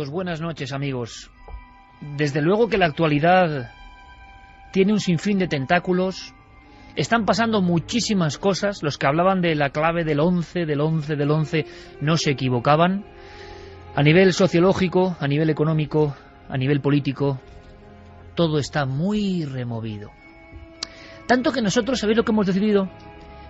Buenas noches, amigos. Desde luego que la actualidad tiene un sinfín de tentáculos. Están pasando muchísimas cosas. Los que hablaban de la clave del 11, no se equivocaban. A nivel sociológico, a nivel económico, a nivel político, todo está muy removido. Tanto que nosotros, ¿sabéis lo que hemos decidido?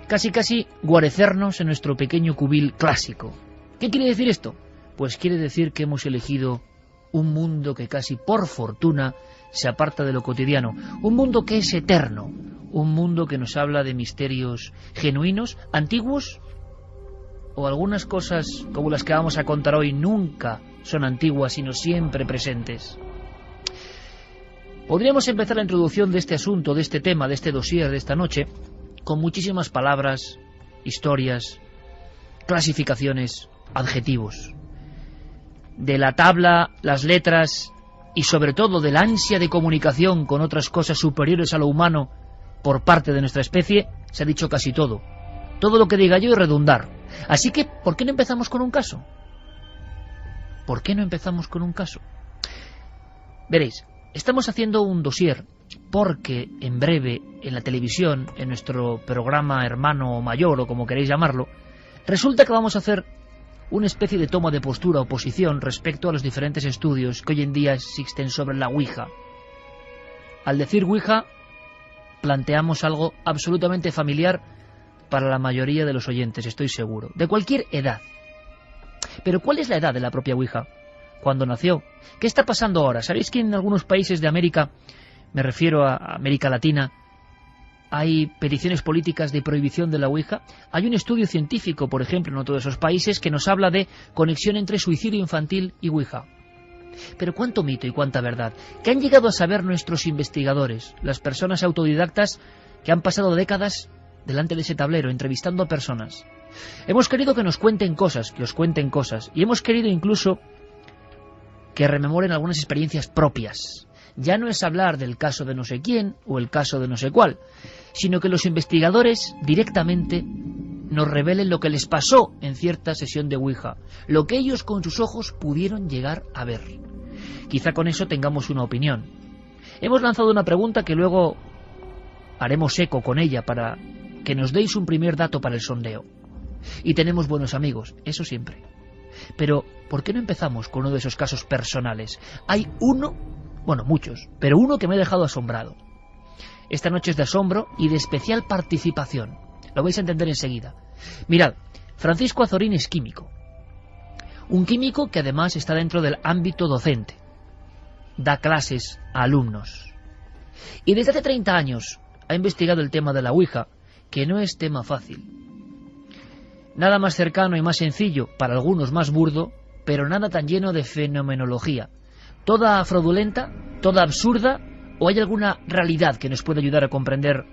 Casi guarecernos en nuestro pequeño cubil clásico. ¿Qué quiere decir esto? Pues quiere decir que hemos elegido un mundo que casi por fortuna se aparta de lo cotidiano. Un mundo que es eterno. Un mundo que nos habla de misterios genuinos, antiguos, o algunas cosas como las que vamos a contar hoy nunca son antiguas, sino siempre presentes. Podríamos empezar la introducción de este asunto, de este tema, de este dossier de esta noche, con muchísimas palabras, historias, clasificaciones, adjetivos. De la tabla, las letras y sobre todo de la ansia de comunicación con otras cosas superiores a lo humano por parte de nuestra especie, se ha dicho casi todo. Todo lo que diga yo es redundar. Así que, ¿por qué no empezamos con un caso? ¿Por qué no empezamos con un caso? Veréis, estamos haciendo un dossier porque en breve en la televisión, en nuestro programa hermano mayor o como queréis llamarlo, resulta que vamos a hacer una especie de toma de postura o posición respecto a los diferentes estudios que hoy en día existen sobre la Ouija. Al decir Ouija, planteamos algo absolutamente familiar para la mayoría de los oyentes, estoy seguro, de cualquier edad. Pero ¿cuál es la edad de la propia Ouija? ¿Cuándo nació? ¿Qué está pasando ahora? ¿Sabéis que en algunos países de América, me refiero a América Latina, hay peticiones políticas de prohibición de la Ouija? Hay un estudio científico, por ejemplo, en todos esos países, que nos habla de conexión entre suicidio infantil y Ouija. Pero cuánto mito y cuánta verdad. ¿Qué han llegado a saber nuestros investigadores, las personas autodidactas que han pasado décadas delante de ese tablero, entrevistando a personas? Hemos querido que nos cuenten cosas, que os cuenten cosas, y hemos querido incluso que rememoren algunas experiencias propias. Ya no es hablar del caso de no sé quién o el caso de no sé cuál, sino que los investigadores directamente nos revelen lo que les pasó en cierta sesión de Ouija, lo que ellos con sus ojos pudieron llegar a ver. Quizá con eso tengamos una opinión. Hemos lanzado una pregunta que luego haremos eco con ella para que nos deis un primer dato para el sondeo. Y tenemos buenos amigos, eso siempre. Pero, ¿por qué no empezamos con uno de esos casos personales? Hay uno, bueno, muchos, pero uno que me ha dejado asombrado. Esta noche es de asombro y de especial participación. Lo vais a entender enseguida. Mirad, Francisco Azorín es químico. Un químico que además está dentro del ámbito docente. Da clases a alumnos. Y desde hace 30 años ha investigado el tema de la Ouija, que no es tema fácil. Nada más cercano y más sencillo, para algunos más burdo, pero nada tan lleno de fenomenología. Toda fraudulenta, toda absurda, o hay alguna realidad que nos puede ayudar a comprender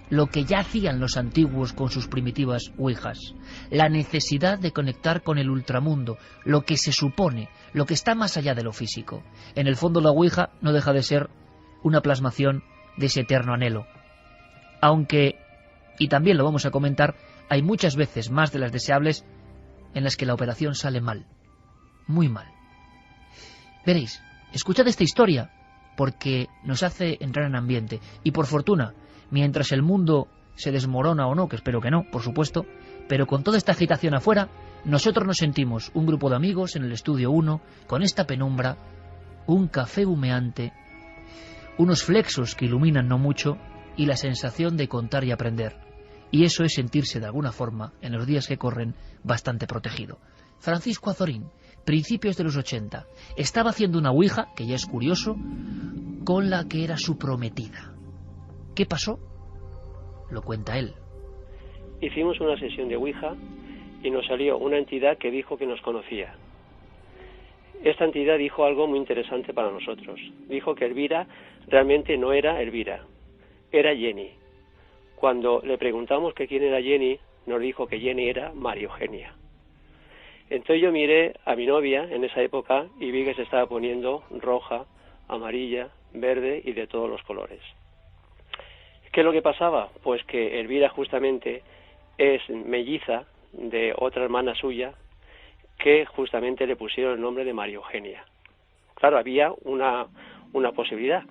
lo que ya hacían los antiguos con sus primitivas Ouijas. La necesidad de conectar con el ultramundo, lo que se supone, lo que está más allá de lo físico. En el fondo la Ouija no deja de ser una plasmación de ese eterno anhelo. Aunque, y también lo vamos a comentar, hay muchas veces más de las deseables en las que la operación sale mal. Muy mal. Veréis, escuchad esta historia porque nos hace entrar en ambiente. Y por fortuna, mientras el mundo se desmorona o no, que espero que no, por supuesto, pero con toda esta agitación afuera, nosotros nos sentimos un grupo de amigos en el estudio 1, con esta penumbra, un café humeante, unos flexos que iluminan no mucho y la sensación de contar y aprender. Y eso es sentirse de alguna forma, en los días que corren, bastante protegido. Francisco Azorín, principios de los 80, estaba haciendo una Ouija, que ya es curioso, con la que era su prometida. ¿Qué pasó? Lo cuenta él. Hicimos una sesión de Ouija y nos salió una entidad que dijo que nos conocía. Esta entidad dijo algo muy interesante para nosotros. Dijo que Elvira realmente no era Elvira, era Jenny. Cuando le preguntamos que quién era Jenny, nos dijo que Jenny era María Eugenia. Entonces yo miré a mi novia en esa época y vi que se estaba poniendo roja, amarilla, verde y de todos los colores. ¿Qué es lo que pasaba? Pues que Elvira justamente es melliza de otra hermana suya que justamente le pusieron el nombre de María Eugenia. Claro, había una posibilidad,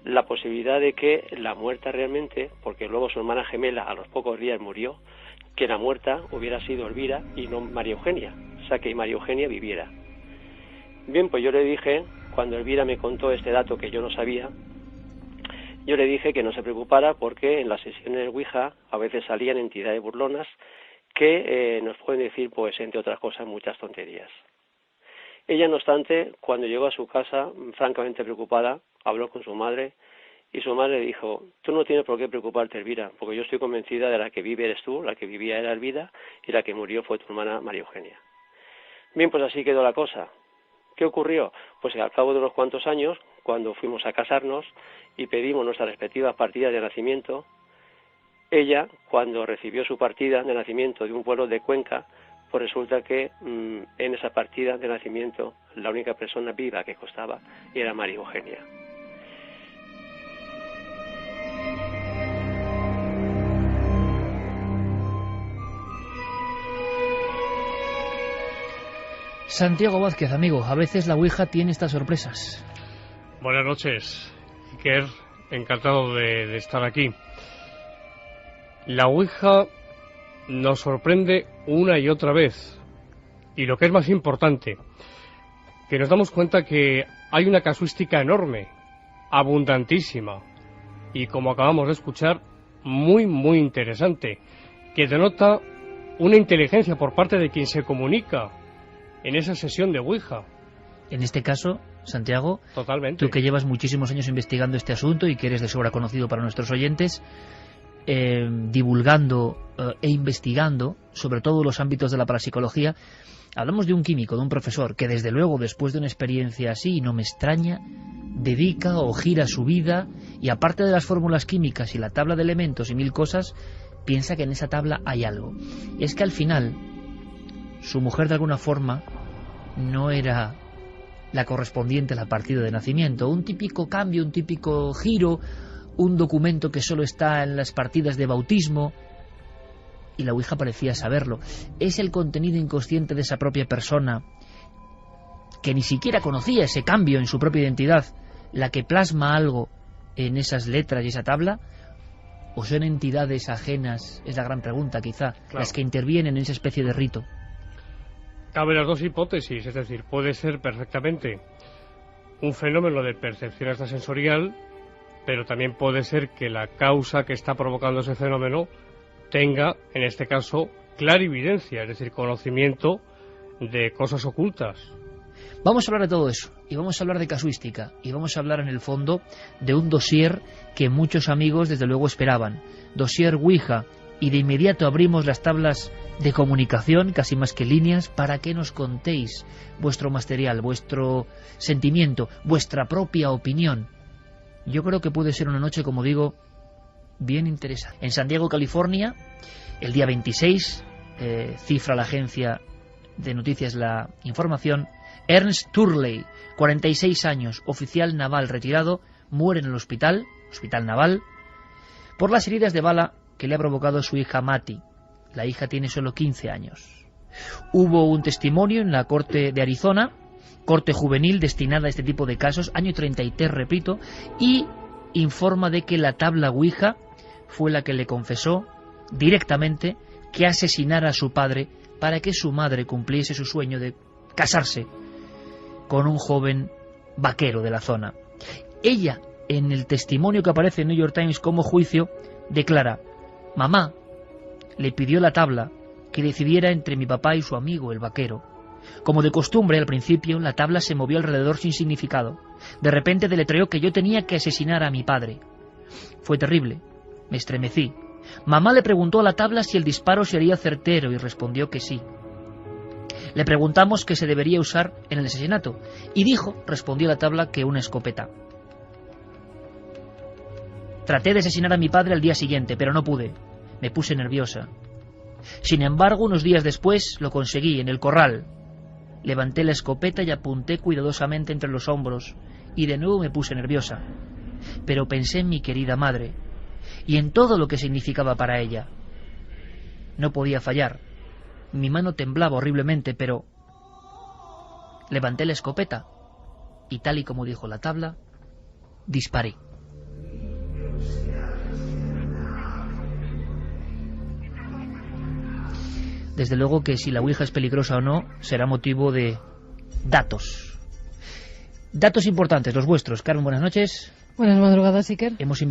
la posibilidad de que la muerta realmente, porque luego su hermana gemela a los pocos días murió, que la muerta hubiera sido Elvira y no María Eugenia, o sea, que María Eugenia viviera. Bien, pues yo le dije, cuando Elvira me contó este dato que yo no sabía, yo le dije que no se preocupara porque en las sesiones de Ouija a veces salían entidades burlonas que nos pueden decir, pues entre otras cosas, muchas tonterías. Ella, no obstante, cuando llegó a su casa, francamente preocupada, habló con su madre y su madre le dijo, tú no tienes por qué preocuparte, Elvira, porque yo estoy convencida de la que vive eres tú, la que vivía era Elvira y la que murió fue tu hermana María Eugenia. Bien, pues así quedó la cosa. ¿Qué ocurrió? Pues al cabo de unos cuantos años, cuando fuimos a casarnos y pedimos nuestras respectivas partidas de nacimiento, ella, cuando recibió su partida de nacimiento de un pueblo de Cuenca, pues resulta que en esa partida de nacimiento la única persona viva que constaba era María Eugenia. Santiago Vázquez, amigo, a veces la Ouija tiene estas sorpresas. Buenas noches, Iker, encantado de estar aquí. La Ouija nos sorprende una y otra vez, y lo que es más importante, que nos damos cuenta que hay una casuística enorme, abundantísima, y como acabamos de escuchar, muy muy interesante, que denota una inteligencia por parte de quien se comunica en esa sesión de Ouija. En este caso, Santiago, totalmente. Tú que llevas muchísimos años investigando este asunto y que eres de sobra conocido para nuestros oyentes, divulgando e investigando sobre todos los ámbitos de la parapsicología, hablamos de un químico, de un profesor, que desde luego, después de una experiencia así, no me extraña, dedica o gira su vida, y aparte de las fórmulas químicas y la tabla de elementos y mil cosas, piensa que en esa tabla hay algo. Y es que al final, su mujer de alguna forma no era la correspondiente a la partida de nacimiento, un típico cambio, un típico giro, un documento que solo está en las partidas de bautismo, y la Ouija parecía saberlo. Es el contenido inconsciente de esa propia persona, que ni siquiera conocía ese cambio en su propia identidad, la que plasma algo en esas letras y esa tabla, o son entidades ajenas, es la gran pregunta quizá, claro, las que intervienen en esa especie de rito. Cabe las dos hipótesis, es decir, puede ser perfectamente un fenómeno de percepción extrasensorial, pero también puede ser que la causa que está provocando ese fenómeno tenga, en este caso, clarividencia, es decir, conocimiento de cosas ocultas. Vamos a hablar de todo eso, y vamos a hablar de casuística, y vamos a hablar en el fondo de un dossier que muchos amigos desde luego esperaban, dossier Ouija, y de inmediato abrimos las tablas de comunicación, casi más que líneas, para que nos contéis vuestro material, vuestro sentimiento, vuestra propia opinión. Yo creo que puede ser una noche, como digo, bien interesante. En San Diego, California, el día 26, cifra la agencia de noticias la información, Ernst Turley, 46 años, oficial naval retirado, muere en el hospital naval, por las heridas de bala que le ha provocado su hija Matty. La hija tiene solo 15 años. Hubo un testimonio en la corte de Arizona, corte juvenil destinada a este tipo de casos, año 33, repito, y informa de que la tabla Ouija fue la que le confesó directamente que asesinara a su padre para que su madre cumpliese su sueño de casarse con un joven vaquero de la zona. Ella, en el testimonio que aparece en New York Times como juicio, declara: mamá le pidió la tabla que decidiera entre mi papá y su amigo el vaquero. Como de costumbre, al principio, la tabla se movió alrededor sin significado. De repente deletreó que yo tenía que asesinar a mi padre. Fue terrible. Me estremecí. Mamá le preguntó a la tabla si el disparo sería certero y respondió que sí. Le preguntamos qué se debería usar en el asesinato y dijo, respondió la tabla, que una escopeta. Traté de asesinar a mi padre al día siguiente, pero no pude. Me puse nerviosa. Sin embargo, unos días después lo conseguí en el corral. Levanté la escopeta y apunté cuidadosamente entre los hombros, y de nuevo me puse nerviosa. Pero pensé en mi querida madre, y en todo lo que significaba para ella. No podía fallar. Mi mano temblaba horriblemente, pero levanté la escopeta y, tal y como dijo la tabla, disparé. Desde luego que si la Ouija es peligrosa o no será motivo de datos. Datos importantes, los vuestros. Carmen, buenas noches. Buenas madrugadas, Iker. Has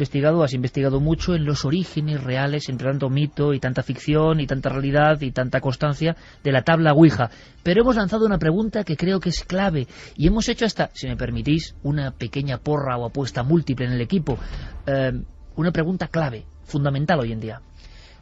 investigado mucho en los orígenes reales, entre tanto mito y tanta ficción y tanta realidad y tanta constancia de la tabla Ouija. Pero hemos lanzado una pregunta que creo que es clave y hemos hecho hasta, si me permitís, una pequeña porra o apuesta múltiple en el equipo. Una pregunta clave, fundamental hoy en día.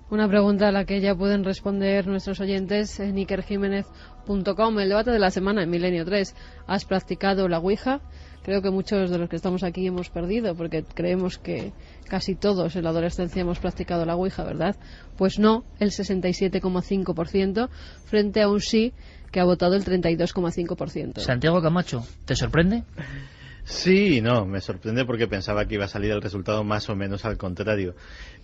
Una pregunta a la que ya pueden responder nuestros oyentes en ikerjimenez.com. El debate de la semana en Milenio 3. ¿Has practicado la Ouija? Creo que muchos de los que estamos aquí hemos perdido, porque creemos que casi todos en la adolescencia hemos practicado la Ouija, ¿verdad? Pues no, el 67,5%, frente a un sí que ha votado el 32,5%. Santiago Camacho, ¿te sorprende? Sí y no, me sorprende porque pensaba que iba a salir el resultado más o menos al contrario.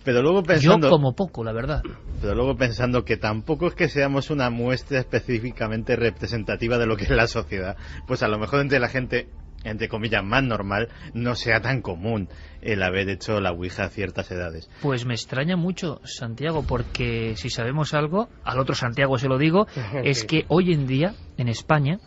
Pero luego pensando... Yo como poco, la verdad. Pero luego pensando que tampoco es que seamos una muestra específicamente representativa de lo que es la sociedad, pues a lo mejor entre la gente, entre comillas, más normal, no sea tan común el haber hecho la Ouija a ciertas edades. Pues me extraña mucho, Santiago, porque si sabemos algo, al otro Santiago se lo digo, es que hoy en día, en España,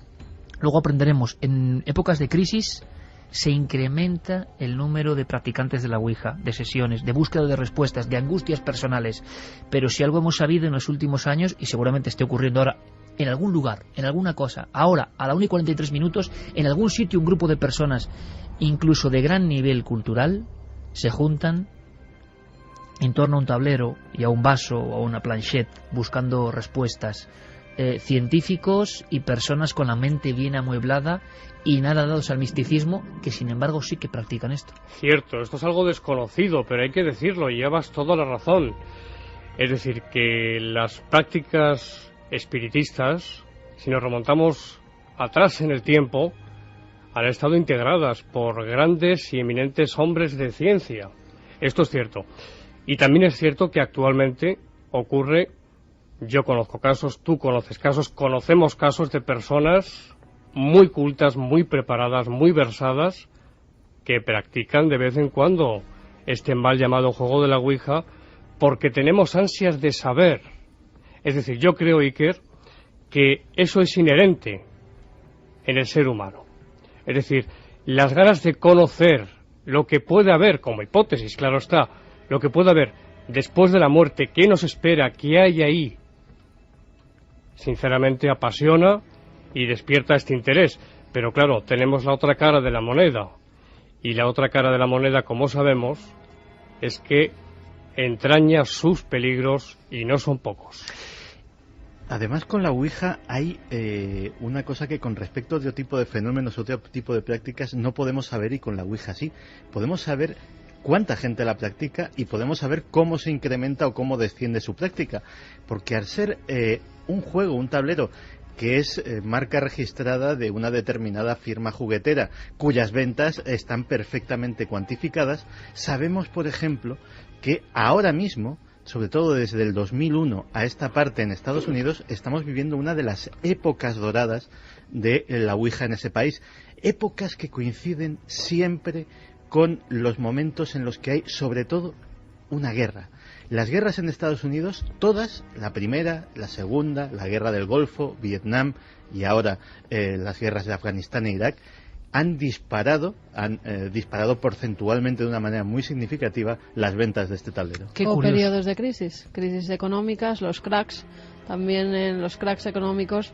luego aprenderemos, en épocas de crisis se incrementa el número de practicantes de la Ouija, de sesiones, de búsqueda de respuestas, de angustias personales. Pero si algo hemos sabido en los últimos años, y seguramente esté ocurriendo ahora, en algún lugar, en alguna cosa, ahora, a la 1:43, en algún sitio, un grupo de personas, incluso de gran nivel cultural, se juntan en torno a un tablero y a un vaso o a una planchette buscando respuestas. Científicos y personas con la mente bien amueblada y nada dados al misticismo, que sin embargo sí que practican esto. Cierto, esto es algo desconocido, pero hay que decirlo, y llevas toda la razón. Es decir, que las prácticas espiritistas, si nos remontamos atrás en el tiempo, han estado integradas por grandes y eminentes hombres de ciencia. Esto es cierto. Y también es cierto que actualmente ocurre, yo conozco casos, tú conoces casos, conocemos casos de personas muy cultas, muy preparadas, muy versadas, que practican de vez en cuando este mal llamado juego de la Ouija, porque tenemos ansias de saber. Es decir, yo creo, Iker, que eso es inherente en el ser humano. Es decir, las ganas de conocer lo que puede haber, como hipótesis, claro está, lo que puede haber después de la muerte, qué nos espera, qué hay ahí, sinceramente apasiona y despierta este interés. Pero claro, tenemos la otra cara de la moneda, y la otra cara de la moneda, como sabemos, es que entraña sus peligros y no son pocos. Además, con la Ouija hay una cosa que con respecto a otro tipo de fenómenos, otro tipo de prácticas, no podemos saber, y con la Ouija sí. Podemos saber cuánta gente la practica y podemos saber cómo se incrementa o cómo desciende su práctica. Porque al ser un juego, un tablero, que es marca registrada de una determinada firma juguetera, cuyas ventas están perfectamente cuantificadas, sabemos, por ejemplo, que ahora mismo, sobre todo desde el 2001 a esta parte en Estados Unidos, estamos viviendo una de las épocas doradas de la Ouija en ese país. Épocas que coinciden siempre con los momentos en los que hay, sobre todo, una guerra. Las guerras en Estados Unidos, todas, la primera, la segunda, la guerra del Golfo, Vietnam y ahora las guerras de Afganistán e Irak, han disparado porcentualmente de una manera muy significativa las ventas de este tablero. O periodos de crisis económicas, los cracks, también en los cracks económicos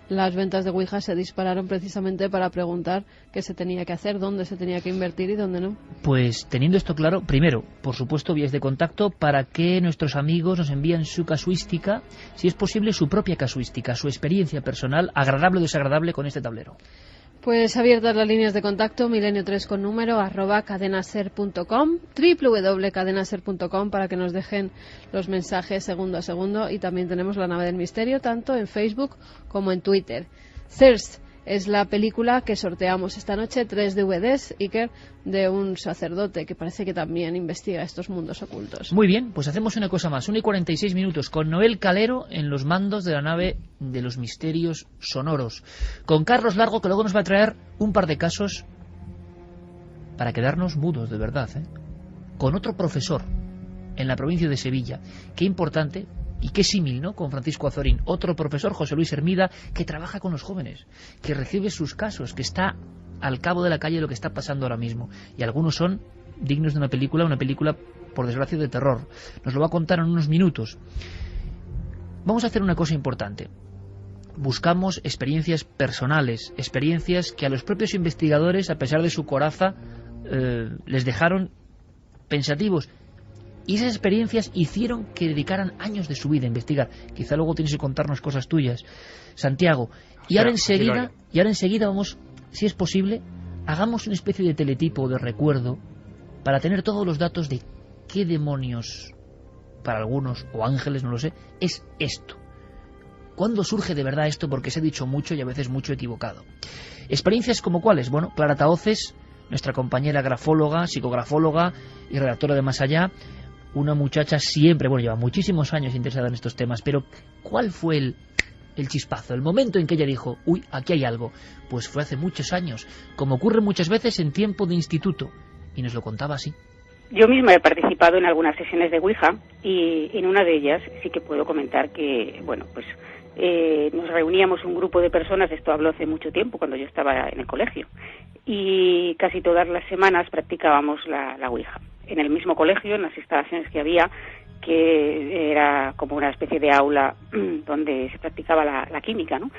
las ventas de Ouija se dispararon precisamente para preguntar qué se tenía que hacer, dónde se tenía que invertir y dónde no. Pues teniendo esto claro, primero, por supuesto, vías de contacto para que nuestros amigos nos envíen su casuística, si es posible su propia casuística, su experiencia personal, agradable o desagradable con este tablero. Pues abiertas las líneas de contacto, milenio3 con número, @cadenaser.com, www.cadenaser.com, para que nos dejen los mensajes segundo a segundo. Y también tenemos la nave del misterio, tanto en Facebook como en Twitter. CERS es la película que sorteamos esta noche, 3 DVDs, Iker, de un sacerdote que parece que también investiga estos mundos ocultos. Muy bien, pues hacemos una cosa más, 1:46 con Noel Calero en los mandos de la nave de los misterios sonoros, con Carlos Largo, que luego nos va a traer un par de casos para quedarnos mudos de verdad, con otro profesor en la provincia de Sevilla. Qué importante y qué símil, ¿no?, con Francisco Azorín, otro profesor, José Luis Hermida, que trabaja con los jóvenes, que recibe sus casos, que está al cabo de la calle lo que está pasando ahora mismo, y algunos son dignos de una película por desgracia de terror. Nos lo va a contar en unos minutos. Vamos a hacer una cosa importante. Buscamos experiencias personales, experiencias que a los propios investigadores, a pesar de su coraza, les dejaron pensativos. Y esas experiencias hicieron que dedicaran años de su vida a investigar. Quizá luego tienes que contarnos cosas tuyas, Santiago. Y ahora enseguida vamos, si es posible, hagamos una especie de teletipo, de recuerdo, para tener todos los datos de qué demonios, para algunos, o ángeles, no lo sé, es esto. ¿Cuándo surge de verdad esto? Porque se ha dicho mucho y a veces mucho equivocado. Experiencias como cuáles. Bueno, Clara Tahoces, nuestra compañera grafóloga, psicografóloga y redactora de Más Allá, una muchacha siempre, lleva muchísimos años interesada en estos temas, pero ¿cuál fue el chispazo, el momento en que ella dijo, uy, aquí hay algo? Pues fue hace muchos años, como ocurre muchas veces en tiempo de instituto, y nos lo contaba así. Yo misma he participado en algunas sesiones de Ouija, y en una de ellas sí que puedo comentar que, nos reuníamos un grupo de personas, esto habló hace mucho tiempo, cuando yo estaba en el colegio, y casi todas las semanas practicábamos la Ouija. En el mismo colegio, en las instalaciones que había, que era como una especie de aula donde se practicaba la química, ¿no?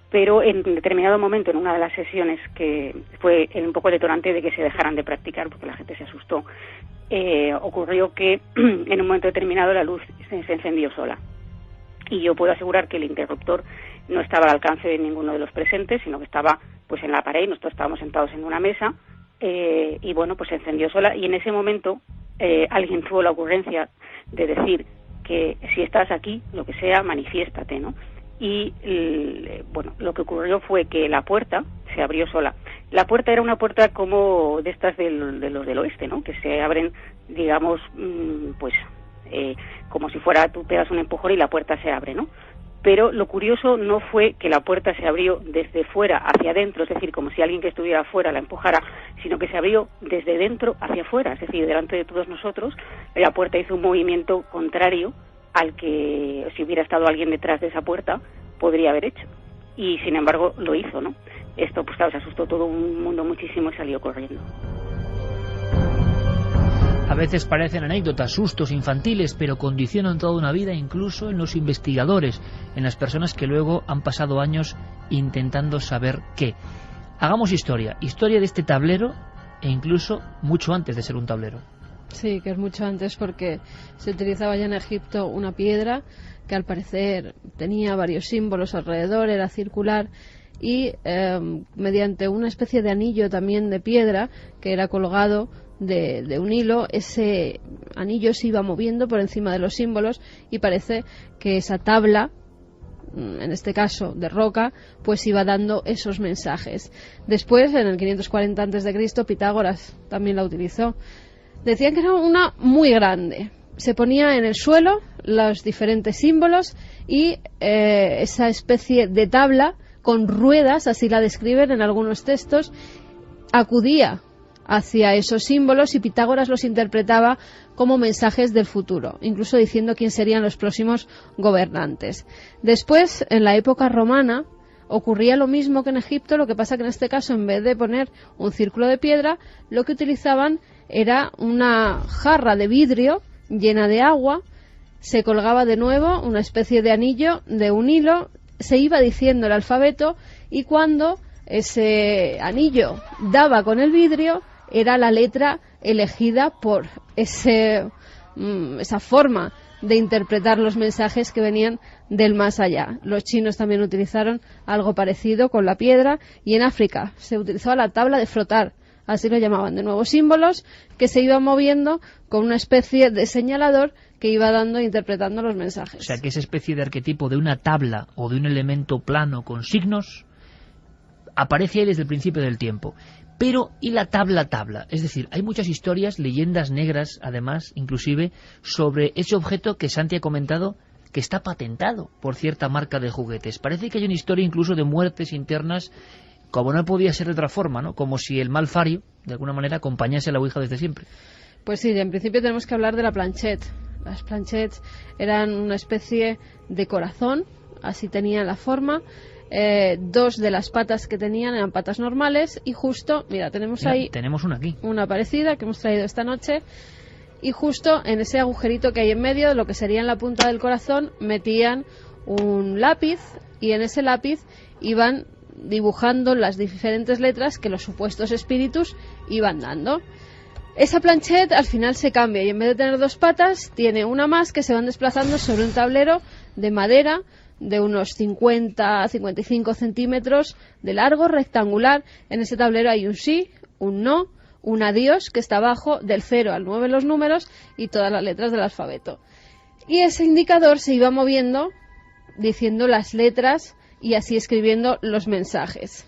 Pero en determinado momento, en una de las sesiones, que fue un poco detonante de que se dejaran de practicar, porque la gente se asustó, ocurrió que en un momento determinado la luz se encendió sola. Y yo puedo asegurar que el interruptor no estaba al alcance de ninguno de los presentes, sino que estaba pues en la pared, y nosotros estábamos sentados en una mesa, y se encendió sola, y en ese momento alguien tuvo la ocurrencia de decir que si estás aquí, lo que sea, manifiéstate, ¿no? Y lo que ocurrió fue que la puerta se abrió sola. La puerta era una puerta como de estas de los del oeste, ¿no?, que se abren, digamos, como si fuera, tú pegas un empujón y la puerta se abre, ¿no? Pero lo curioso no fue que la puerta se abrió desde fuera hacia adentro, es decir, como si alguien que estuviera afuera la empujara, sino que se abrió desde dentro hacia afuera, es decir, delante de todos nosotros. La puerta hizo un movimiento contrario al que, si hubiera estado alguien detrás de esa puerta, podría haber hecho. Y sin embargo lo hizo, ¿no? Esto, pues claro, se asustó todo un mundo muchísimo y salió corriendo. A veces parecen anécdotas, sustos infantiles, pero condicionan toda una vida, incluso en los investigadores, en las personas que luego han pasado años intentando saber qué. Hagamos historia de este tablero, e incluso mucho antes de ser un tablero. Sí, que es mucho antes, porque se utilizaba ya en Egipto una piedra que al parecer tenía varios símbolos alrededor, era circular, y mediante una especie de anillo también de piedra que era colgado de un hilo, ese anillo se iba moviendo por encima de los símbolos, y parece que esa tabla, en este caso de roca, pues iba dando esos mensajes. Después, en el 540 a.C., Pitágoras también la utilizó. Decían que era una muy grande. Se ponía en el suelo los diferentes símbolos, y esa especie de tabla con ruedas, así la describen en algunos textos, acudía hacia esos símbolos, y Pitágoras los interpretaba como mensajes del futuro, incluso diciendo quién serían los próximos gobernantes. Después, en la época romana, ocurría lo mismo que en Egipto, lo que pasa que en este caso, en vez de poner un círculo de piedra, lo que utilizaban era una jarra de vidrio llena de agua, se colgaba de nuevo una especie de anillo de un hilo, se iba diciendo el alfabeto, y cuando ese anillo daba con el vidrio, era la letra elegida por esa forma de interpretar los mensajes que venían del más allá. Los chinos también utilizaron algo parecido con la piedra, y en África se utilizaba la tabla de frotar, así lo llamaban, de nuevos símbolos que se iban moviendo con una especie de señalador que iba dando e interpretando los mensajes. O sea, que esa especie de arquetipo de una tabla o de un elemento plano con signos aparece ahí desde el principio del tiempo. Pero, ¿y la tabla? Es decir, hay muchas historias, leyendas negras, además, inclusive, sobre ese objeto que Santi ha comentado que está patentado por cierta marca de juguetes. Parece que hay una historia incluso de muertes internas, como no podía ser de otra forma, ¿no? Como si el mal fario, de alguna manera, acompañase a la Ouija desde siempre. Pues sí, en principio tenemos que hablar de la planchette. Las planchettes eran una especie de corazón, así tenían la forma. 2 de las patas que tenían eran patas normales y justo, mira, tenemos una aquí, una parecida que hemos traído esta noche, y justo en ese agujerito que hay en medio, lo que sería en la punta del corazón, metían un lápiz y en ese lápiz iban dibujando las diferentes letras que los supuestos espíritus iban dando. Esa planchette al final se cambia y en vez de tener 2 patas tiene una más que se van desplazando sobre un tablero de madera de unos 50-55 centímetros de largo, rectangular. En ese tablero hay un sí, un no, un adiós que está abajo, del 0 al 9 los números y todas las letras del alfabeto. Y ese indicador se iba moviendo diciendo las letras y así escribiendo los mensajes.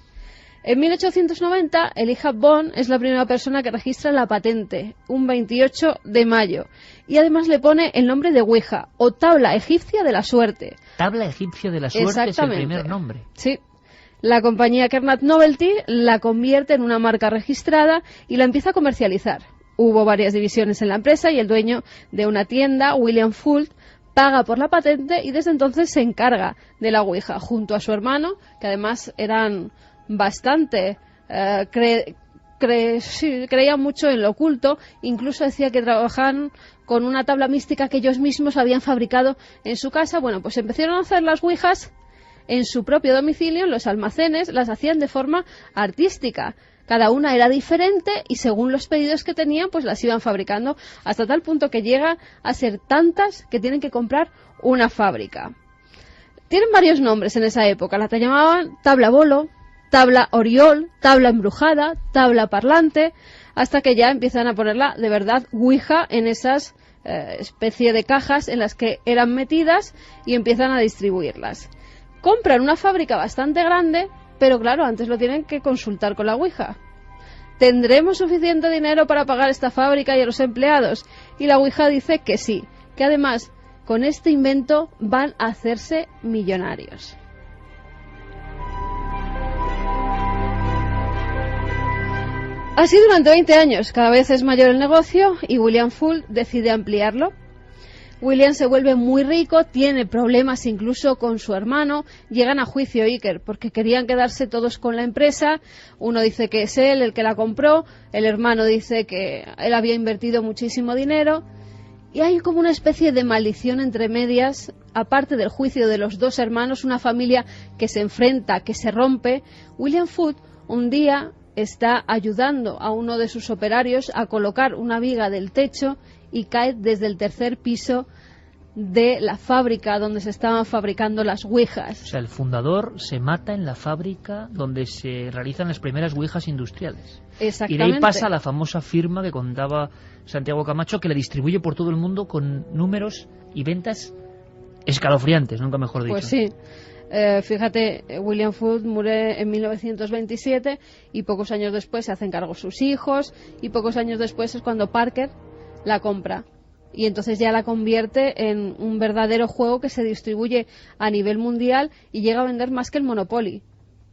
En 1890, Elijah Bond es la primera persona que registra la patente, un 28 de mayo, y además le pone el nombre de Ouija, o tabla egipcia de la suerte. Tabla egipcia de la suerte es el primer nombre. Sí. La compañía Kernat Novelty la convierte en una marca registrada y la empieza a comercializar. Hubo varias divisiones en la empresa y el dueño de una tienda, William Fult, paga por la patente y desde entonces se encarga de la Ouija, junto a su hermano, que además eran bastante creían mucho en lo oculto. Incluso decía que trabajaban con una tabla mística que ellos mismos habían fabricado en su casa. Bueno, pues empezaron a hacer las ouijas en su propio domicilio, en los almacenes, las hacían de forma artística. Cada una era diferente y según los pedidos que tenían, pues las iban fabricando, hasta tal punto que llega a ser tantas que tienen que comprar una fábrica. Tienen varios nombres en esa época. La llamaban tabla bolo, tabla oriol, tabla embrujada, tabla parlante, hasta que ya empiezan a ponerla de verdad Ouija en esas especie de cajas en las que eran metidas y empiezan a distribuirlas. Compran una fábrica bastante grande, pero claro, antes lo tienen que consultar con la Ouija. ¿Tendremos suficiente dinero para pagar esta fábrica y a los empleados? Y la Ouija dice que sí, que además con este invento van a hacerse millonarios. Así durante 20 años, cada vez es mayor el negocio y William Fult decide ampliarlo. William se vuelve muy rico, tiene problemas incluso con su hermano, llegan a juicio Iker porque querían quedarse todos con la empresa. Uno dice que es él el que la compró, el hermano dice que él había invertido muchísimo dinero y hay como una especie de maldición entre medias, aparte del juicio de los 2 hermanos, una familia que se enfrenta, que se rompe. William Fult un día está ayudando a uno de sus operarios a colocar una viga del techo y cae desde el 3er piso de la fábrica donde se estaban fabricando las ouijas. O sea, el fundador se mata en la fábrica donde se realizan las primeras ouijas industriales. Exactamente. Y de ahí pasa la famosa firma que contaba Santiago Camacho, que la distribuye por todo el mundo con números y ventas escalofriantes, nunca mejor dicho. Pues sí. Fíjate, William Fult muere en 1927 y pocos años después se hacen cargo sus hijos y pocos años después es cuando Parker la compra y entonces ya la convierte en un verdadero juego que se distribuye a nivel mundial y llega a vender más que el Monopoly.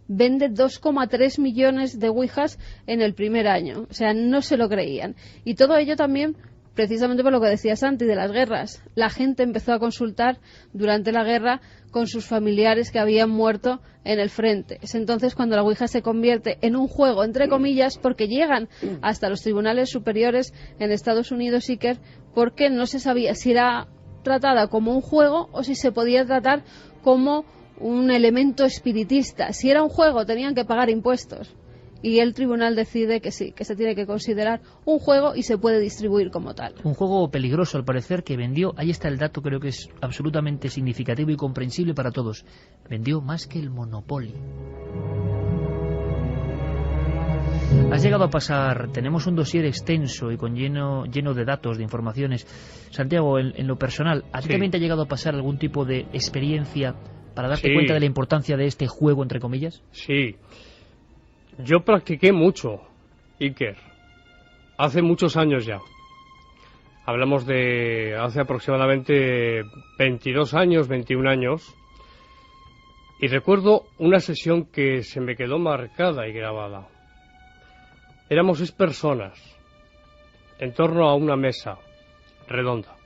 Vende 2,3 millones de ouijas en el primer año, o sea, no se lo creían. Y todo ello también precisamente por lo que decía Santi de las guerras. La gente empezó a consultar durante la guerra con sus familiares que habían muerto en el frente. Es entonces cuando la Ouija se convierte en un juego, entre comillas, porque llegan hasta los tribunales superiores en Estados Unidos, Iker, porque no se sabía si era tratada como un juego o si se podía tratar como un elemento espiritista. Si era un juego tenían que pagar impuestos. Y el tribunal decide que sí, que se tiene que considerar un juego y se puede distribuir como tal. Un juego peligroso, al parecer, que vendió, ahí está el dato, creo que es absolutamente significativo y comprensible para todos, vendió más que el Monopoly. Has llegado a pasar, tenemos un dossier extenso y con lleno de datos, de informaciones. Santiago, en lo personal, ¿a ti también te ha llegado a pasar algún tipo de experiencia para darte cuenta de la importancia de este juego, entre comillas? Sí. Yo practiqué mucho, Iker, hace muchos años ya. Hablamos de hace aproximadamente 22 años, 21 años. Y recuerdo una sesión que se me quedó marcada y grabada. Éramos 6 personas en torno a una mesa redonda.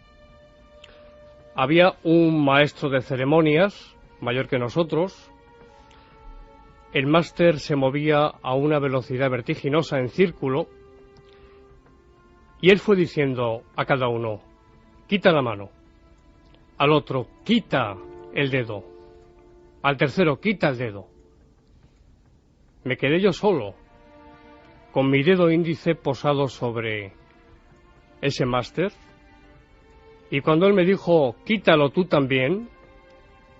Había un maestro de ceremonias, mayor que nosotros. El máster se movía a una velocidad vertiginosa en círculo. Y él fue diciendo a cada uno, quita la mano. Al otro, quita el dedo. Al tercero, quita el dedo. Me quedé yo solo, con mi dedo índice posado sobre ese máster. Y cuando él me dijo, quítalo tú también,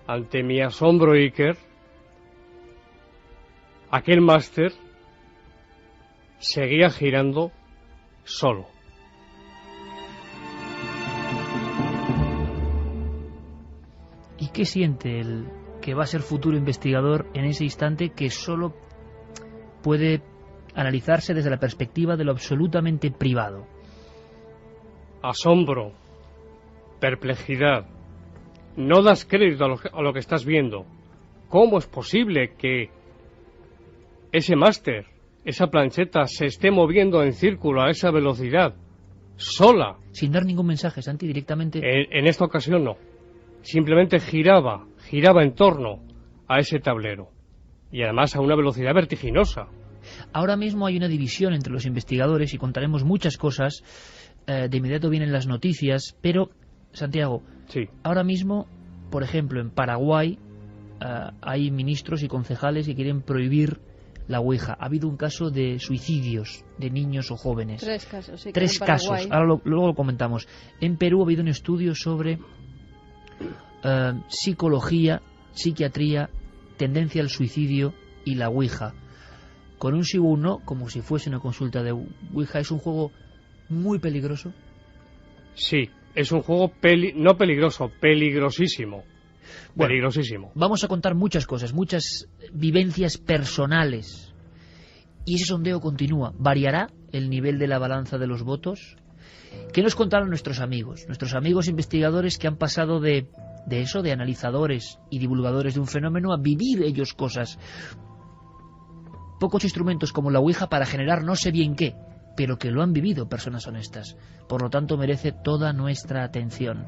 ante mi asombro, Iker, aquel máster seguía girando solo. ¿Y qué siente el que va a ser futuro investigador en ese instante que solo puede analizarse desde la perspectiva de lo absolutamente privado? Asombro, perplejidad. No das crédito a lo que estás viendo. ¿Cómo es posible que ese máster, esa plancheta, se esté moviendo en círculo a esa velocidad, sola? Sin dar ningún mensaje, Santi, directamente. En esta ocasión no. Simplemente giraba en torno a ese tablero. Y además a una velocidad vertiginosa. Ahora mismo hay una división entre los investigadores y contaremos muchas cosas. De inmediato vienen las noticias, pero, Santiago, sí. Ahora mismo, por ejemplo, en Paraguay hay ministros y concejales que quieren prohibir la Ouija. Ha habido un caso de suicidios de niños o jóvenes. 3 casos, sí. 3 casos, ahora luego lo comentamos. En Perú ha habido un estudio sobre psicología, psiquiatría, tendencia al suicidio y la Ouija. Con un sí o un no, como si fuese una consulta de Ouija. Es un juego muy peligroso. Sí, es un juego no peligroso, peligrosísimo. Bueno, peligrosísimo. Vamos a contar muchas cosas, muchas vivencias personales. Y ese sondeo continúa. ¿Variará el nivel de la balanza de los votos? ¿Qué nos contaron nuestros amigos investigadores que han pasado de eso, de analizadores y divulgadores de un fenómeno, a vivir ellos cosas? Pocos instrumentos como la Ouija para generar no sé bien qué, pero que lo han vivido personas honestas. Por lo tanto, merece toda nuestra atención.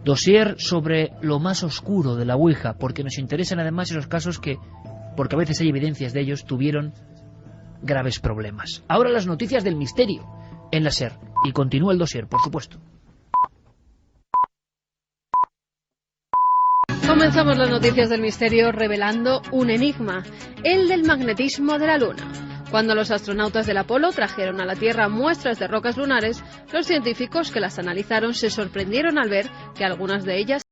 Dossier sobre lo más oscuro de la Ouija, porque nos interesan además esos casos que, porque a veces hay evidencias de ellos, tuvieron graves problemas. Ahora las noticias del misterio en la SER. Y continúa el dossier, por supuesto. Comenzamos las noticias del misterio revelando un enigma, el del magnetismo de la Luna. Cuando los astronautas del Apolo trajeron a la Tierra muestras de rocas lunares, los científicos que las analizaron se sorprendieron al ver que algunas de ellas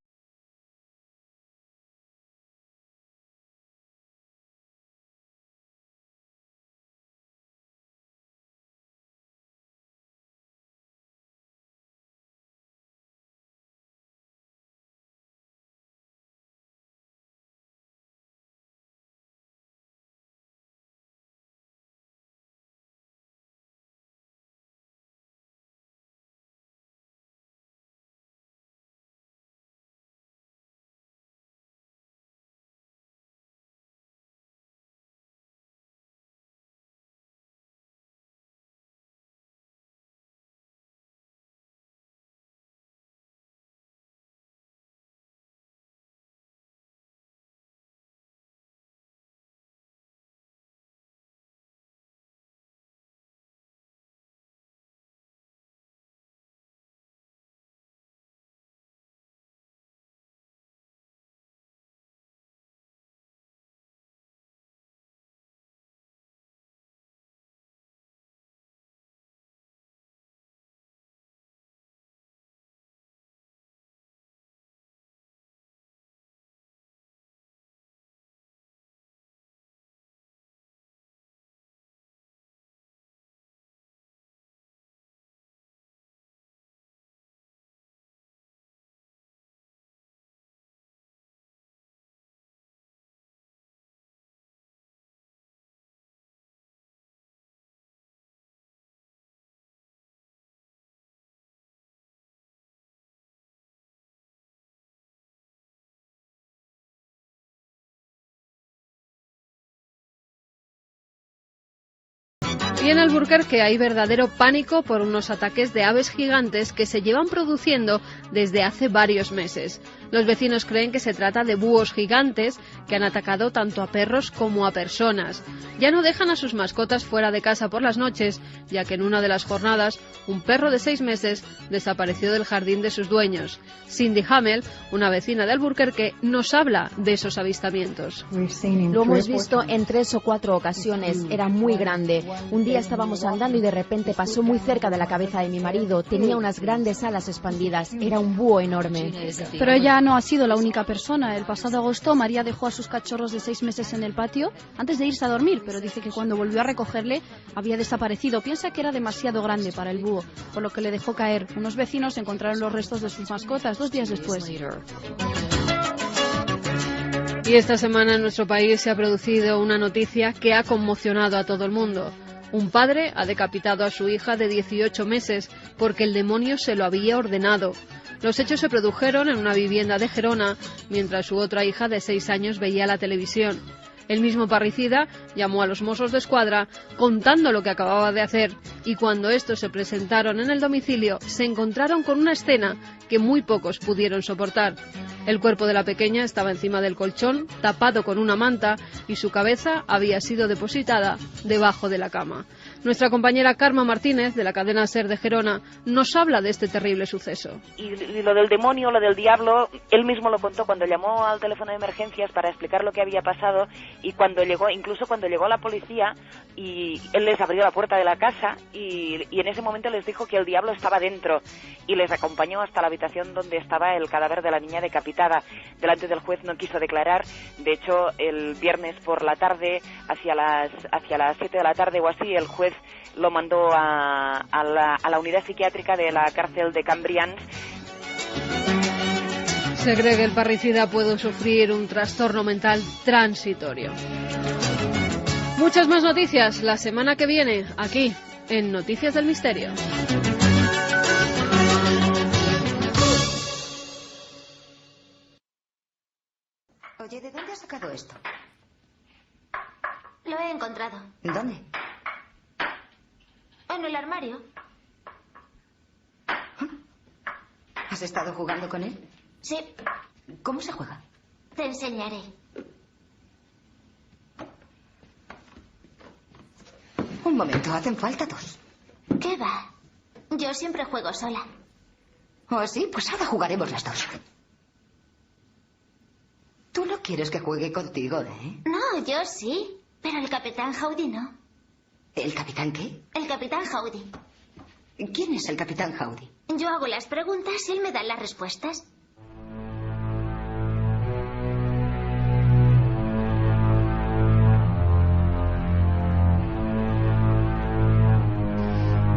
Y en Alburquerque hay verdadero pánico por unos ataques de aves gigantes que se llevan produciendo desde hace varios meses. Los vecinos creen que se trata de búhos gigantes que han atacado tanto a perros como a personas. Ya no dejan a sus mascotas fuera de casa por las noches, ya que en una de las jornadas un perro de 6 meses desapareció del jardín de sus dueños. Cindy Hamel, una vecina de Alburquerque, nos habla de esos avistamientos. Lo hemos visto en 3 o 4 ocasiones, era muy grande. Un día estábamos andando y de repente pasó muy cerca de la cabeza de mi marido. Tenía unas grandes alas expandidas, era un búho enorme. Pero ella no ha sido la única persona. El pasado agosto María dejó a sus cachorros de 6 meses en el patio antes de irse a dormir, pero dice que cuando volvió a recogerle había desaparecido. Piensa que era demasiado grande para el búho, por lo que le dejó caer. Unos vecinos encontraron los restos de sus mascotas 2 días después. Y esta semana en nuestro país se ha producido una noticia que ha conmocionado a todo el mundo. Un padre ha decapitado a su hija de 18 meses porque el demonio se lo había ordenado. Los hechos se produjeron en una vivienda de Gerona, mientras su otra hija de 6 años veía la televisión. El mismo parricida llamó a los Mossos de Escuadra contando lo que acababa de hacer, y cuando estos se presentaron en el domicilio se encontraron con una escena que muy pocos pudieron soportar. El cuerpo de la pequeña estaba encima del colchón, tapado con una manta, y su cabeza había sido depositada debajo de la cama. Nuestra compañera Karma Martínez, de la cadena SER de Gerona, nos habla de este terrible suceso. Y lo del demonio, lo del diablo, él mismo lo contó cuando llamó al teléfono de emergencias para explicar lo que había pasado, y incluso cuando llegó la policía, y él les abrió la puerta de la casa, y en ese momento les dijo que el diablo estaba dentro, y les acompañó hasta la habitación donde estaba el cadáver de la niña decapitada. Delante del juez no quiso declarar. De hecho, el viernes por la tarde, hacia las 7 de la tarde o así, el juez lo mandó a la unidad psiquiátrica de la cárcel de Cambrians. Se cree que el parricida puede sufrir un trastorno mental transitorio. Muchas más noticias la semana que viene, aquí, en Noticias del Misterio. Oye, ¿de dónde has sacado esto? Lo he encontrado. ¿Dónde? En el armario. ¿Has estado jugando con él? Sí. ¿Cómo se juega? Te enseñaré. Un momento, hacen falta 2. ¿Qué va? Yo siempre juego sola. ¿Oh, sí? Pues ahora jugaremos las 2. Tú no quieres que juegue contigo, ¿eh? No, yo sí. Pero el capitán Howdy no. ¿El capitán qué? El capitán Howdy. ¿Quién es el capitán Howdy? Yo hago las preguntas y él me da las respuestas.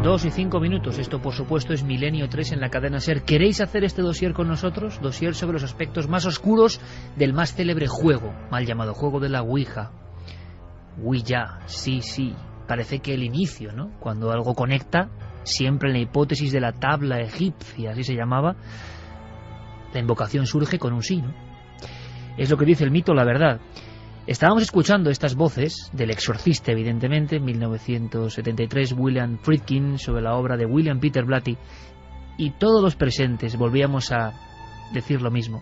Dos y 5 minutos. Esto, por supuesto, es Milenio 3 en la cadena SER. ¿Queréis hacer este dossier con nosotros? Dossier sobre los aspectos más oscuros del más célebre juego, mal llamado juego de la Ouija. Ouija, sí. Parece que el inicio, ¿no? Cuando algo conecta, siempre en la hipótesis de la tabla egipcia, así se llamaba, la invocación surge con un sí, ¿no? Es lo que dice el mito, la verdad. Estábamos escuchando estas voces del exorcista, evidentemente, en 1973, William Friedkin, sobre la obra de William Peter Blatty, y todos los presentes volvíamos a decir lo mismo.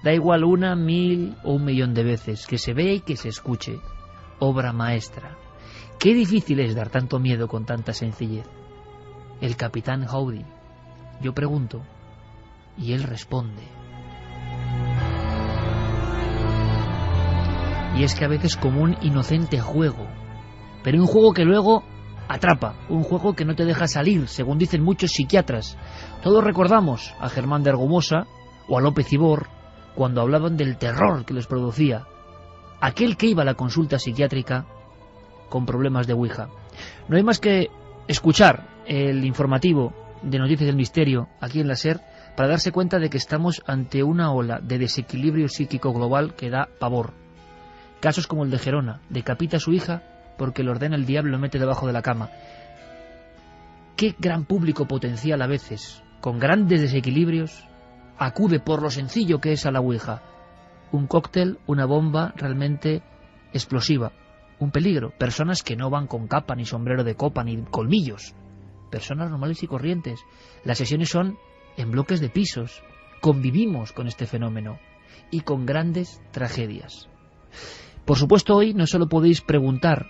Da igual 1, 1000 o 1.000.000 de veces, que se vea y que se escuche. Obra maestra. Qué difícil es dar tanto miedo con tanta sencillez. El capitán Howdy. Yo pregunto, y él responde. Y es que a veces como un inocente juego, pero un juego que luego atrapa, un juego que no te deja salir, según dicen muchos psiquiatras. Todos recordamos a Germán de Argumosa o a López Ibor cuando hablaban del terror que les producía aquel que iba a la consulta psiquiátrica con problemas de Ouija. No hay más que escuchar el informativo de Noticias del Misterio aquí en la SER para darse cuenta de que estamos ante una ola de desequilibrio psíquico global que da pavor. Casos como el de Gerona, decapita a su hija porque le ordena el diablo y lo mete debajo de la cama. Qué gran público potencial a veces, con grandes desequilibrios, acude por lo sencillo que es a la Ouija. Un cóctel, una bomba realmente explosiva, un peligro. Personas que no van con capa, ni sombrero de copa, ni colmillos. Personas normales y corrientes. Las sesiones son en bloques de pisos. Convivimos con este fenómeno y con grandes tragedias. Por supuesto, hoy no solo podéis preguntar,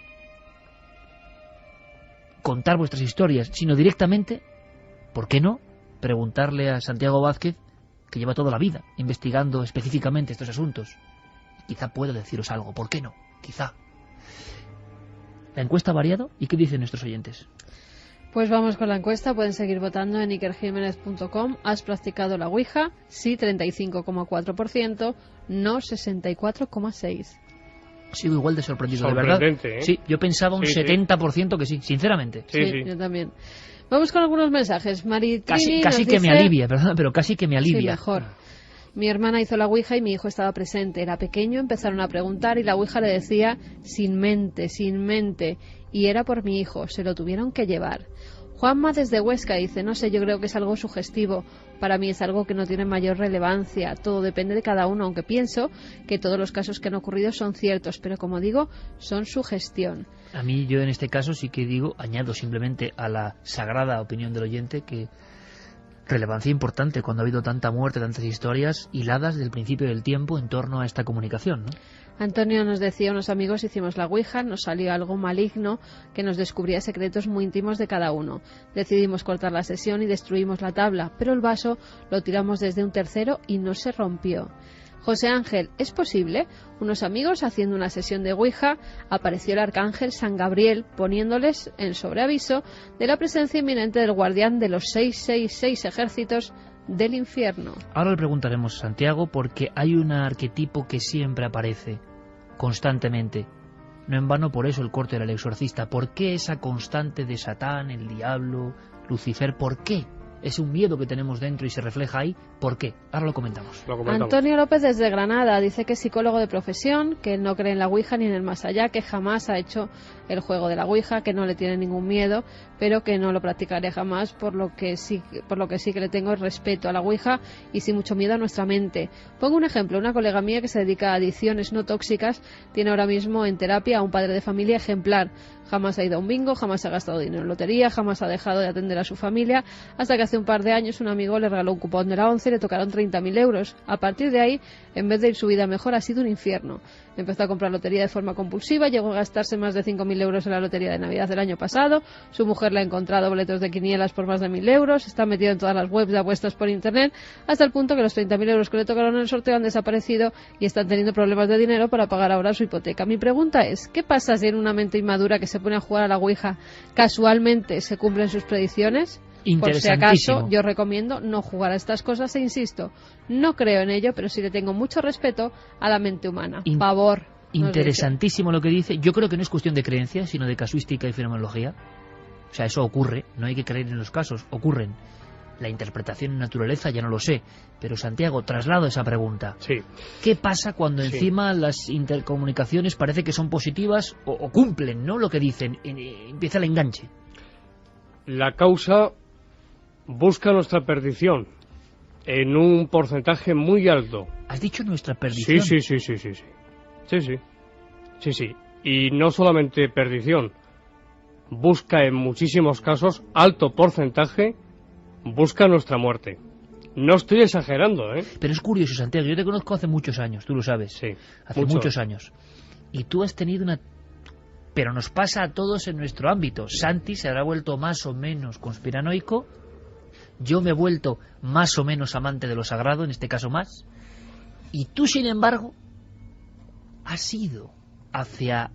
contar vuestras historias, sino directamente, ¿por qué no?, preguntarle a Santiago Vázquez, que lleva toda la vida investigando específicamente estos asuntos. Quizá pueda deciros algo, ¿por qué no? Quizá. ¿La encuesta ha variado? ¿Y qué dicen nuestros oyentes? Pues vamos con la encuesta, pueden seguir votando en ikerjimenez.com. ¿Has practicado la Ouija? Sí, 35,4%, no 64,6%. Sigo igual de sorprendido, de verdad. Sí, yo pensaba un 70% que sí, sinceramente. Sí, yo también. Vamos con algunos mensajes. Casi que me alivia, perdón, pero casi que me alivia. Sí, mejor. Mi hermana hizo la Ouija y mi hijo estaba presente. Era pequeño, empezaron a preguntar y la Ouija le decía sin mente, y era por mi hijo, se lo tuvieron que llevar. Juanma desde Huesca dice, no sé, yo creo que es algo sugestivo. Para mí es algo que no tiene mayor relevancia. Todo depende de cada uno, aunque pienso que todos los casos que han ocurrido son ciertos, pero como digo, son sugestión. A mí, yo en este caso sí que digo, añado simplemente a la sagrada opinión del oyente que relevancia importante cuando ha habido tanta muerte, tantas historias hiladas del principio del tiempo en torno a esta comunicación, ¿no? Antonio nos decía, unos amigos hicimos la Ouija, nos salió algo maligno que nos descubría secretos muy íntimos de cada uno. Decidimos cortar la sesión y destruimos la tabla, pero el vaso lo tiramos desde un tercero y no se rompió. José Ángel, ¿es posible? Unos amigos haciendo una sesión de Ouija, apareció el arcángel San Gabriel poniéndoles en sobreaviso de la presencia inminente del guardián de los 666 ejércitos del infierno. Ahora le preguntaremos a Santiago porque hay un arquetipo que siempre aparece constantemente. No en vano por eso el corte era el exorcista. ¿Por qué esa constante de Satán, el diablo, Lucifer? ¿Por qué? Es un miedo que tenemos dentro y se refleja ahí. ¿Por qué? Ahora lo comentamos. Antonio López desde Granada dice que es psicólogo de profesión, que no cree en la Ouija ni en el más allá, que jamás ha hecho el juego de la Ouija, que no le tiene ningún miedo, pero que no lo practicaré jamás, por lo que sí que le tengo respeto a la Ouija y sin mucho miedo a nuestra mente. Pongo un ejemplo, una colega mía que se dedica a adicciones no tóxicas tiene ahora mismo en terapia a un padre de familia ejemplar. Jamás ha ido a un bingo, jamás ha gastado dinero en lotería, jamás ha dejado de atender a su familia, hasta que hace un par de años un amigo le regaló un cupón de la ONCE y le tocaron 30.000 euros. A partir de ahí, en vez de ir su vida mejor, ha sido un infierno. Empezó a comprar lotería de forma compulsiva, llegó a gastarse más de 5.000 euros en la lotería de Navidad del año pasado, su mujer le ha encontrado boletos de quinielas por más de 1.000 euros, está metido en todas las webs de apuestas por internet, hasta el punto que los 30.000 euros que le tocaron en el sorteo han desaparecido y están teniendo problemas de dinero para pagar ahora su hipoteca. Mi pregunta es, ¿qué pasa si en una mente inmadura que se pone a jugar a la Ouija casualmente se cumplen sus predicciones? Por si acaso, yo recomiendo no jugar a estas cosas e insisto, no creo en ello, pero sí le tengo mucho respeto a la mente humana. Favor. Interesantísimo lo que dice. Yo creo que no es cuestión de creencia, sino de casuística y fenomenología. O sea, eso ocurre, no hay que creer en los casos, ocurren. La interpretación en naturaleza ya no lo sé, pero Santiago, traslado esa pregunta. Sí. ¿Qué pasa cuando encima las intercomunicaciones parece que son positivas o cumplen, ¿no?, lo que dicen? Empieza el enganche. La causa busca nuestra perdición en un porcentaje muy alto. ¿Has dicho nuestra perdición? Sí. Y no solamente perdición, busca en muchísimos casos, alto porcentaje, busca nuestra muerte. No estoy exagerando, ¿eh? Pero es curioso, Santiago, yo te conozco hace muchos años, tú lo sabes. Sí. Hace muchos años. Y tú has tenido una... Pero nos pasa a todos en nuestro ámbito. Santi se habrá vuelto más o menos conspiranoico. Yo me he vuelto más o menos amante de lo sagrado, en este caso más. Y tú, sin embargo, has ido hacia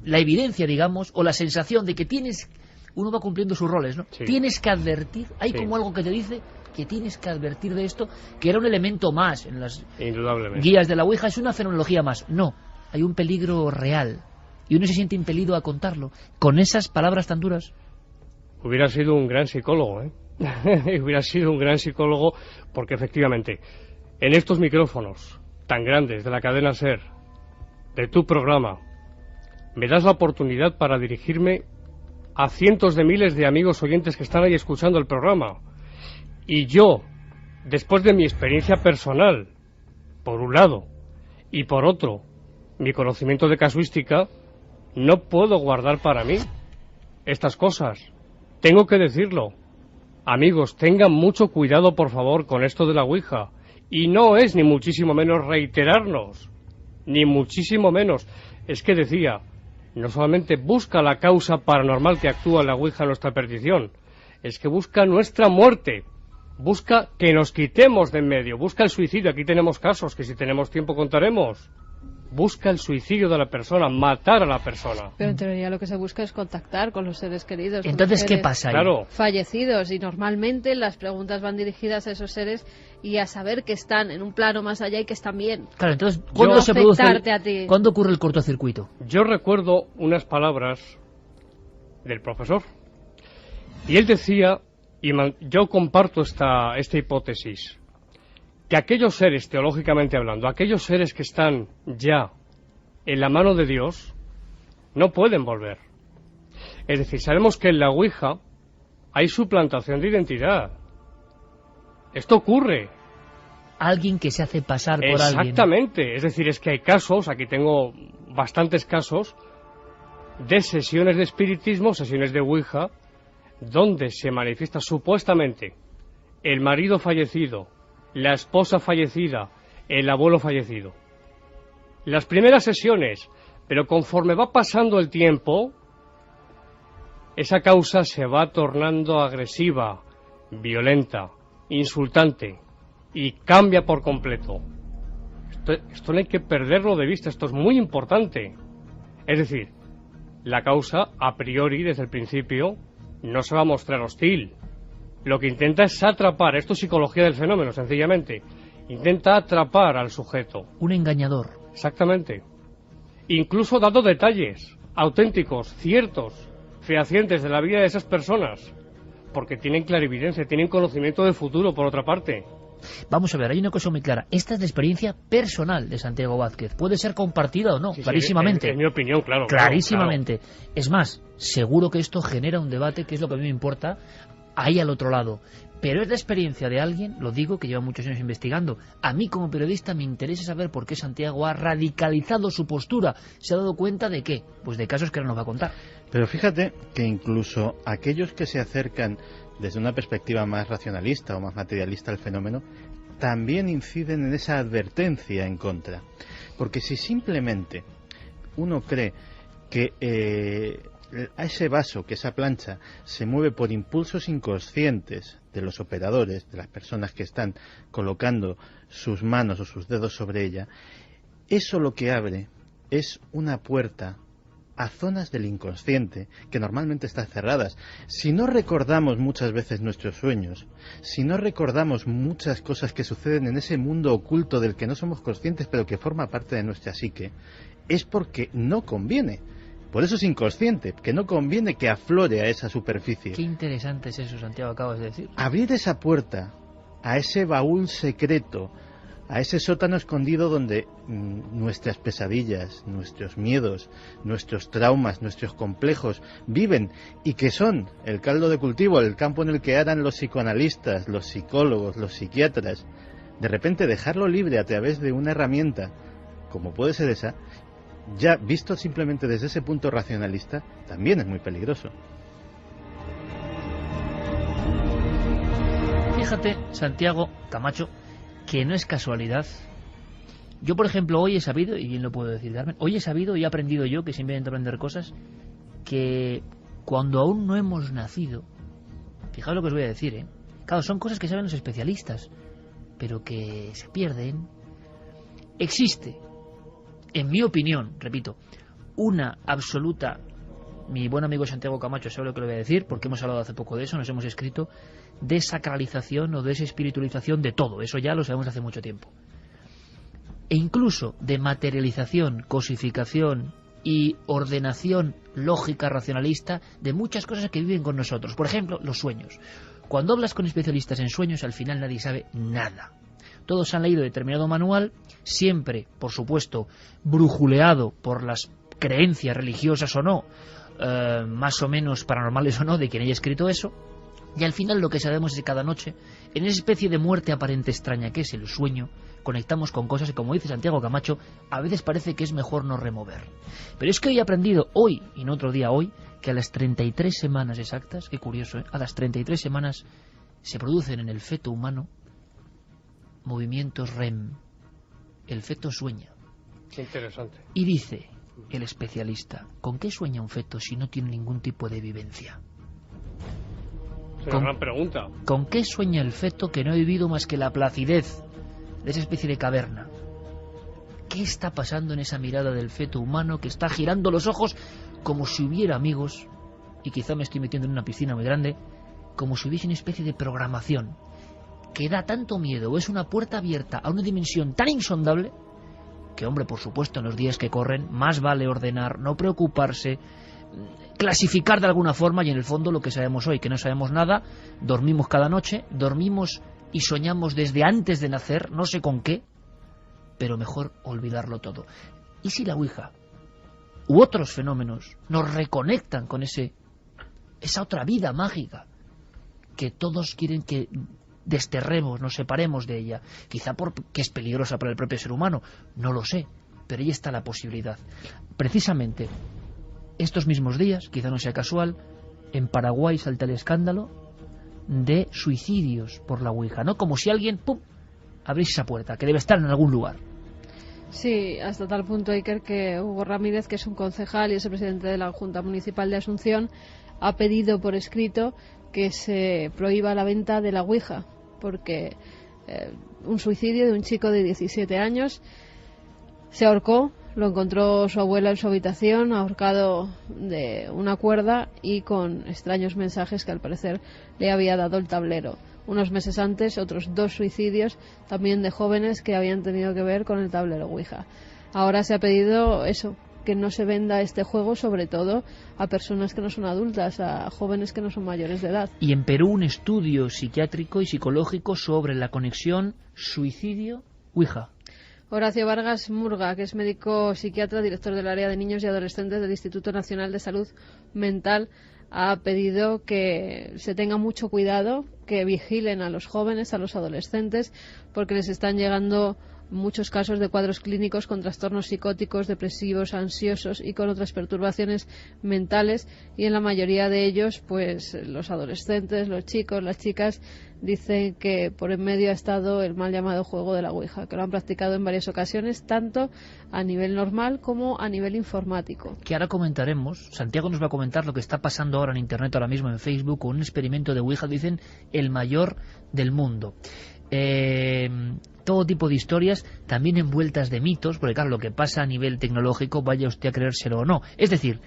la evidencia, digamos, o la sensación de que tienes... Uno va cumpliendo sus roles, ¿no? Sí. Tienes que advertir. Hay como algo que te dice que tienes que advertir de esto, que era un elemento más en las guías de la Ouija. Es una fenomenología más. No, hay un peligro real. Y uno se siente impelido a contarlo. Con esas palabras tan duras. Hubiera sido un gran psicólogo, ¿eh? Hubiera sido un gran psicólogo, porque efectivamente, en estos micrófonos tan grandes de la cadena SER, de tu programa, me das la oportunidad para dirigirme a cientos de miles de amigos oyentes que están ahí escuchando el programa. Y yo, después de mi experiencia personal, por un lado, y por otro, mi conocimiento de casuística, no puedo guardar para mí estas cosas. Tengo que decirlo. Amigos, tengan mucho cuidado, por favor, con esto de la Ouija. Y no es ni muchísimo menos reiterarnos, ni muchísimo menos. Es que decía, no solamente busca la causa paranormal que actúa en la Ouija en nuestra perdición, es que busca nuestra muerte, busca que nos quitemos de en medio, busca el suicidio. Aquí tenemos casos que si tenemos tiempo contaremos. Busca el suicidio de la persona, matar a la persona. Pero en teoría lo que se busca es contactar con los seres queridos. Entonces, ¿qué pasa ahí? Claro. Fallecidos, y normalmente las preguntas van dirigidas a esos seres y a saber que están en un plano más allá y que están bien. Claro, entonces, ¿cuándo se produce a ti? ¿Cuándo ocurre el cortocircuito? Yo recuerdo unas palabras del profesor. Y él decía, y yo comparto esta hipótesis, que aquellos seres, teológicamente hablando, aquellos seres que están ya en la mano de Dios, no pueden volver. Es decir, sabemos que en la Ouija hay suplantación de identidad. Esto ocurre. Alguien que se hace pasar por alguien. Exactamente. Es decir, es que hay casos, aquí tengo bastantes casos, de sesiones de espiritismo, sesiones de Ouija, donde se manifiesta supuestamente el marido fallecido, la esposa fallecida, el abuelo fallecido. Las primeras sesiones, pero conforme va pasando el tiempo, esa causa se va tornando agresiva, violenta, insultante, y cambia por completo. Esto no hay que perderlo de vista, esto es muy importante. Es decir, la causa, a priori, desde el principio, no se va a mostrar hostil. Lo que intenta es atrapar, esto es psicología del fenómeno, sencillamente. Intenta atrapar al sujeto. Un engañador. Exactamente. Incluso dando detalles auténticos, ciertos, fehacientes de la vida de esas personas. Porque tienen clarividencia, tienen conocimiento del futuro, por otra parte. Vamos a ver, hay una cosa muy clara. Esta es la experiencia personal de Santiago Vázquez. Puede ser compartida o no, Sí, clarísimamente. En mi opinión, claro. Clarísimamente. Claro. Es más, seguro que esto genera un debate, que es lo que a mí me importa, ahí al otro lado. Pero es la experiencia de alguien, lo digo, que lleva muchos años investigando. A mí, como periodista, me interesa saber por qué Santiago ha radicalizado su postura. ¿Se ha dado cuenta de qué? Pues de casos que ahora nos va a contar. Pero fíjate que incluso aquellos que se acercan desde una perspectiva más racionalista o más materialista al fenómeno, también inciden en esa advertencia en contra. Porque si simplemente uno cree que a ese vaso, que esa plancha, se mueve por impulsos inconscientes de los operadores, de las personas que están colocando sus manos o sus dedos sobre ella, eso lo que abre es una puerta a zonas del inconsciente que normalmente están cerradas. Si no recordamos muchas veces nuestros sueños, si no recordamos muchas cosas que suceden en ese mundo oculto del que no somos conscientes pero que forma parte de nuestra psique, es porque no conviene. Por eso es inconsciente, que no conviene que aflore a esa superficie. Qué interesante es eso, Santiago, acabas de decir. Abrir esa puerta a ese baúl secreto, a ese sótano escondido donde nuestras pesadillas, nuestros miedos, nuestros traumas, nuestros complejos viven y que son el caldo de cultivo, el campo en el que aran los psicoanalistas, los psicólogos, los psiquiatras. De repente dejarlo libre a través de una herramienta como puede ser esa, ya visto simplemente desde ese punto racionalista, también es muy peligroso. Fíjate, Santiago Camacho, que no es casualidad. Yo, por ejemplo, hoy he sabido, y bien lo puedo decir, Carmen, hoy he sabido y he aprendido yo, que siempre intento aprender cosas, que cuando aún no hemos nacido, fijaos lo que os voy a decir, ¿eh? Claro, son cosas que saben los especialistas, pero que se pierden. Existe, en mi opinión, repito, una absoluta, mi buen amigo Santiago Camacho sabe lo que le voy a decir, porque hemos hablado hace poco de eso, nos hemos escrito, desacralización o desespiritualización de todo, eso ya lo sabemos hace mucho tiempo. E incluso de materialización, cosificación y ordenación lógica, racionalista de muchas cosas que viven con nosotros. Por ejemplo, los sueños. Cuando hablas con especialistas en sueños, al final nadie sabe nada. Todos han leído determinado manual, siempre, por supuesto, brujuleado por las creencias religiosas o no, más o menos paranormales o no, de quien haya escrito eso, y al final lo que sabemos es que cada noche, en esa especie de muerte aparente extraña que es el sueño, conectamos con cosas que, como dice Santiago Camacho, a veces parece que es mejor no remover. Pero es que hoy he aprendido, hoy y no otro día hoy, que a las 33 semanas exactas, qué curioso, a las 33 semanas se producen en el feto humano movimientos REM. El feto sueña. Qué interesante. Y dice el especialista, ¿con qué sueña un feto si no tiene ningún tipo de vivencia? Es una gran pregunta. ¿Con qué sueña el feto que no ha vivido más que la placidez de esa especie de caverna? ¿Qué está pasando en esa mirada del feto humano que está girando los ojos como si hubiera amigos, y quizá me estoy metiendo en una piscina muy grande, como si hubiese una especie de programación que da tanto miedo, o es una puerta abierta a una dimensión tan insondable que, hombre, por supuesto, en los días que corren más vale ordenar, no preocuparse, clasificar de alguna forma, y en el fondo lo que sabemos hoy, que no sabemos nada, dormimos cada noche, dormimos y soñamos desde antes de nacer, no sé con qué, pero mejor olvidarlo todo. ¿Y si la Ouija u otros fenómenos nos reconectan con esa otra vida mágica que todos quieren que desterremos, nos separemos de ella? Quizá porque es peligrosa para el propio ser humano, no lo sé, pero ahí está la posibilidad. Precisamente estos mismos días, quizá no sea casual, en Paraguay salta el escándalo de suicidios por la Ouija, ¿no? Como si alguien, ¡pum!, abriese esa puerta, que debe estar en algún lugar. Sí, hasta tal punto, Iker, que Hugo Ramírez, que es un concejal y es el presidente de la Junta Municipal de Asunción, ha pedido por escrito que se prohíba la venta de la Ouija, porque un suicidio de un chico de 17 años se ahorcó, lo encontró su abuela en su habitación, ahorcado de una cuerda y con extraños mensajes que al parecer le había dado el tablero. Unos meses antes, otros 2 suicidios, también de jóvenes que habían tenido que ver con el tablero Ouija. Ahora se ha pedido eso, que no se venda este juego, sobre todo a personas que no son adultas, a jóvenes que no son mayores de edad. Y en Perú un estudio psiquiátrico y psicológico sobre la conexión suicidio-Ouija. Horacio Vargas Murga, que es médico psiquiatra, director del área de niños y adolescentes del Instituto Nacional de Salud Mental, ha pedido que se tenga mucho cuidado, que vigilen a los jóvenes, a los adolescentes, porque les están llegando muchos casos de cuadros clínicos con trastornos psicóticos, depresivos, ansiosos y con otras perturbaciones mentales, y en la mayoría de ellos, pues los adolescentes, los chicos, las chicas, dicen que por en medio ha estado el mal llamado juego de la Ouija, que lo han practicado en varias ocasiones, tanto a nivel normal como a nivel informático. Que ahora comentaremos, Santiago nos va a comentar lo que está pasando ahora en Internet, ahora mismo en Facebook, con un experimento de Ouija, dicen el mayor del mundo. Todo tipo de historias, también envueltas de mitos, porque claro, lo que pasa a nivel tecnológico, vaya usted a creérselo o no. Es decir,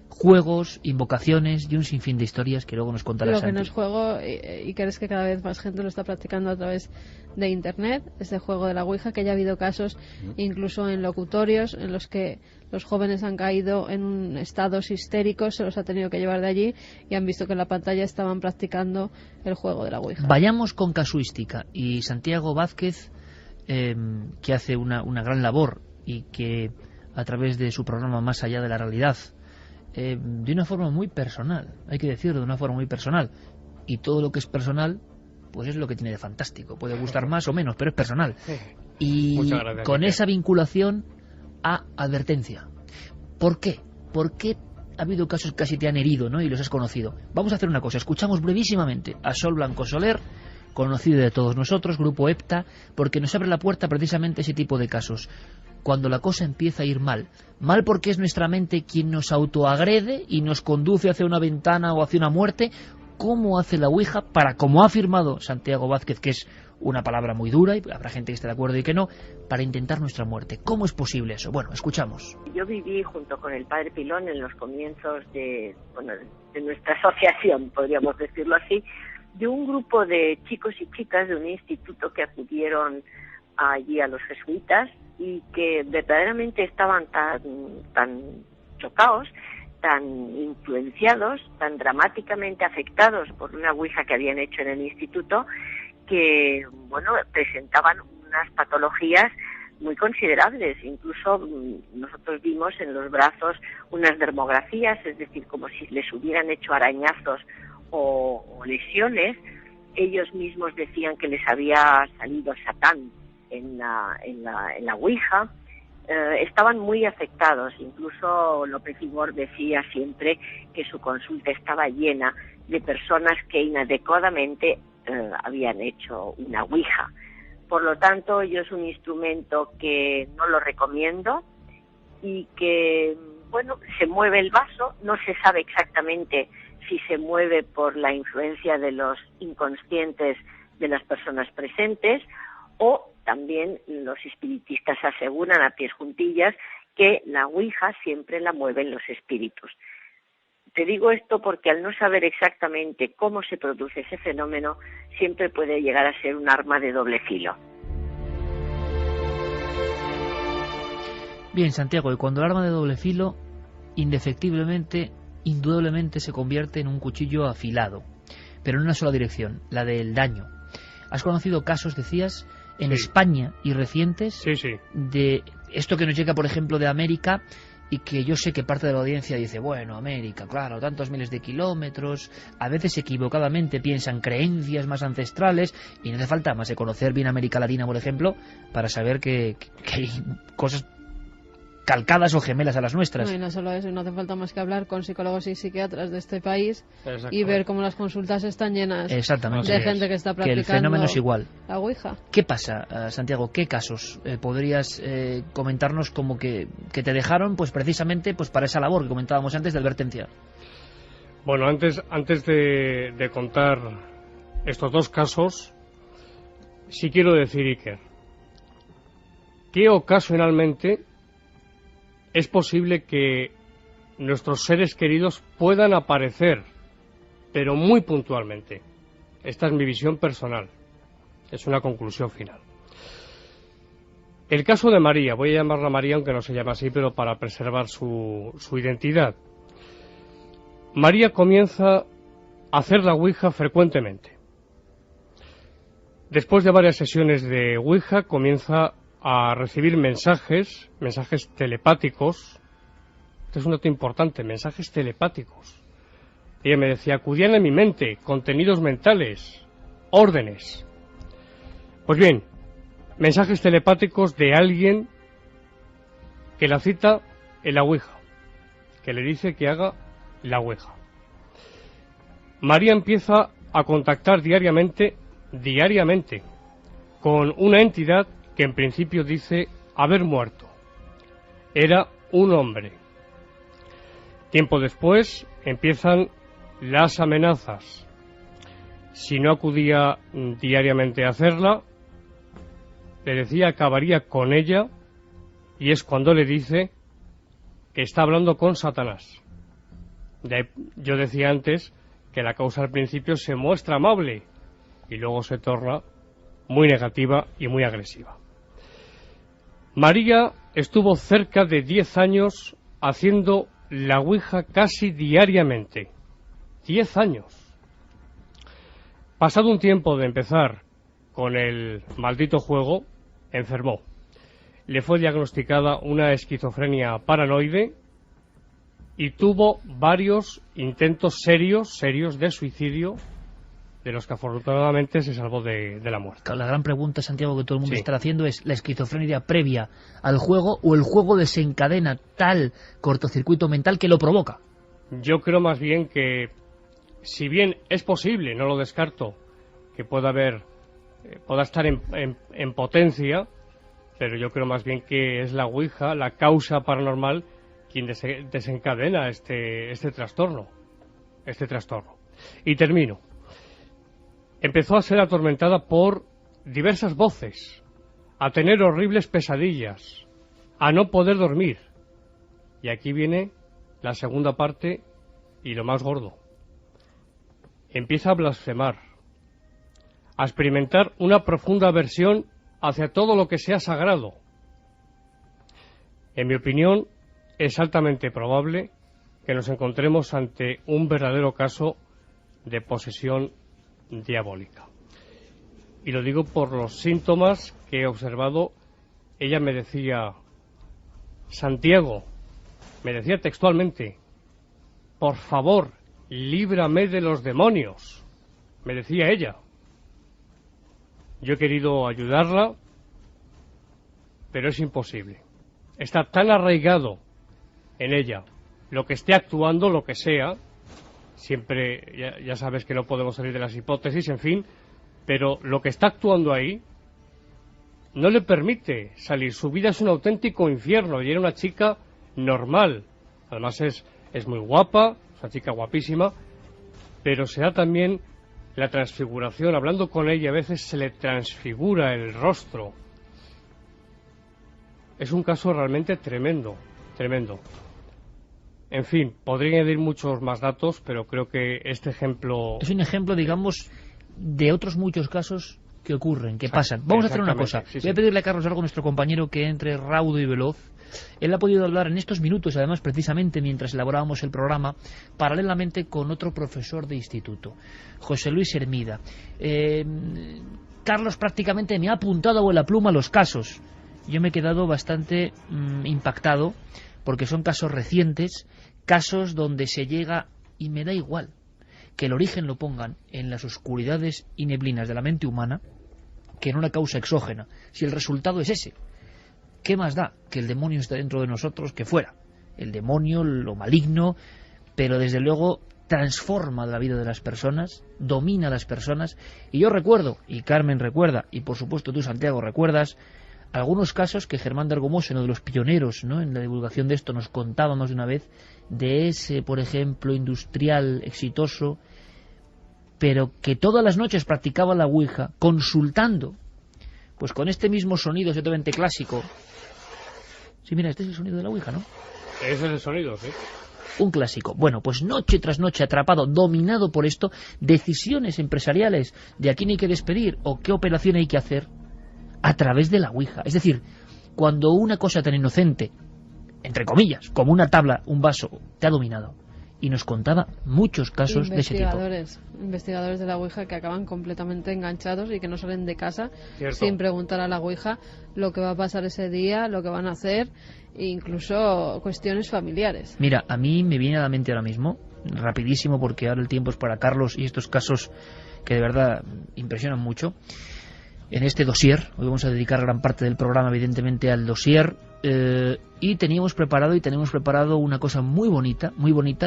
juegos, invocaciones y un sinfín de historias que luego nos contará Santi. Lo que no es juego, y crees que cada vez más gente lo está practicando a través de Internet, este juego de la Ouija, que ya ha habido casos incluso en locutorios en los que los jóvenes han caído en estados histéricos, se los ha tenido que llevar de allí y han visto que en la pantalla estaban practicando el juego de la Ouija. Vayamos con casuística, y Santiago Vázquez, que hace una gran labor y que a través de su programa Más allá de la realidad, de una forma muy personal, hay que decirlo, de una forma muy personal, y todo lo que es personal pues es lo que tiene de fantástico, puede gustar más o menos, pero es personal, y gracias, con esa vinculación a advertencia. ¿Por qué? Porque ha habido casos que casi te han herido, ¿no?, y los has conocido. Vamos a hacer una cosa, escuchamos brevísimamente a Sol Blanco Soler, conocido de todos nosotros, Grupo EPTA, porque nos abre la puerta precisamente ese tipo de casos. Cuando la cosa empieza a ir mal. Mal porque es nuestra mente quien nos autoagrede y nos conduce hacia una ventana o hacia una muerte. ¿Cómo hace la Ouija para, como ha afirmado Santiago Vázquez, que es una palabra muy dura, y habrá gente que esté de acuerdo y que no, para intentar nuestra muerte? ¿Cómo es posible eso? Bueno, escuchamos. Yo viví junto con el padre Pilón en los comienzos de nuestra asociación, podríamos decirlo así, de un grupo de chicos y chicas de un instituto que acudieron allí a los jesuitas y que verdaderamente estaban tan chocados, tan influenciados, tan dramáticamente afectados por una Ouija que habían hecho en el instituto, que presentaban unas patologías muy considerables. Incluso nosotros vimos en los brazos unas dermografías, es decir, como si les hubieran hecho arañazos o lesiones. Ellos mismos decían que les había salido Satán en la Ouija estaban muy afectados. Incluso López Ibor decía siempre que su consulta estaba llena de personas que inadecuadamente habían hecho una Ouija. Por lo tanto, yo es un instrumento que no lo recomiendo y que, bueno, se mueve el vaso, no se sabe exactamente si se mueve por la influencia de los inconscientes de las personas presentes, o también los espiritistas aseguran a pies juntillas que la Ouija siempre la mueven los espíritus. Te digo esto porque al no saber exactamente cómo se produce ese fenómeno, siempre puede llegar a ser un arma de doble filo. Bien, Santiago, y cuando el arma de doble filo, indefectiblemente, indudablemente se convierte en un cuchillo afilado, pero en una sola dirección, la del daño. ¿Has conocido casos, decías, en España y recientes de esto que nos llega, por ejemplo, de América, y que yo sé que parte de la audiencia dice, bueno, América, claro, tantos miles de kilómetros, a veces equivocadamente piensan creencias más ancestrales, y no hace falta más de conocer bien América Latina, por ejemplo, para saber que hay cosas calcadas o gemelas a las nuestras. No, y no solo eso, no hace falta más que hablar con psicólogos y psiquiatras de este país y ver cómo las consultas están llenas de gente que está practicando que el fenómeno es igual. La Ouija. ¿Qué pasa, Santiago? ¿Qué casos podrías comentarnos como que te dejaron pues precisamente pues para esa labor que comentábamos antes de advertencia? Bueno, antes de contar estos dos casos, sí quiero decir, Iker, que ocasionalmente es posible que nuestros seres queridos puedan aparecer, pero muy puntualmente. Esta es mi visión personal. Es una conclusión final. El caso de María, voy a llamarla María, aunque no se llama así, pero para preservar su identidad. María comienza a hacer la Ouija frecuentemente. Después de varias sesiones de Ouija, comienza a recibir mensajes telepáticos. Este es un dato importante, mensajes telepáticos. Ella me decía, acudían en mi mente, contenidos mentales, órdenes. Pues bien, mensajes telepáticos de alguien que la cita en la Ouija, que le dice que haga la Ouija. María empieza a contactar diariamente, con una entidad que en principio dice haber muerto. Era un hombre. Tiempo después empiezan las amenazas. Si no acudía diariamente a hacerla, le decía acabaría con ella, y es cuando le dice que está hablando con Satanás. Yo decía antes que la causa al principio se muestra amable y luego se torna muy negativa y muy agresiva. María estuvo cerca de 10 años haciendo la Ouija casi diariamente. 10 años. Pasado un tiempo de empezar con el maldito juego, enfermó. Le fue diagnosticada una esquizofrenia paranoide y tuvo varios intentos serios de suicidio, de los que afortunadamente se salvó de la muerte. La gran pregunta, Santiago, que todo el mundo está haciendo es, ¿la esquizofrenia previa al juego o el juego desencadena tal cortocircuito mental que lo provoca? Yo creo más bien que, si bien es posible, no lo descarto, que pueda estar en potencia, pero yo creo más bien que es la Ouija, la causa paranormal, quien desencadena este trastorno. Y termino. Empezó a ser atormentada por diversas voces, a tener horribles pesadillas, a no poder dormir. Y aquí viene la segunda parte y lo más gordo. Empieza a blasfemar, a experimentar una profunda aversión hacia todo lo que sea sagrado. En mi opinión, es altamente probable que nos encontremos ante un verdadero caso de posesión diabólica. Y lo digo por los síntomas que he observado. Ella me decía, Santiago, me decía textualmente, por favor, líbrame de los demonios, me decía ella. Yo he querido ayudarla, pero es imposible. Está tan arraigado en ella lo que esté actuando, lo que sea, siempre, ya sabes que no podemos salir de las hipótesis, en fin, pero lo que está actuando ahí no le permite salir. Su vida es un auténtico infierno y era una chica normal. Además es muy guapa, es una chica guapísima, pero se da también la transfiguración. Hablando con ella a veces se le transfigura el rostro. Es un caso realmente tremendo, tremendo. En fin, podría añadir muchos más datos, pero creo que este ejemplo... Es un ejemplo, digamos, de otros muchos casos que ocurren, que pasan. Vamos a hacer una cosa. Sí, Voy a pedirle a Carlos Algo, nuestro compañero, que entre raudo y veloz. Él ha podido hablar en estos minutos, además, precisamente mientras elaborábamos el programa, paralelamente con otro profesor de instituto, José Luis Hermida. Carlos prácticamente me ha apuntado a vuela pluma los casos. Yo me he quedado bastante impactado, porque son casos recientes, casos donde se llega, y me da igual que el origen lo pongan en las oscuridades y neblinas de la mente humana, que en una causa exógena, si el resultado es ese. ¿Qué más da que el demonio está dentro de nosotros que fuera? El demonio, lo maligno, pero desde luego transforma la vida de las personas, domina a las personas. Y yo recuerdo, y Carmen recuerda, y por supuesto tú, Santiago, recuerdas algunos casos que Germán de Argomós, uno de los pioneros, ¿no?, en la divulgación de esto, nos contaba más de una vez, de ese, por ejemplo, industrial exitoso, pero que todas las noches practicaba la Ouija, consultando, pues con este mismo sonido ciertamente clásico. Sí, mira, este es el sonido de la Ouija, ¿no? Ese es el sonido, sí. Un clásico. Bueno, pues noche tras noche atrapado, dominado por esto, decisiones empresariales de a quién hay que despedir o qué operación hay que hacer a través de la Ouija. Es decir, cuando una cosa tan inocente, entre comillas, como una tabla, un vaso, te ha dominado. Y nos contaba muchos casos de ese tipo. Investigadores de la Ouija que acaban completamente enganchados y que no salen de casa Cierto. sin preguntar a la Ouija lo que va a pasar ese día, lo que van a hacer, e incluso cuestiones familiares. Mira, a mí me viene a la mente ahora mismo, rapidísimo, porque ahora el tiempo es para Carlos y estos casos que de verdad impresionan mucho. En este dossier, hoy vamos a dedicar gran parte del programa evidentemente al dossier, y tenemos preparado una cosa muy bonita,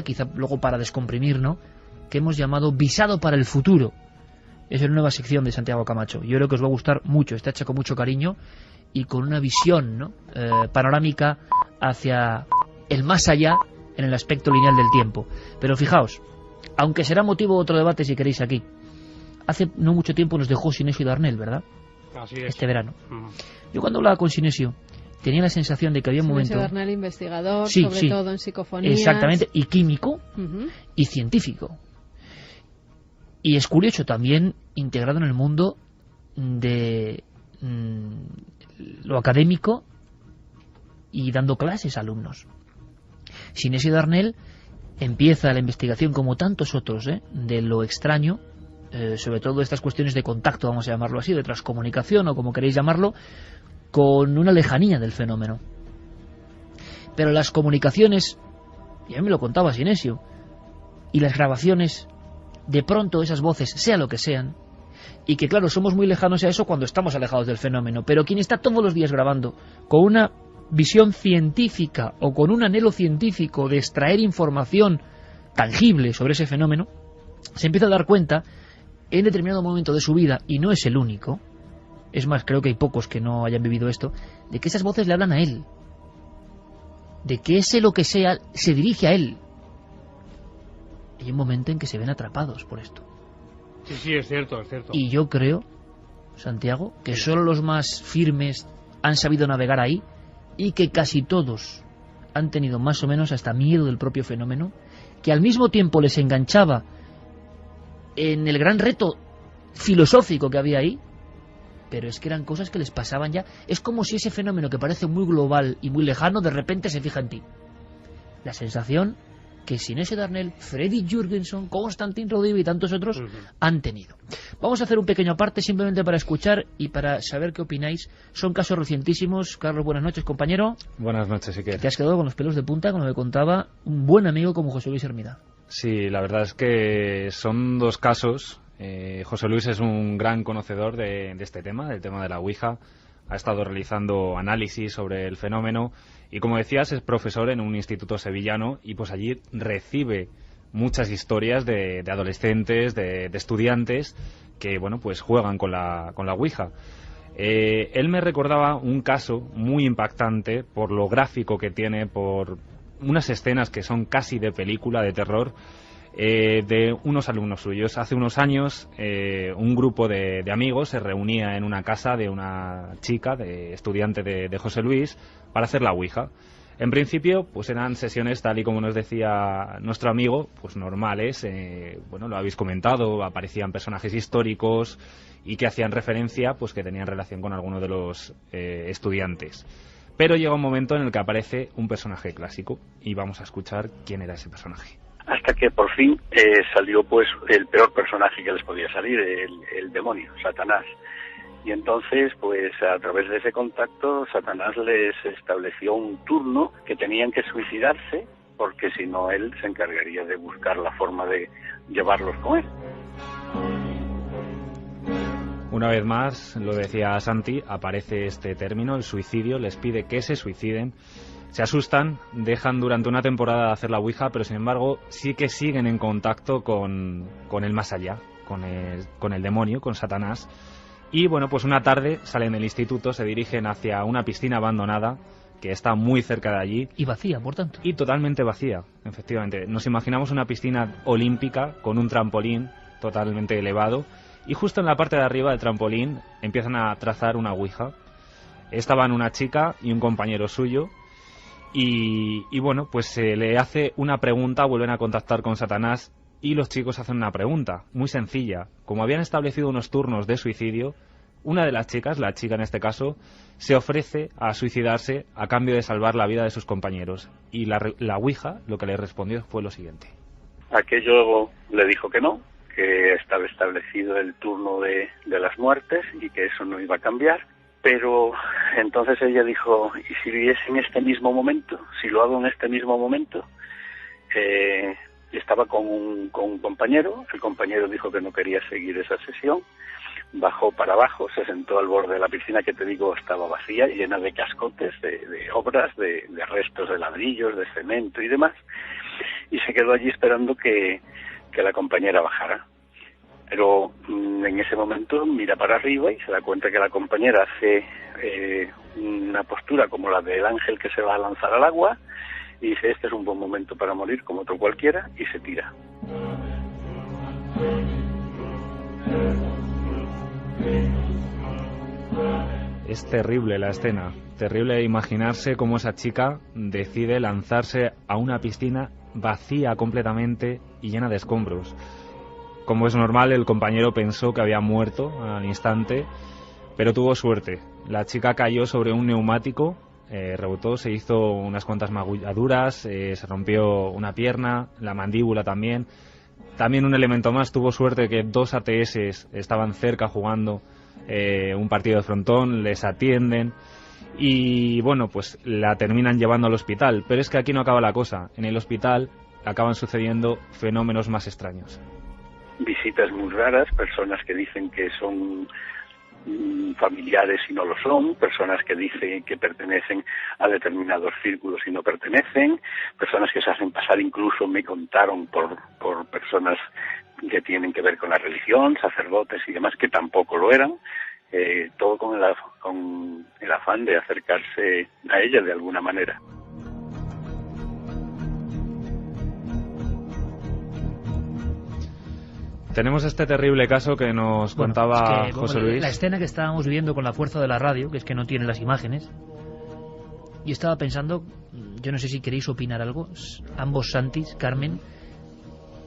quizá luego para descomprimir, ¿no?, que hemos llamado Visado para el Futuro. Es una nueva sección de Santiago Camacho. Yo creo que os va a gustar mucho, está hecha con mucho cariño y con una visión, ¿no?, panorámica hacia el más allá en el aspecto lineal del tiempo. Pero fijaos, aunque será motivo de otro debate si queréis aquí, hace no mucho tiempo nos dejó Sinesio Darnell, ¿verdad? Así es. Este verano. Yo cuando hablaba con Sinesio tenía la sensación de que había un momento... Sinesio Darnell, investigador, sí, sobre todo en psicofonías. Exactamente, y químico y científico. Y es curioso también integrado en el mundo de lo académico y dando clases a alumnos. Sinesio Darnell empieza la investigación, como tantos otros, de lo extraño, sobre todo estas cuestiones de contacto, vamos a llamarlo así, de transcomunicación o como queréis llamarlo, con una lejanía del fenómeno. Pero las comunicaciones, y a mí me lo contaba Sinesio, y las grabaciones, de pronto esas voces, sea lo que sean, y que claro, somos muy lejanos a eso cuando estamos alejados del fenómeno, pero quien está todos los días grabando con una visión científica o con un anhelo científico de extraer información tangible sobre ese fenómeno, se empieza a dar cuenta en determinado momento de su vida, y no es el único, es más, creo que hay pocos que no hayan vivido esto, de que esas voces le hablan a él, de que ese lo que sea se dirige a él. Hay un momento en que se ven atrapados por esto. Sí, es cierto, es cierto. Y yo creo, Santiago, que solo los más firmes han sabido navegar ahí, y que casi todos han tenido más o menos hasta miedo del propio fenómeno, que al mismo tiempo les enganchaba en el gran reto filosófico que había ahí, pero es que eran cosas que les pasaban ya. Es como si ese fenómeno que parece muy global y muy lejano de repente se fija en ti. La sensación que Sinesio Darnell, Freddy Jurgenson, Konstantin Rodiv y tantos otros han tenido. Vamos a hacer un pequeño aparte simplemente para escuchar y para saber qué opináis. Son casos recientísimos. Carlos, buenas noches, compañero. Buenas noches, Iker. Te has quedado con los pelos de punta cuando me contaba un buen amigo como José Luis Hermida. Sí, la verdad es que son dos casos. José Luis es un gran conocedor de este tema, del tema de la Ouija. ha estado realizando análisis sobre el fenómeno y, como decías, es profesor en un instituto sevillano y pues allí recibe muchas historias de adolescentes, de estudiantes que, bueno, pues juegan con la Ouija. Él me recordaba un caso muy impactante por lo gráfico que tiene, por unas escenas que son casi de película, de terror, de unos alumnos suyos. Hace unos años un grupo de amigos se reunía en una casa de una chica, de estudiante de José Luis, para hacer la Ouija. En principio, pues eran sesiones, tal y como nos decía nuestro amigo, pues normales. Bueno, lo habéis comentado, aparecían personajes históricos y que hacían referencia, pues que tenían relación con alguno de los estudiantes. Pero llega un momento en el que aparece un personaje clásico y vamos a escuchar quién era ese personaje. Hasta que por fin salió pues el peor personaje que les podía salir, el demonio, Satanás. Y entonces, pues a través de ese contacto, Satanás les estableció un turno que tenían que suicidarse, porque si no, él se encargaría de buscar la forma de llevarlos con él. Una vez más, lo decía Santi, aparece este término, el suicidio, les pide que se suiciden. Se asustan, dejan durante una temporada de hacer la Ouija, pero sin embargo sí que siguen en contacto con el más allá, con el demonio, con Satanás. Y bueno, pues una tarde salen del instituto, se dirigen hacia una piscina abandonada que está muy cerca de allí. Y vacía, por tanto. Y totalmente vacía, efectivamente. Nos imaginamos una piscina olímpica con un trampolín totalmente elevado y justo en la parte de arriba del trampolín empiezan a trazar una Ouija. Estaban una chica y un compañero suyo y bueno, pues se le hace una pregunta, vuelven a contactar con Satanás. Y los chicos hacen una pregunta muy sencilla. Como habían establecido unos turnos de suicidio, una de las chicas, la chica en este caso, se ofrece a suicidarse a cambio de salvar la vida de sus compañeros. Y la Ouija lo que le respondió fue lo siguiente. Aquello le dijo que no, que estaba establecido el turno de las muertes y que eso no iba a cambiar. Pero entonces ella dijo, ¿y si es en este mismo momento? Si lo hago en este mismo momento. Estaba con un compañero, el compañero dijo que no quería seguir esa sesión, bajó para abajo, se sentó al borde de la piscina que te digo estaba vacía, llena de cascotes, de obras, de restos de ladrillos, de cemento y demás, y se quedó allí esperando que la compañera bajara. Pero en ese momento mira para arriba y se da cuenta que la compañera hace una postura como la del ángel que se va a lanzar al agua, y dice, este es un buen momento para morir como otro cualquiera, y se tira. Es terrible la escena, terrible imaginarse cómo esa chica decide lanzarse a una piscina vacía completamente y llena de escombros. Como es normal, el compañero pensó que había muerto al instante, pero tuvo suerte. La chica cayó sobre un neumático, rebotó, se hizo unas cuantas magulladuras, se rompió una pierna, la mandíbula también. También un elemento más, tuvo suerte que dos ATS estaban cerca jugando un partido de frontón, les atienden y bueno, pues la terminan llevando al hospital. Pero es que aquí no acaba la cosa, en el hospital acaban sucediendo fenómenos más extraños. Visitas muy raras, personas que dicen que son familiares y no lo son, personas que dicen que pertenecen a determinados círculos y no pertenecen, personas que se hacen pasar, incluso me contaron por personas que tienen que ver con la religión, sacerdotes y demás que tampoco lo eran, todo con el afán de acercarse a ella de alguna manera. Tenemos este terrible caso que nos contaba José Luis. La escena que estábamos viendo con la fuerza de la radio, que es que no tiene las imágenes. Yo estaba pensando, yo no sé si queréis opinar algo, ambos Santis, Carmen.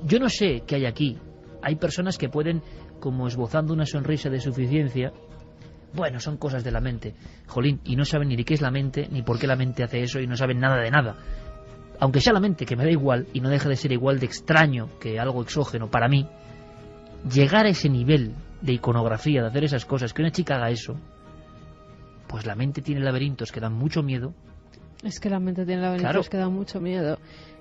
Yo no sé qué hay aquí. Hay personas que pueden, como esbozando una sonrisa de suficiencia, bueno, son cosas de la mente. Jolín, y no saben ni de qué es la mente, ni por qué la mente hace eso, y no saben nada de nada. Aunque sea la mente, que me da igual, y no deja de ser igual de extraño que algo exógeno para mí, llegar a ese nivel de iconografía, de hacer esas cosas, que una chica haga eso, pues la mente tiene laberintos que dan mucho miedo. Es que la mente tiene laberintos que dan mucho miedo.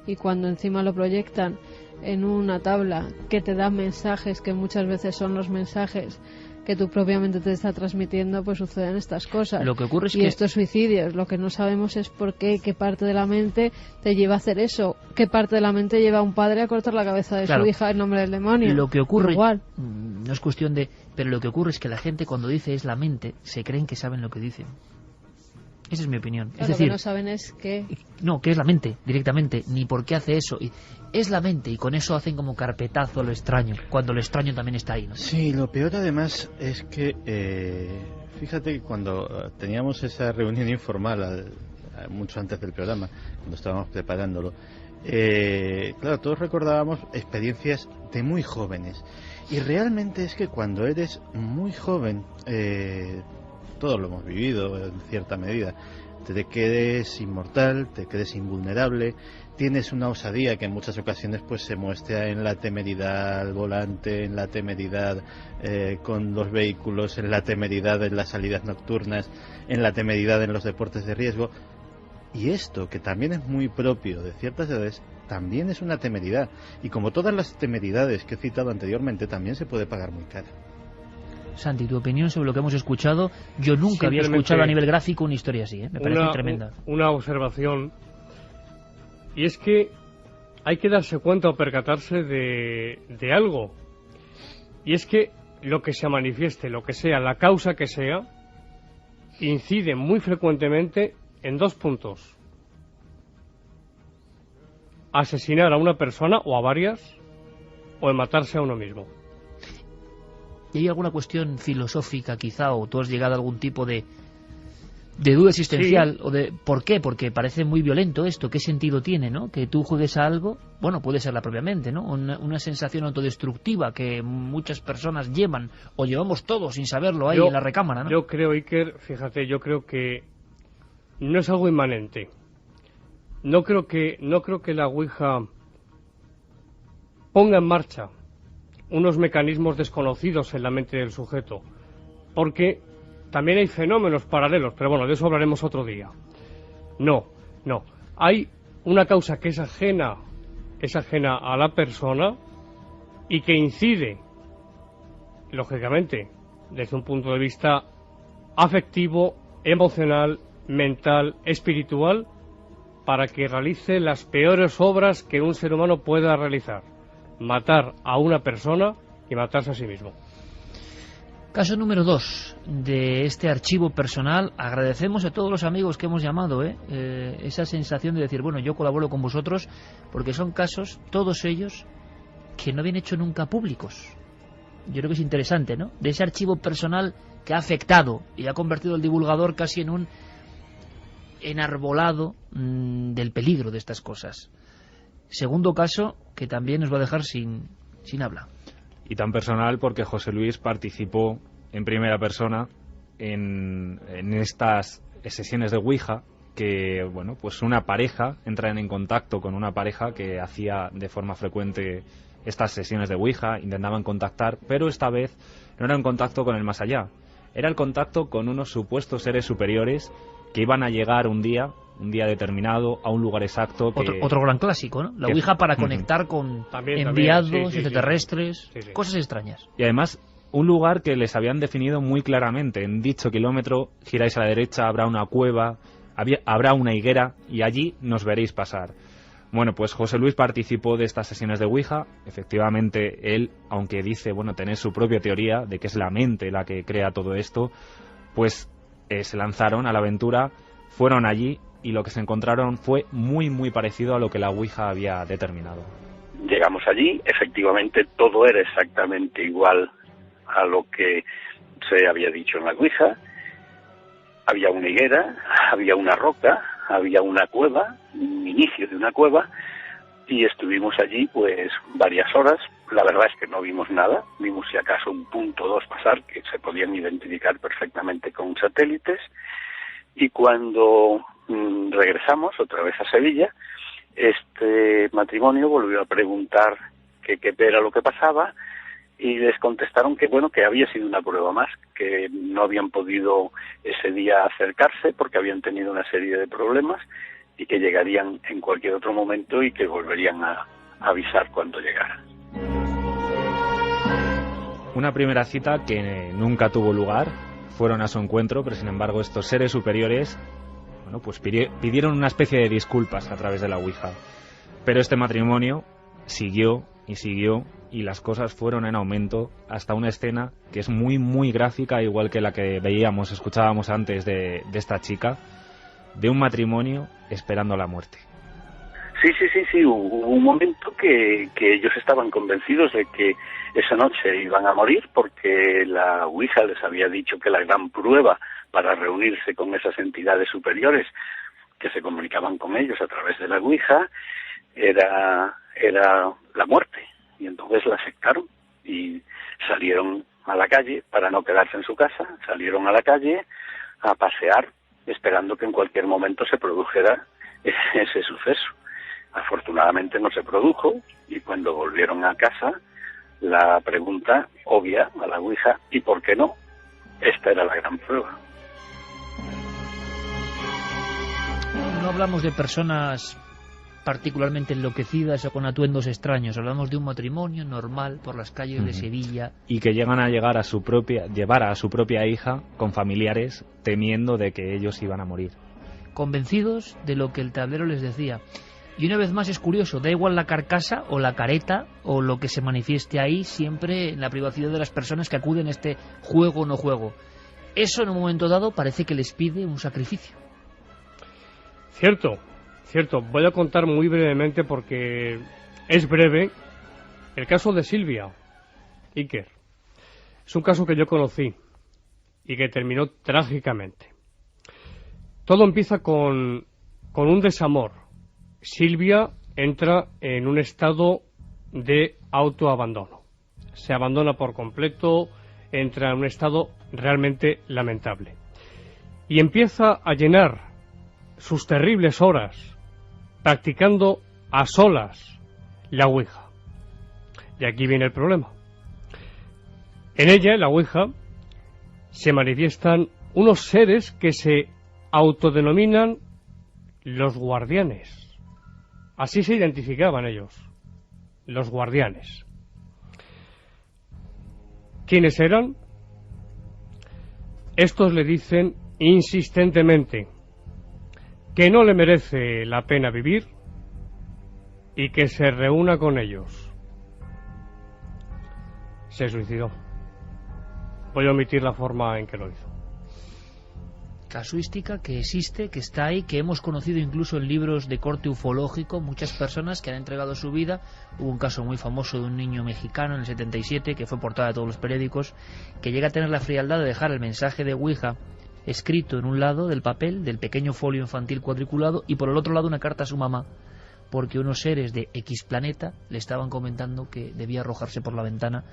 y cuando encima lo proyectan en una tabla que te da mensajes que muchas veces son los mensajes que tú propiamente te está transmitiendo, pues suceden estas cosas. Lo que ocurre es y que estos suicidios, lo que no sabemos es por qué parte de la mente te lleva a hacer eso, qué parte de la mente lleva a un padre a cortar la cabeza de su hija en nombre del demonio. Lo que ocurre, igual. no es cuestión de... Pero lo que ocurre es que la gente cuando dice es la mente, se creen que saben lo que dicen. Esa es mi opinión. Claro, es decir, lo que no saben es que... No, que es la mente, directamente, ni por qué hace eso. Es la mente, y con eso hacen como carpetazo lo extraño, cuando lo extraño también está ahí, ¿no? Sí, lo peor además es que, fíjate que cuando teníamos esa reunión informal, mucho antes del programa, cuando estábamos preparándolo, claro, todos recordábamos experiencias de muy jóvenes. Y realmente es que cuando eres muy joven, todos lo hemos vivido en cierta medida, te crees inmortal, te crees invulnerable, tienes una osadía que en muchas ocasiones pues se muestra en la temeridad al volante, en la temeridad con los vehículos, en la temeridad en las salidas nocturnas, en la temeridad en los deportes de riesgo. Y esto, que también es muy propio de ciertas edades, también es una temeridad. Y como todas las temeridades que he citado anteriormente, también se puede pagar muy cara. Santi, tu opinión sobre lo que hemos escuchado. Yo nunca había escuchado a nivel gráfico una historia así, me parece tremenda. Una observación, y es que hay que darse cuenta o percatarse de algo, y es que lo que se manifieste, lo que sea, la causa que sea, incide muy frecuentemente en dos puntos: asesinar a una persona o a varias, o en matarse a uno mismo. ¿Y hay alguna cuestión filosófica quizá, o tú has llegado a algún tipo de duda existencial? Sí. O de ¿por qué? Porque parece muy violento esto. ¿Qué sentido tiene, no? Que tú juegues a algo, bueno, puede ser la propia mente, ¿no? Una sensación autodestructiva que muchas personas llevan, o llevamos todos sin saberlo ahí en la recámara, ¿no? Yo creo, Iker, fíjate, yo creo que no es algo inmanente. No creo que la Ouija ponga en marcha unos mecanismos desconocidos en la mente del sujeto, porque también hay fenómenos paralelos, pero bueno, de eso hablaremos otro día. No, hay una causa que es ajena a la persona y que incide, lógicamente, desde un punto de vista afectivo, emocional, mental, espiritual, para que realice las peores obras que un ser humano pueda realizar: matar a una persona y matarse a sí mismo. Caso número 2 de este archivo personal. Agradecemos a todos los amigos que hemos llamado esa sensación de decir, bueno, yo colaboro con vosotros, porque son casos, todos ellos, que no habían hecho nunca públicos. Yo creo que es interesante, ¿no? De ese archivo personal que ha afectado y ha convertido el divulgador casi en un enarbolado del peligro de estas cosas. Segundo caso, que también nos va a dejar sin habla. Y tan personal porque José Luis participó en primera persona en estas sesiones de Ouija, que, bueno, pues una pareja entra en contacto con una pareja que hacía de forma frecuente estas sesiones de Ouija, intentaban contactar, pero esta vez no era un contacto con el más allá, era el contacto con unos supuestos seres superiores que iban a llegar un día determinado, a un lugar exacto. Otro gran clásico, ¿no? La Ouija para conectar con enviados, extraterrestres, sí. Cosas extrañas. Y además, un lugar que les habían definido muy claramente: en dicho kilómetro giráis a la derecha, habrá una cueva, habrá una higuera y allí nos veréis pasar. Bueno, pues José Luis participó de estas sesiones de Ouija. Efectivamente, él, aunque dice, bueno, tener su propia teoría de que es la mente la que crea todo esto, pues se lanzaron a la aventura, fueron allí, y lo que se encontraron fue muy, muy parecido a lo que la Ouija había determinado. Llegamos allí, efectivamente todo era exactamente igual a lo que se había dicho en la Ouija. Había una higuera, había una roca, había una cueva, un inicio de una cueva, y estuvimos allí pues varias horas. La verdad es que no vimos nada, vimos si acaso un punto o dos pasar, que se podían identificar perfectamente con satélites, y cuando regresamos otra vez a Sevilla, este matrimonio volvió a preguntar qué era lo que pasaba, y les contestaron que bueno, que había sido una prueba más, que no habían podido ese día acercarse porque habían tenido una serie de problemas, y que llegarían en cualquier otro momento y que volverían a avisar cuando llegaran. Una primera cita que nunca tuvo lugar, fueron a su encuentro, pero sin embargo estos seres superiores, bueno, pues pidieron una especie de disculpas a través de la Ouija. Pero este matrimonio siguió y siguió, y las cosas fueron en aumento hasta una escena que es muy, muy gráfica, igual que la que veíamos, escuchábamos antes de esta chica, de un matrimonio esperando la muerte. Sí, hubo un momento que ellos estaban convencidos de que esa noche iban a morir, porque la Ouija les había dicho que la gran prueba para reunirse con esas entidades superiores que se comunicaban con ellos a través de la Ouija era la muerte. Y entonces la aceptaron y salieron a la calle para no quedarse en su casa, salieron a la calle a pasear, esperando que en cualquier momento se produjera ese suceso. Afortunadamente no se produjo, y cuando volvieron a casa, la pregunta obvia a la Ouija, ¿y por qué no? Esta era la gran prueba. No hablamos de personas particularmente enloquecidas o con atuendos extraños, hablamos de un matrimonio normal por las calles de Sevilla. Y que llevan a llevar a su propia hija con familiares temiendo de que ellos iban a morir. Convencidos de lo que el tablero les decía. Y una vez más es curioso, da igual la carcasa o la careta o lo que se manifieste ahí, siempre en la privacidad de las personas que acuden a este juego o no juego. Eso en un momento dado parece que les pide un sacrificio. Cierto. Voy a contar muy brevemente, porque es breve, el caso de Silvia Iker. Es un caso que yo conocí y que terminó trágicamente. Todo empieza con un desamor. Silvia entra en un estado de autoabandono. Se abandona por completo, entra en un estado realmente lamentable. Y empieza a llenar sus terribles horas practicando a solas la Ouija. Y aquí viene el problema. En ella, en la Ouija, se manifiestan unos seres que se autodenominan los guardianes. Así se identificaban ellos, los guardianes. ¿Quiénes eran? Estos le dicen insistentemente que no le merece la pena vivir y que se reúna con ellos. Se suicidó. Voy a omitir la forma en que lo hizo. Casuística que existe, que está ahí, que hemos conocido incluso en libros de corte ufológico, muchas personas que han entregado su vida. Hubo un caso muy famoso de un niño mexicano en el 77 que fue portada de todos los periódicos, que llega a tener la frialdad de dejar el mensaje de Ouija escrito en un lado del papel, del pequeño folio infantil cuadriculado, y por el otro lado una carta a su mamá, porque unos seres de X planeta le estaban comentando que debía arrojarse por la ventana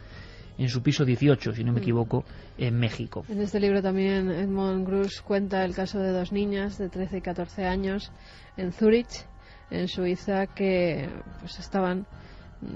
en su piso 18, si no me equivoco, en México. En este libro también Edmond Gruss cuenta el caso de dos niñas de 13 y 14 años en Zúrich, en Suiza, que pues estaban,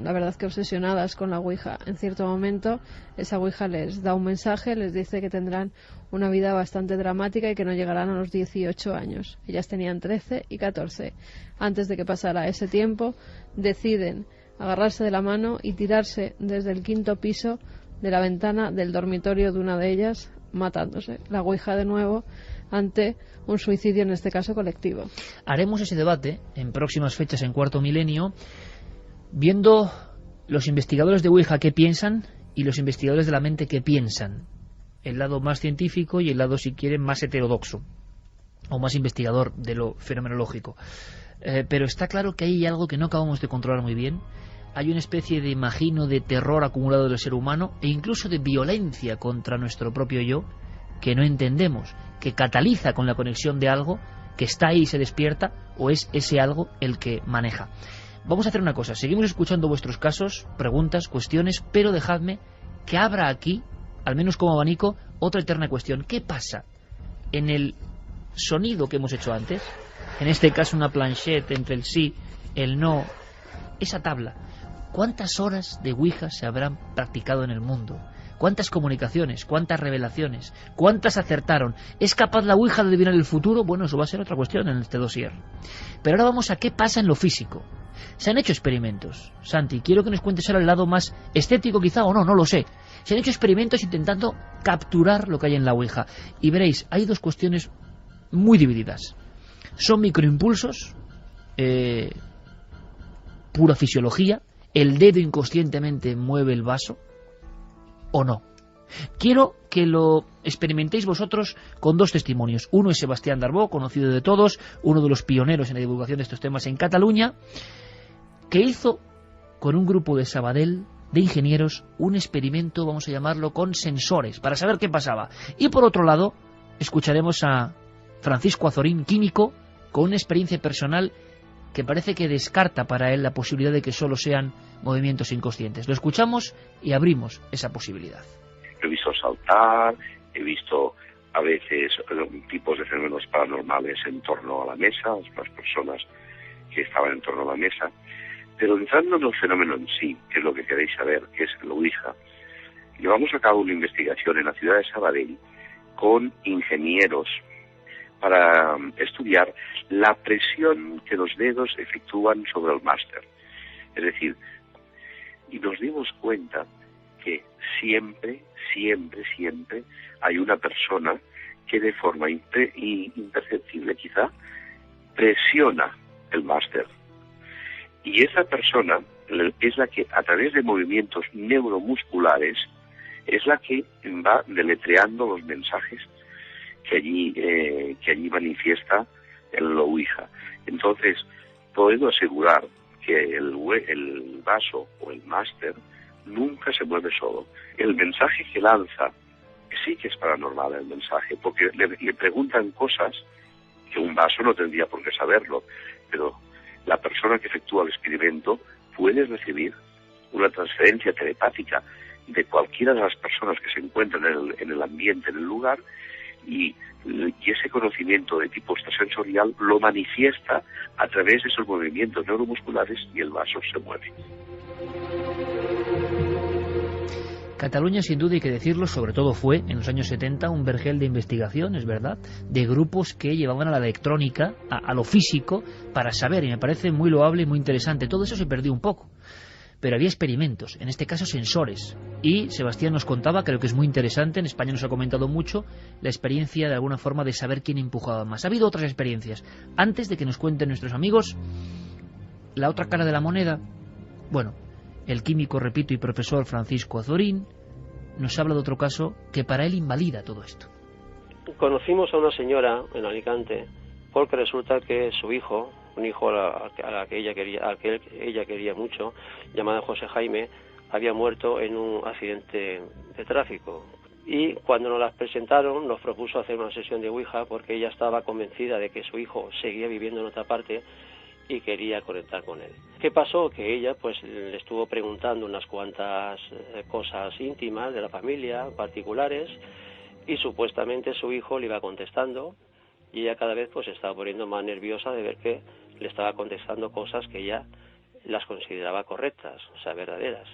la verdad, que obsesionadas con la Ouija. En cierto momento esa Ouija les da un mensaje, les dice que tendrán una vida bastante dramática y que no llegarán a los 18 años. Ellas tenían 13 y 14. Antes de que pasara ese tiempo, deciden agarrarse de la mano y tirarse desde el 5º piso de la ventana del dormitorio de una de ellas, matándose. La Ouija de nuevo ante un suicidio, en este caso colectivo. Haremos ese debate en próximas fechas en Cuarto Milenio, viendo los investigadores de Ouija qué piensan y los investigadores de la mente qué piensan. El lado más científico y el lado, si quieren, más heterodoxo o más investigador de lo fenomenológico. Pero está claro que hay algo que no acabamos de controlar muy bien. Hay una especie de, imagino, de terror acumulado del ser humano e incluso de violencia contra nuestro propio yo que no entendemos, que cataliza con la conexión de algo que está ahí y se despierta, o es ese algo el que maneja. Vamos a hacer una cosa, seguimos escuchando vuestros casos, preguntas, cuestiones, pero dejadme que abra aquí, al menos como abanico, otra eterna cuestión. ¿Qué pasa en el sonido que hemos hecho antes? En este caso una planchette entre el sí, el no, esa tabla. ¿Cuántas horas de Ouija se habrán practicado en el mundo? ¿Cuántas comunicaciones? ¿Cuántas revelaciones? ¿Cuántas acertaron? ¿Es capaz la Ouija de adivinar el futuro? Bueno, eso va a ser otra cuestión en este dossier. Pero ahora vamos a qué pasa en lo físico. Se han hecho experimentos. Santi, quiero que nos cuentes ahora el lado más estético quizá, o no, no lo sé. Se han hecho experimentos intentando capturar lo que hay en la Ouija. Y veréis, hay dos cuestiones muy divididas. Son microimpulsos, pura fisiología, el dedo inconscientemente mueve el vaso, o no. Quiero que lo experimentéis vosotros con dos testimonios. Uno es Sebastián Darbó, conocido de todos, uno de los pioneros en la divulgación de estos temas en Cataluña, que hizo con un grupo de Sabadell de ingenieros un experimento, vamos a llamarlo, con sensores, para saber qué pasaba. Y por otro lado, escucharemos a Francisco Azorín, químico, con una experiencia personal que parece que descarta para él la posibilidad de que solo sean movimientos inconscientes. Lo escuchamos y abrimos esa posibilidad. He visto saltar, he visto a veces tipos de fenómenos paranormales en torno a la mesa, las personas que estaban en torno a la mesa. Pero entrando en el fenómeno en sí, que es lo que queréis saber, que es la Ouija, llevamos a cabo una investigación en la ciudad de Sabadell con ingenieros para estudiar la presión que los dedos efectúan sobre el máster. Es decir, y nos dimos cuenta que siempre hay una persona que de forma imperceptible quizá presiona el máster. Y esa persona es la que a través de movimientos neuromusculares es la que va deletreando los mensajes que allí manifiesta el Ouija. Entonces, puedo asegurar que el vaso o el máster nunca se mueve solo. El mensaje que lanza sí que es paranormal el mensaje, porque le preguntan cosas que un vaso no tendría por qué saberlo, pero la persona que efectúa el experimento puede recibir una transferencia telepática de cualquiera de las personas que se encuentran en el ambiente, en el lugar, y ese conocimiento de tipo extrasensorial lo manifiesta a través de esos movimientos neuromusculares y el vaso se mueve. Cataluña, sin duda hay que decirlo, sobre todo fue en los años 70 un vergel de investigación, es verdad, de grupos que llevaban a la electrónica, a lo físico, para saber, y me parece muy loable y muy interesante. Todo eso se perdió un poco, pero había experimentos, en este caso sensores, y Sebastián nos contaba, creo que es muy interesante, en España nos ha comentado mucho, la experiencia de alguna forma de saber quién empujaba más. Ha habido otras experiencias. Antes de que nos cuenten nuestros amigos la otra cara de la moneda, bueno, el químico, repito, y profesor Francisco Azorín nos habla de otro caso que para él invalida todo esto. Conocimos a una señora en Alicante porque resulta que su hijo, un hijo al que ella quería mucho, llamado José Jaime, había muerto en un accidente de tráfico. Y cuando nos las presentaron, nos propuso hacer una sesión de Ouija porque ella estaba convencida de que su hijo seguía viviendo en otra parte y quería conectar con él. ¿Qué pasó? Que ella pues le estuvo preguntando unas cuantas cosas íntimas de la familia, particulares, y supuestamente su hijo le iba contestando, y ella cada vez pues se estaba poniendo más nerviosa de ver que le estaba contestando cosas que ella las consideraba correctas, o sea, verdaderas.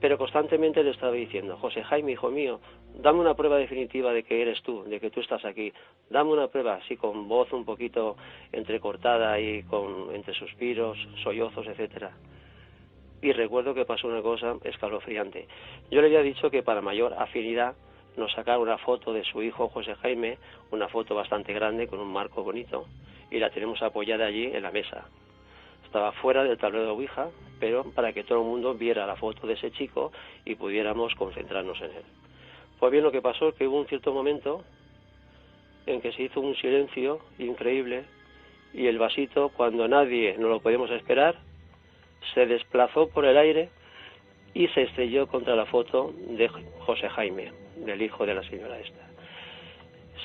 Pero constantemente le estaba diciendo: José Jaime, hijo mío, dame una prueba definitiva de que eres tú, de que tú estás aquí. Dame una prueba, así con voz un poquito entrecortada y entre suspiros, sollozos, etcétera. Y recuerdo que pasó una cosa escalofriante. Yo le había dicho que para mayor afinidad nos sacara una foto de su hijo José Jaime, una foto bastante grande con un marco bonito, y la tenemos apoyada allí en la mesa. Estaba fuera del tablero de Ouija, pero para que todo el mundo viera la foto de ese chico y pudiéramos concentrarnos en él. Pues bien, lo que pasó es que hubo un cierto momento en que se hizo un silencio increíble y el vasito, cuando nadie no lo podíamos esperar, se desplazó por el aire y se estrelló contra la foto de José Jaime, del hijo de la señora esta.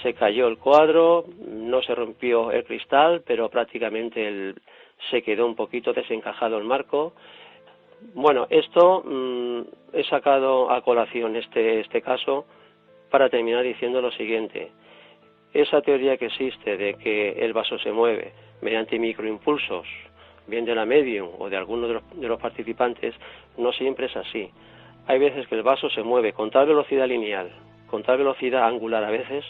Se cayó el cuadro, no se rompió el cristal, pero prácticamente se quedó un poquito desencajado el marco. Bueno, esto he sacado a colación este caso para terminar diciendo lo siguiente. Esa teoría que existe de que el vaso se mueve mediante microimpulsos, bien de la medium o de alguno de los participantes, no siempre es así. hay veces que el vaso se mueve con tal velocidad lineal, con tal velocidad angular a veces,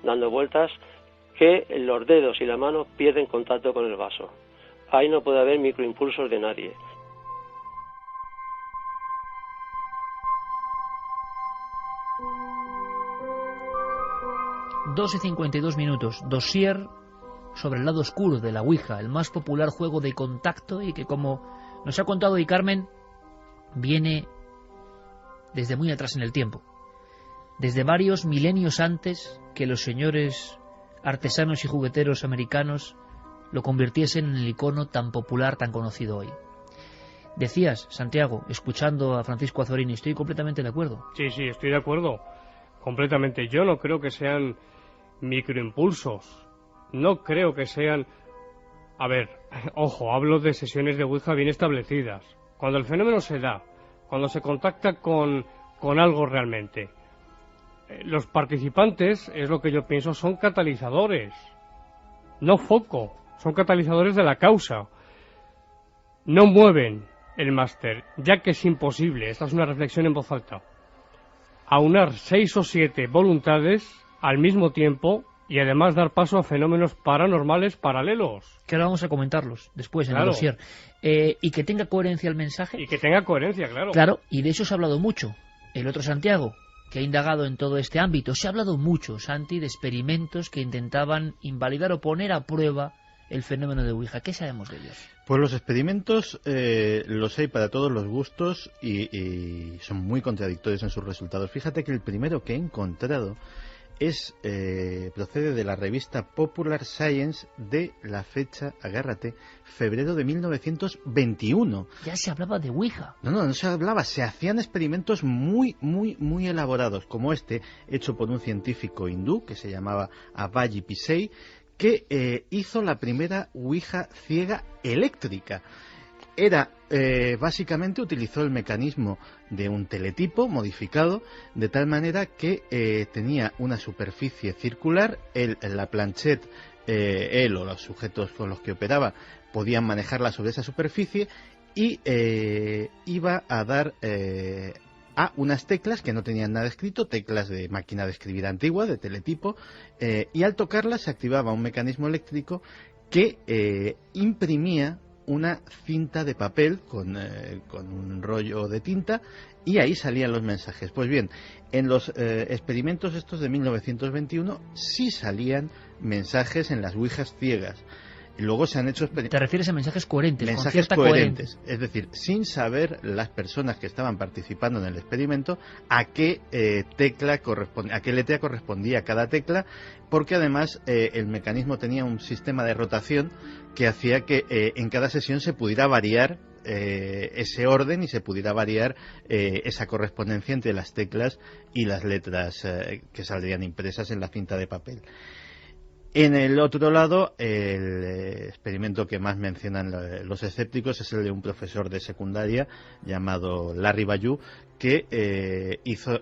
dando vueltas, que los dedos y la mano pierden contacto con el vaso. Ahí no puede haber microimpulsos de nadie. ...2:52, dossier sobre el lado oscuro de la Ouija, el más popular juego de contacto y que, como nos ha contado hoy Carmen, viene desde muy atrás en el tiempo, desde varios milenios antes que los señores artesanos y jugueteros americanos lo convirtiesen en el icono tan popular, tan conocido hoy. Decías, Santiago, escuchando a Francisco Azorín, estoy completamente de acuerdo. Sí, estoy de acuerdo, completamente. Yo no creo que sean microimpulsos, no creo que sean... A ver, ojo, hablo de sesiones de Ouija bien establecidas. Cuando el fenómeno se da, cuando se contacta con algo realmente, los participantes, es lo que yo pienso, son catalizadores, no foco, son catalizadores de la causa. No mueven el máster, ya que es imposible, esta es una reflexión en voz alta, aunar 6 o 7 voluntades al mismo tiempo y además dar paso a fenómenos paranormales paralelos. Que ahora vamos a comentarlos después en el dossier. Y que tenga coherencia el mensaje. Y que tenga coherencia, claro. Claro, y de eso se ha hablado mucho. El otro Santiago, que ha indagado en todo este ámbito, se ha hablado mucho, Santi, de experimentos que intentaban invalidar o poner a prueba el fenómeno de Ouija. ¿Qué sabemos de ellos? Pues los experimentos los hay para todos los gustos y son muy contradictorios en sus resultados. Fíjate que el primero que he encontrado procede de la revista Popular Science de la fecha, agárrate, febrero de 1921. Ya se hablaba de Ouija. No se hablaba, se hacían experimentos muy elaborados, como este, hecho por un científico hindú que se llamaba Avaji Pisei, que hizo la primera Ouija ciega eléctrica. Básicamente utilizó el mecanismo de un teletipo modificado de tal manera que tenía una superficie circular, la planchette, él o los sujetos con los que operaba podían manejarla sobre esa superficie y iba a dar a unas teclas que no tenían nada escrito, teclas de máquina de escribir antigua, de teletipo, y al tocarlas se activaba un mecanismo eléctrico que imprimía una cinta de papel con un rollo de tinta y ahí salían los mensajes. Pues bien, en los experimentos estos de 1921 sí salían mensajes en las ouijas ciegas. Y luego se han hecho... ¿Te refieres a mensajes coherentes? Mensajes coherentes, es decir, sin saber las personas que estaban participando en el experimento a qué a qué letra correspondía cada tecla, porque además el mecanismo tenía un sistema de rotación que hacía que en cada sesión se pudiera variar ese orden y se pudiera variar esa correspondencia entre las teclas y las letras que saldrían impresas en la cinta de papel. En el otro lado, el experimento que más mencionan los escépticos es el de un profesor de secundaria llamado Larry Bayou, que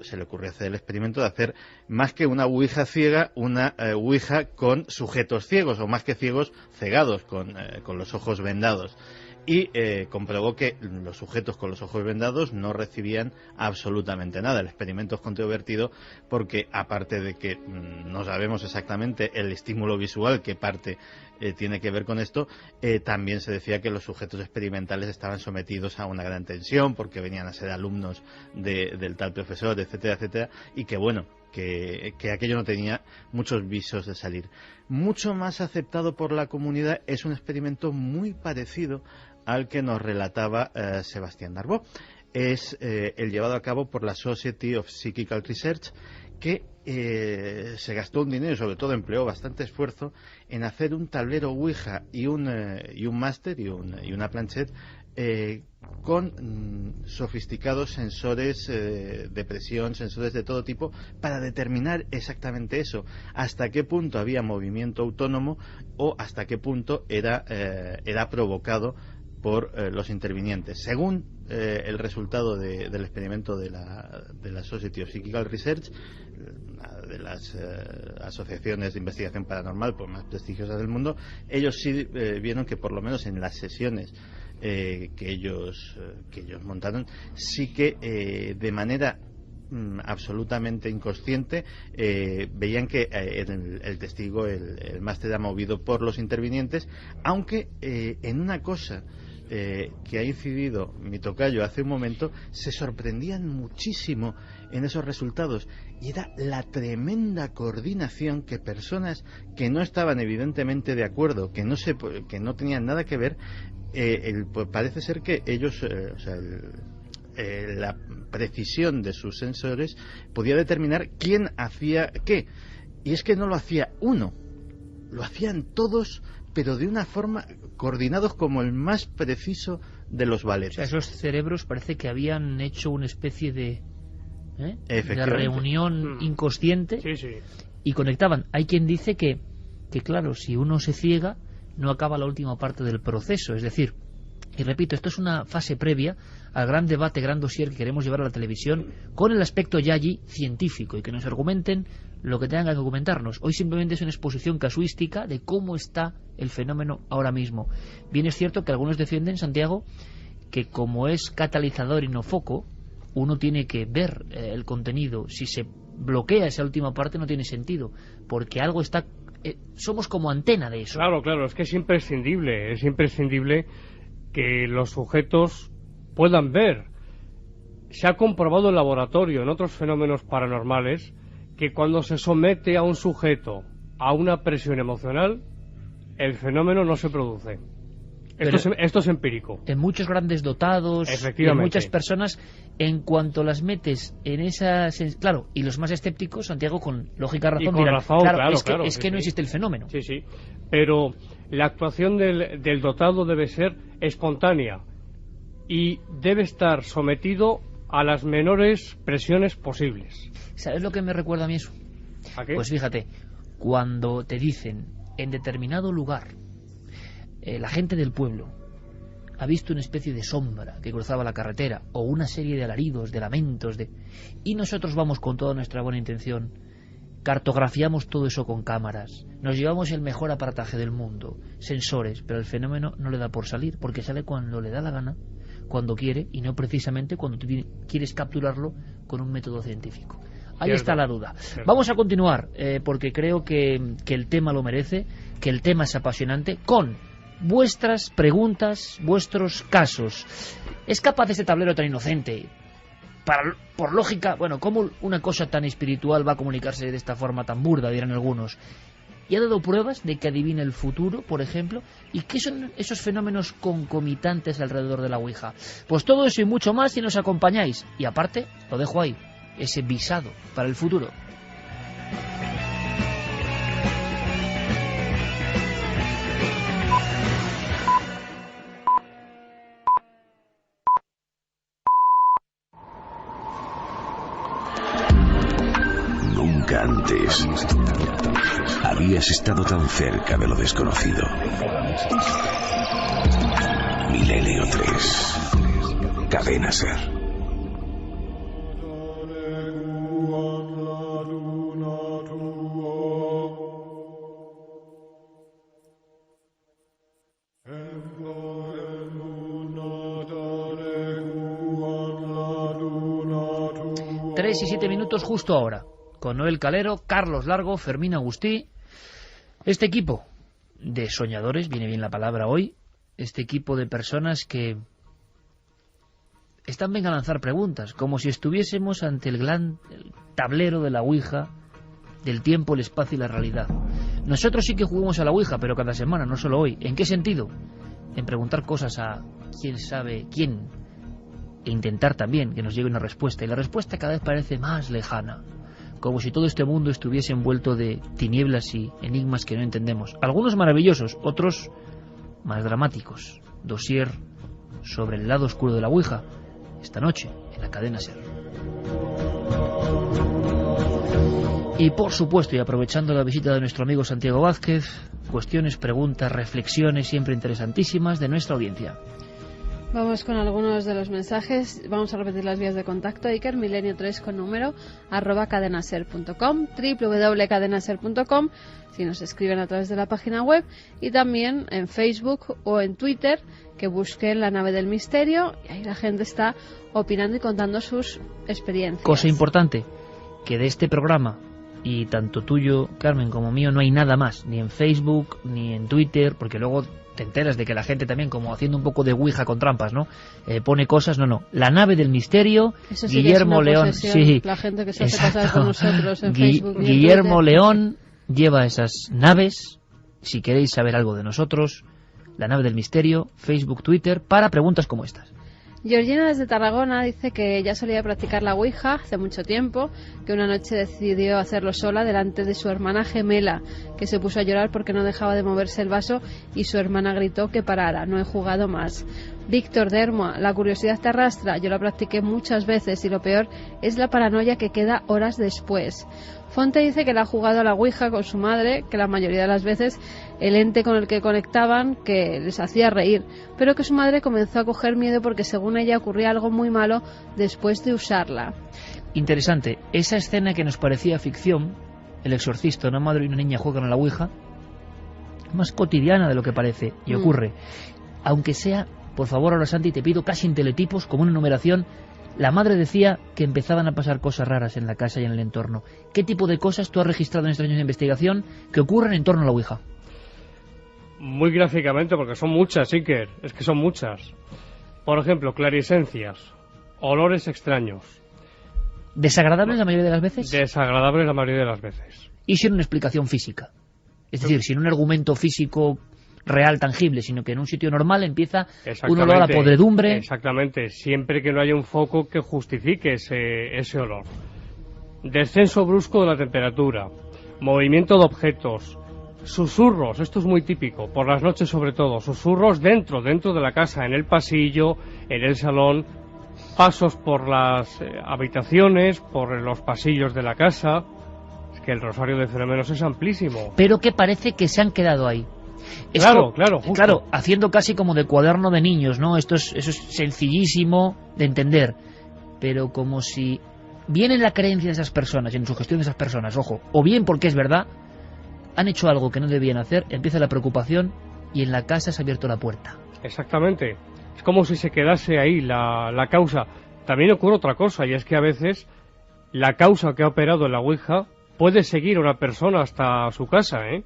se le ocurrió hacer el experimento de hacer más que una ouija ciega, una ouija con sujetos ciegos, o más que ciegos, cegados, con los ojos vendados. Y comprobó que los sujetos con los ojos vendados no recibían absolutamente nada. El experimento es controvertido porque, aparte de que no sabemos exactamente el estímulo visual que parte tiene que ver con esto, también se decía que los sujetos experimentales estaban sometidos a una gran tensión porque venían a ser alumnos del tal profesor, etcétera, etcétera, y que bueno, que aquello no tenía muchos visos de salir. Mucho más aceptado por la comunidad es un experimento muy parecido al que nos relataba Sebastián Darboux. Es el llevado a cabo por la Society of Psychical Research, que se gastó un dinero y sobre todo empleó bastante esfuerzo en hacer un tablero Ouija y un máster y una planchette con sofisticados sensores de presión, sensores de todo tipo, para determinar exactamente eso, hasta qué punto había movimiento autónomo o hasta qué punto era provocado por los intervinientes. Según el resultado del experimento de la Society of Psychical Research, una de las asociaciones de investigación paranormal más prestigiosas del mundo, ellos sí vieron que por lo menos en las sesiones que ellos montaron, sí que de manera absolutamente inconsciente veían que el testigo, el máster, era movido por los intervinientes, aunque en una cosa que ha incidido mi tocayo hace un momento, se sorprendían muchísimo en esos resultados, y era la tremenda coordinación que personas que no estaban evidentemente de acuerdo, que no tenían nada que ver, parece ser que ellos, la precisión de sus sensores podía determinar quién hacía qué, y es que no lo hacía uno, lo hacían todos, pero de una forma, coordinados como el más preciso de los valetes. O sea, esos cerebros parece que habían hecho una especie de reunión inconsciente, y conectaban. Hay quien dice que claro, si uno se ciega, no acaba la última parte del proceso. Es decir, y repito, esto es una fase previa al gran debate, gran dossier que queremos llevar a la televisión, con el aspecto ya allí científico, y que nos argumenten lo que tengan que argumentarnos. Hoy simplemente es una exposición casuística de cómo está el fenómeno ahora mismo. Bien es cierto que algunos defienden, Santiago, que como es catalizador y no foco, uno tiene que ver el contenido. Si se bloquea esa última parte no tiene sentido, porque algo está... somos como antena de eso. Claro, es que es imprescindible que los sujetos puedan ver. Se ha comprobado en laboratorio, en otros fenómenos paranormales, que cuando se somete a un sujeto a una presión emocional, el fenómeno no se produce. Esto es empírico. En muchos grandes dotados, en muchas personas, en cuanto las metes en esa... Claro, y los más escépticos, Santiago, con lógica razón, dirán, es que no existe el fenómeno. Sí, pero la actuación del dotado debe ser espontánea y debe estar sometido a las menores presiones posibles. ¿Sabes lo que me recuerda a mí eso? ¿A qué? Pues fíjate, cuando te dicen en determinado lugar, la gente del pueblo ha visto una especie de sombra que cruzaba la carretera, o una serie de alaridos, de lamentos, y nosotros vamos con toda nuestra buena intención, cartografiamos todo eso con cámaras, nos llevamos el mejor aparataje del mundo, sensores, pero el fenómeno no le da por salir, porque sale cuando le da la gana, cuando quiere, y no precisamente cuando tú quieres capturarlo con un método científico. Ahí está la duda. Vamos a continuar, porque creo que el tema lo merece, que el tema es apasionante, con vuestras preguntas, vuestros casos. ¿Es capaz este tablero tan inocente? Por lógica, bueno, ¿cómo una cosa tan espiritual va a comunicarse de esta forma tan burda, dirán algunos? ¿Y ha dado pruebas de que adivina el futuro, por ejemplo? ¿Y qué son esos fenómenos concomitantes alrededor de la Ouija? Pues todo eso y mucho más si nos acompañáis. Y aparte, lo dejo ahí, ese visado para el futuro. Nunca antes habías estado tan cerca de lo desconocido. Milenio 3. Cadena Ser. Y 7 minutos justo ahora, con Noel Calero, Carlos Largo, Fermín Agustí, este equipo de soñadores, viene bien la palabra hoy, este equipo de personas que están venga a lanzar preguntas, como si estuviésemos ante el gran tablero de la Ouija, del tiempo, el espacio y la realidad. Nosotros sí que jugamos a la Ouija, pero cada semana, no solo hoy. ¿En qué sentido? En preguntar cosas a quién sabe quién, e intentar también que nos llegue una respuesta, y la respuesta cada vez parece más lejana, como si todo este mundo estuviese envuelto de tinieblas y enigmas que no entendemos, algunos maravillosos, otros más dramáticos. Dossier sobre el lado oscuro de la Ouija, esta noche en la cadena SER. Y por supuesto, y aprovechando la visita de nuestro amigo Santiago Vázquez, cuestiones, preguntas, reflexiones siempre interesantísimas de nuestra audiencia. Vamos con algunos de los mensajes. Vamos a repetir las vías de contacto. Iker, milenio3 con número, @cadenaser.com, www.cadenaser.com, si nos escriben a través de la página web, y también en Facebook o en Twitter, que busquen La Nave del Misterio, y ahí la gente está opinando y contando sus experiencias. Cosa importante, que de este programa, y tanto tuyo, Carmen, como mío, no hay nada más, ni en Facebook, ni en Twitter, porque luego te enteras de que la gente también, como haciendo un poco de ouija con trampas, ¿no? Pone cosas, no. La Nave del Misterio, Eso sí, Guillermo León, sí, la gente que se hace pasar con nosotros en Facebook. Guillermo León lleva esas naves. Si queréis saber algo de nosotros, La Nave del Misterio, Facebook, Twitter, para preguntas como estas. Georgina desde Tarragona dice que ya solía practicar la ouija hace mucho tiempo, que una noche decidió hacerlo sola delante de su hermana gemela, que se puso a llorar porque no dejaba de moverse el vaso y su hermana gritó que parara. No he jugado más. Víctor de Hermoa, la curiosidad te arrastra. Yo la practiqué muchas veces y lo peor es la paranoia que queda horas después. Fonte dice que la ha jugado a la ouija con su madre, que la mayoría de las veces el ente con el que conectaban que les hacía reír, pero que su madre comenzó a coger miedo porque según ella ocurría algo muy malo después de usarla. Interesante, esa escena que nos parecía ficción, el exorcista, una madre y una niña juegan a la ouija, más cotidiana de lo que parece, y ocurre. Aunque sea, por favor, ahora Santi, te pido casi en teletipos, como una enumeración. La madre decía que empezaban a pasar cosas raras en la casa y en el entorno. ¿Qué tipo de cosas tú has registrado en estos años de investigación que ocurren en torno a la ouija? Muy gráficamente, porque son muchas, Iker, es que son muchas. Por ejemplo, clarisencias, olores extraños. ¿Desagradables la mayoría de las veces? Desagradables la mayoría de las veces. Y sin una explicación física. Es decir, sin un argumento físico real, tangible, sino que en un sitio normal empieza un olor a podredumbre. Exactamente, siempre que no haya un foco que justifique ese olor. Descenso brusco de la temperatura, movimiento de objetos, susurros, esto es muy típico, por las noches sobre todo, susurros dentro de la casa, en el pasillo, en el salón, pasos por las habitaciones, por los pasillos de la casa. Es que el rosario de fenómenos es amplísimo. Pero que parece que se han quedado ahí. Claro, haciendo casi como de cuaderno de niños, ¿no? Eso es sencillísimo de entender, pero como si bien en la creencia de esas personas y en su gestión de esas personas, ojo, o bien porque es verdad, han hecho algo que no debían hacer, empieza la preocupación y en la casa se ha abierto la puerta. Exactamente, es como si se quedase ahí la causa. También ocurre otra cosa, y es que a veces la causa que ha operado en la ouija puede seguir a una persona hasta su casa, ¿eh?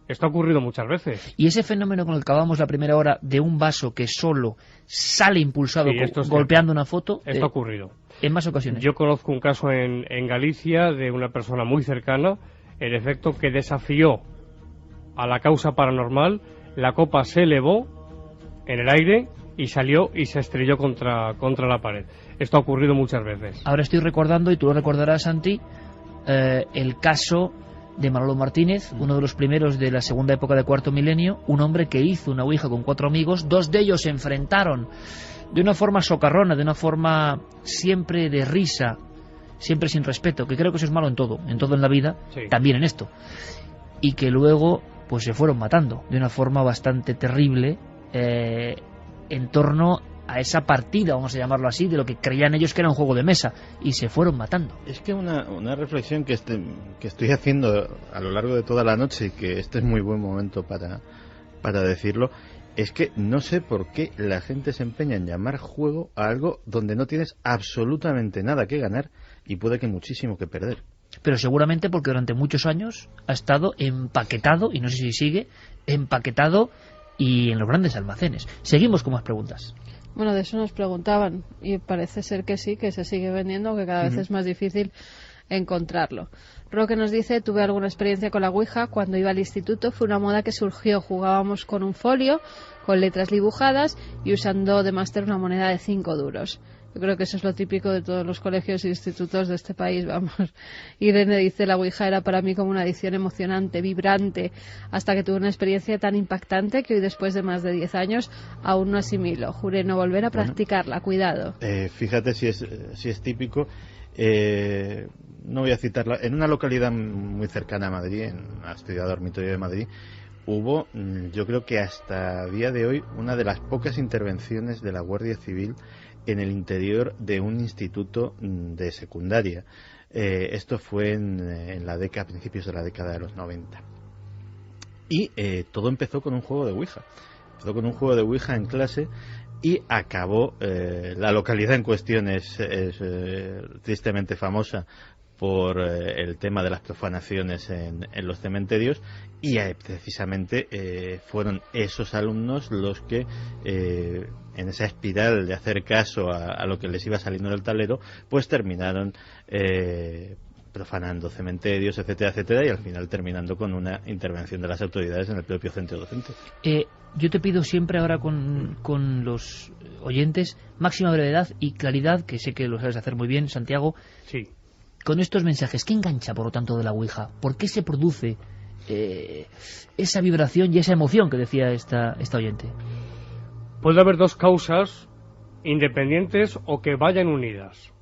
Esto ha ocurrido muchas veces. Y ese fenómeno con el que acabamos la primera hora de un vaso que solo sale impulsado golpeando una foto, esto ha ocurrido en más ocasiones. Yo conozco un caso en Galicia de una persona muy cercana, en efecto, que desafió a la causa paranormal, la copa se elevó en el aire y salió y se estrelló contra la pared. Esto ha ocurrido muchas veces. Ahora estoy recordando, y tú lo recordarás, Santi, el caso de Manolo Martínez, uno de los primeros de la segunda época de Cuarto Milenio, un hombre que hizo una ouija con 4 amigos, 2 de ellos se enfrentaron de una forma socarrona, de una forma siempre de risa, siempre sin respeto, que creo que eso es malo en todo en la vida, sí, también en esto, y que luego pues se fueron matando de una forma bastante terrible en torno a esa partida, vamos a llamarlo así, de lo que creían ellos que era un juego de mesa, y se fueron matando. Es que una reflexión que estoy haciendo a lo largo de toda la noche, y que este es muy buen momento para decirlo, es que no sé por qué la gente se empeña en llamar juego a algo donde no tienes absolutamente nada que ganar y puede que muchísimo que perder. Pero seguramente porque durante muchos años ha estado empaquetado, y no sé si sigue, empaquetado y en los grandes almacenes. Seguimos con más preguntas. Bueno, de eso nos preguntaban y parece ser que sí, que se sigue vendiendo, que cada vez es más difícil encontrarlo. Roque nos dice: tuve alguna experiencia con la ouija cuando iba al instituto, fue una moda que surgió, jugábamos con un folio, con letras dibujadas y usando de máster una moneda de 5 duros. Yo creo que eso es lo típico de todos los colegios e institutos de este país, vamos. Irene dice: la ouija era para mí como una adicción emocionante, vibrante, hasta que tuve una experiencia tan impactante que hoy, después de más de 10 años, aún no asimilo. Juré no volver a practicarla, cuidado. Fíjate si es típico. No voy a citarla. En una localidad muy cercana a Madrid, en la ciudad dormitorio de Madrid, hubo, yo creo que hasta día de hoy, una de las pocas intervenciones de la Guardia Civil en el interior de un instituto de secundaria. Esto fue en la década, a principios de la década de los 90. Y todo empezó con un juego de Ouija. Empezó con un juego de Ouija en clase y acabó, la localidad en cuestión es tristemente famosa por el tema de las profanaciones en los cementerios, y precisamente fueron esos alumnos los que en esa espiral de hacer caso a lo que les iba saliendo del tablero, pues terminaron profanando cementerios, etcétera, etcétera, y al final terminando con una intervención de las autoridades en el propio centro docente. Yo te pido siempre ahora con los oyentes máxima brevedad y claridad, que sé que lo sabes hacer muy bien, Santiago. Sí. Con estos mensajes, ¿qué engancha, por lo tanto, de la Ouija? ¿Por qué se produce esa vibración y esa emoción que decía esta oyente? Puede haber dos causas independientes o que vayan unidas.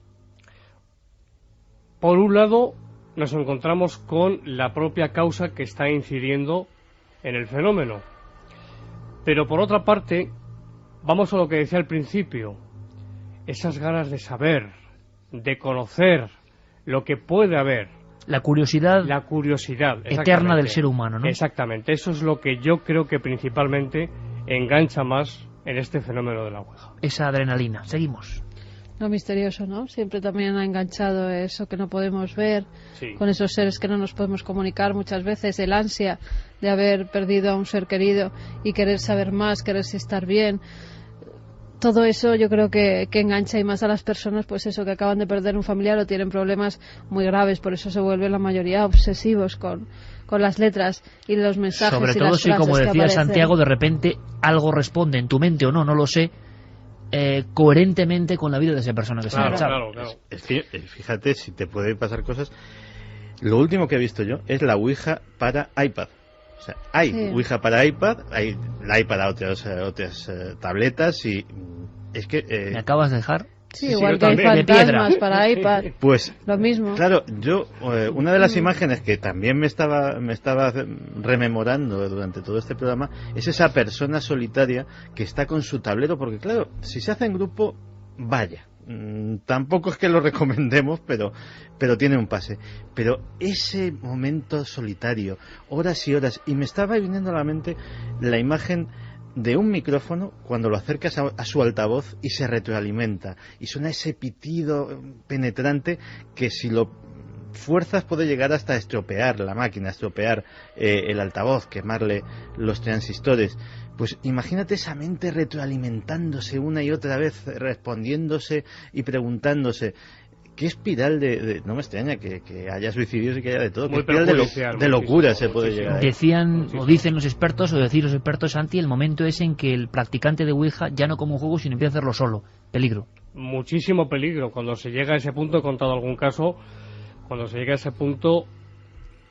Por un lado, nos encontramos con la propia causa que está incidiendo en el fenómeno. Pero por otra parte, vamos a lo que decía al principio, esas ganas de saber, de conocer lo que puede haber. La curiosidad eterna del ser humano, ¿no? Exactamente, eso es lo que yo creo que principalmente engancha más en este fenómeno de la Ouija. Esa adrenalina. Seguimos. Lo misterioso, ¿no? Siempre también ha enganchado eso que no podemos ver, sí, con esos seres que no nos podemos comunicar muchas veces, el ansia de haber perdido a un ser querido y querer saber más, quererse estar bien. Todo eso yo creo que engancha, y más a las personas, pues eso, que acaban de perder un familiar o tienen problemas muy graves, por eso se vuelven la mayoría obsesivos con las letras y los mensajes. Sobre y todo las si, frases como que decía aparecen. Santiago, de repente algo responde en tu mente o no lo sé, coherentemente con la vida de esa persona que se ha marchado. Claro. Es que, fíjate, si te pueden pasar cosas. Lo último que he visto yo es la Ouija para iPad. O sea, hay Ouija para iPad, hay la iPad a otras tabletas, y es que... ¿Me acabas de dejar? Sí, igual que hay fantasmas para iPad. Pues lo mismo. Claro, yo una de las imágenes que también me estaba rememorando durante todo este programa es esa persona solitaria que está con su tablero, porque claro, si se hace en grupo, vaya, tampoco es que lo recomendemos, pero tiene un pase. Pero ese momento solitario, horas y horas, y me estaba viniendo a la mente la imagen de un micrófono cuando lo acercas a su altavoz y se retroalimenta y suena ese pitido penetrante que si lo fuerzas puede llegar hasta estropear la máquina, estropear el altavoz, quemarle los transistores. Pues imagínate esa mente retroalimentándose una y otra vez, respondiéndose y preguntándose. ¿Qué espiral no me extraña que haya suicidios y que haya de todo? ¿Qué espiral de locura se puede llegar? Decían, o dicen los expertos, o decir los expertos, Santi, el momento es en que el practicante de Ouija ya no como un juego, sino empieza a hacerlo solo. Peligro. Muchísimo peligro. Cuando se llega a ese punto, he contado algún caso, cuando se llega a ese punto,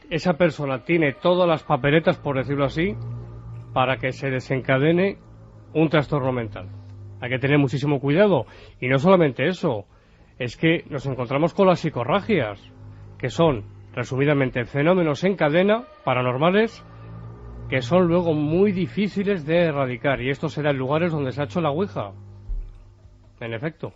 esa persona tiene todas las papeletas, por decirlo así, para que se desencadene un trastorno mental. Hay que tener muchísimo cuidado. Y no solamente eso, es que nos encontramos con las psicorragias, que son, resumidamente, fenómenos en cadena, paranormales, que son luego muy difíciles de erradicar. Y esto se da en lugares donde se ha hecho la Ouija. En efecto.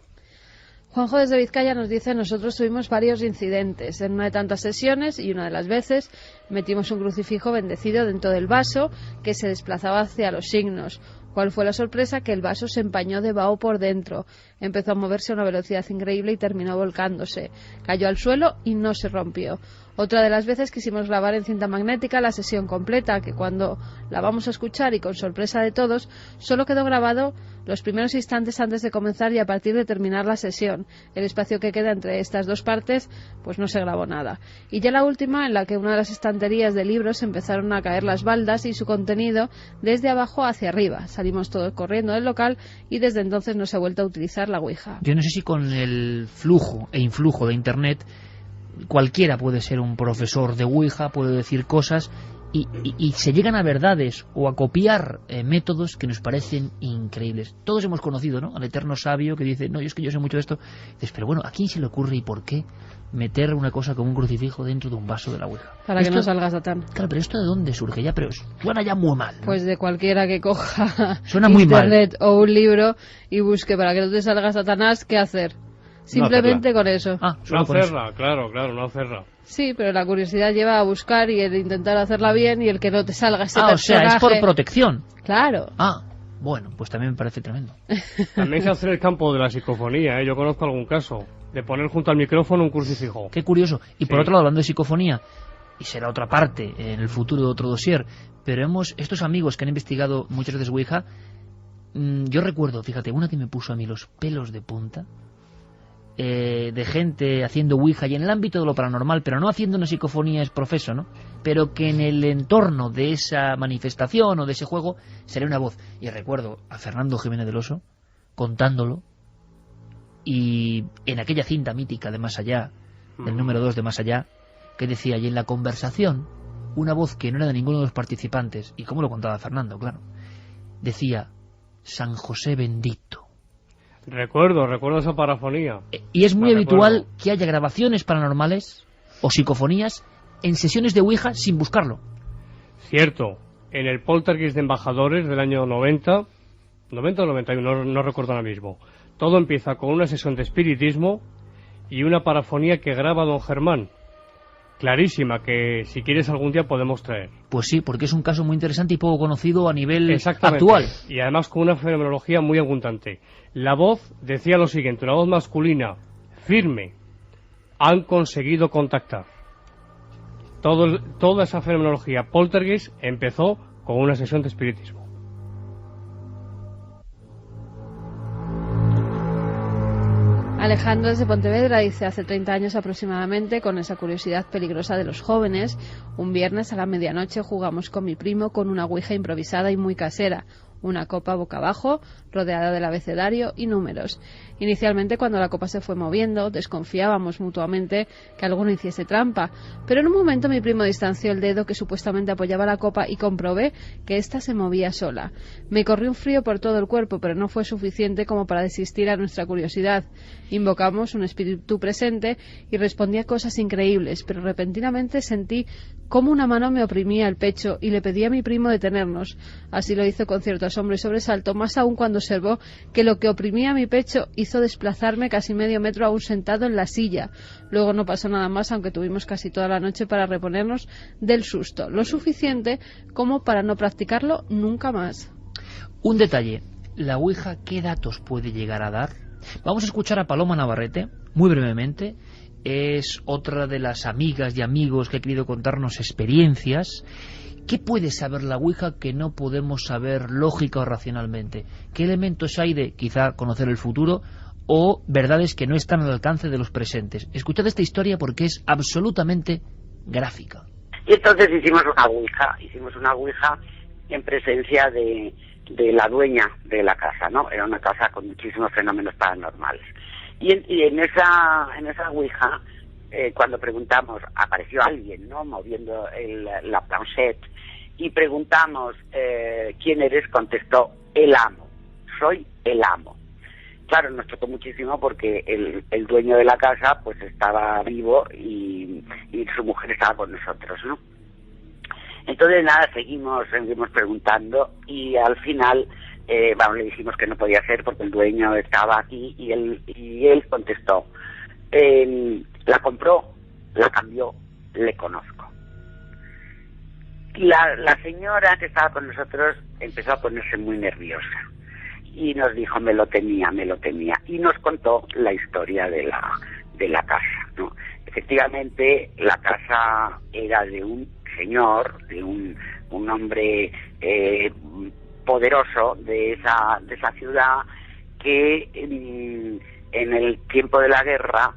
Juanjo desde Vizcaya nos dice: nosotros tuvimos varios incidentes en una de tantas sesiones, y una de las veces metimos un crucifijo bendecido dentro del vaso que se desplazaba hacia los signos. ¿Cuál fue la sorpresa? Que el vaso se empañó de vaho por dentro. Empezó a moverse a una velocidad increíble y terminó volcándose. Cayó al suelo y no se rompió. Otra de las veces quisimos grabar en cinta magnética la sesión completa, que cuando la vamos a escuchar y con sorpresa de todos, solo quedó grabado los primeros instantes antes de comenzar y a partir de terminar la sesión. El espacio que queda entre estas dos partes, pues no se grabó nada. Y ya la última, en la que una de las estanterías de libros empezaron a caer las baldas y su contenido desde abajo hacia arriba. Salimos todos corriendo del local y desde entonces no se ha vuelto a utilizar la Ouija. Yo no sé si con el flujo e influjo de Internet cualquiera puede ser un profesor de Ouija, puede decir cosas y se llegan a verdades o a copiar métodos que nos parecen increíbles. Todos hemos conocido, ¿no?, al eterno sabio que dice, no, es que yo sé mucho de esto. Dices, pero bueno, ¿a quién se le ocurre y por qué meter una cosa como un crucifijo dentro de un vaso de la Ouija? Para que no salga Satán. Claro, pero ¿esto de dónde surge? Ya, pero suena ya muy mal, ¿no? Pues de cualquiera que coja suena muy internet mal. o un libro y busque para que no te salga Satanás, ¿qué hacer? Simplemente con eso. No hacerla, claro, no hacerla. Sí, pero la curiosidad lleva a buscar y el intentar hacerla bien y el que no te salga ese personaje. O sea, es por protección. Claro. Bueno, pues también me parece tremendo. También se hace en el campo de la psicofonía, yo conozco algún caso, de poner junto al micrófono un crucifijo. Qué curioso. Y por otro lado, hablando de psicofonía, y será otra parte en el futuro de otro dossier, pero estos amigos que han investigado muchas veces Ouija, yo recuerdo, fíjate, una que me puso a mí los pelos de punta, de gente haciendo Ouija y en el ámbito de lo paranormal, pero no haciendo una psicofonía es profeso, ¿no? Pero que en el entorno de esa manifestación o de ese juego sale una voz. Y recuerdo a Fernando Jiménez del Oso contándolo, y en aquella cinta mítica de Más Allá, del número 2 de Más Allá, que decía, y en la conversación, una voz que no era de ninguno de los participantes, y como lo contaba Fernando, claro, decía, San José bendito. Recuerdo esa parafonía. Y es muy habitual que haya grabaciones paranormales o psicofonías en sesiones de Ouija sin buscarlo. Cierto. En el Poltergeist de Embajadores del año 90 o 91, no recuerdo ahora mismo. Todo empieza con una sesión de espiritismo y una parafonía que graba don Germán. Clarísima, que si quieres algún día podemos traer. Pues sí, porque es un caso muy interesante y poco conocido a nivel actual. Y además con una fenomenología muy abundante. La voz decía lo siguiente, una voz masculina, firme. Han conseguido contactar. Toda esa fenomenología poltergeist empezó con una sesión de espiritismo. Alejandro desde Pontevedra dice, hace 30 años aproximadamente, con esa curiosidad peligrosa de los jóvenes, un viernes a la medianoche jugamos con mi primo con una ouija improvisada y muy casera, una copa boca abajo, rodeada del abecedario y números. Inicialmente, cuando la copa se fue moviendo, desconfiábamos mutuamente que alguno hiciese trampa, pero en un momento mi primo distanció el dedo que supuestamente apoyaba la copa y comprobé que ésta se movía sola. Me corrió un frío por todo el cuerpo, pero no fue suficiente como para desistir a nuestra curiosidad. Invocamos un espíritu presente y respondía cosas increíbles, pero repentinamente sentí cómo una mano me oprimía el pecho y le pedí a mi primo detenernos. Así lo hizo con cierto asombro y sobresalto, más aún cuando observó que lo que oprimía mi pecho hizo desplazarme casi medio metro aún sentado en la silla. Luego no pasó nada más, aunque tuvimos casi toda la noche para reponernos del susto, lo suficiente como para no practicarlo nunca más. Un detalle, la Ouija, ¿qué datos puede llegar a dar? Vamos a escuchar a Paloma Navarrete, muy brevemente. Es otra de las amigas y amigos que ha querido contarnos experiencias. ¿Qué puede saber la Ouija que no podemos saber lógica o racionalmente? ¿Qué elementos hay de, quizá, conocer el futuro o verdades que no están al alcance de los presentes? Escuchad esta historia porque es absolutamente gráfica. Y entonces hicimos una Ouija en presencia de la dueña de la casa, ¿no? Era una casa con muchísimos fenómenos paranormales. Y en esa Ouija, cuando preguntamos, apareció alguien, ¿no?, moviendo la planchette, y preguntamos, ¿quién eres?, contestó, el amo, soy el amo. Claro, nos tocó muchísimo porque el dueño de la casa pues estaba vivo y su mujer estaba con nosotros, ¿no? Entonces nada, seguimos preguntando y al final le dijimos que no podía ser porque el dueño estaba aquí y él contestó, la compró, la cambió, le conozco. La señora que estaba con nosotros empezó a ponerse muy nerviosa y nos dijo, me lo temía, y nos contó la historia de la casa, ¿no? Efectivamente, la casa era de un señor, de un hombre poderoso de esa ciudad que en el tiempo de la guerra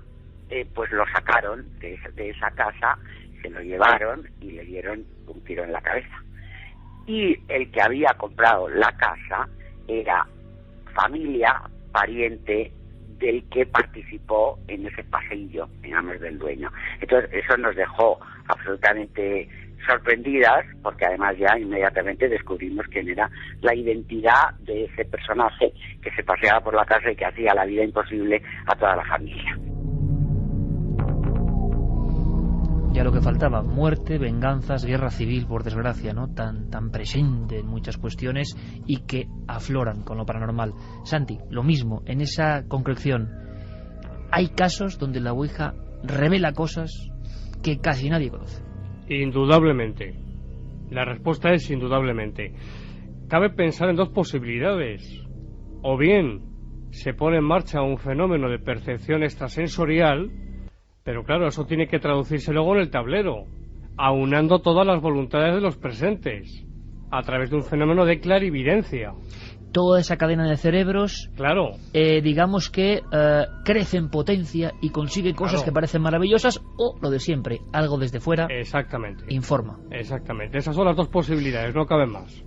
pues lo sacaron de esa casa, se lo llevaron y le dieron un tiro en la cabeza. Y el que había comprado la casa era familia, pariente del que participó en ese paseillo en manos del dueño. Entonces eso nos dejó absolutamente sorprendidas, porque además ya inmediatamente descubrimos quién era la identidad de ese personaje que se paseaba por la casa y que hacía la vida imposible a toda la familia. Ya lo que faltaba, muerte, venganzas, guerra civil, por desgracia, ¿no? Tan presente en muchas cuestiones y que afloran con lo paranormal. Santi, lo mismo, en esa concreción, hay casos donde la Ouija revela cosas que casi nadie conoce. Indudablemente. La respuesta es indudablemente. Cabe pensar en dos posibilidades. O bien se pone en marcha un fenómeno de percepción extrasensorial, pero claro, eso tiene que traducirse luego en el tablero, aunando todas las voluntades de los presentes, a través de un fenómeno de clarividencia. Toda esa cadena de cerebros, claro, digamos que crece en potencia y consigue cosas que parecen maravillosas, o lo de siempre, algo desde fuera. Exactamente. Informa. Exactamente. Esas son las dos posibilidades, no caben más.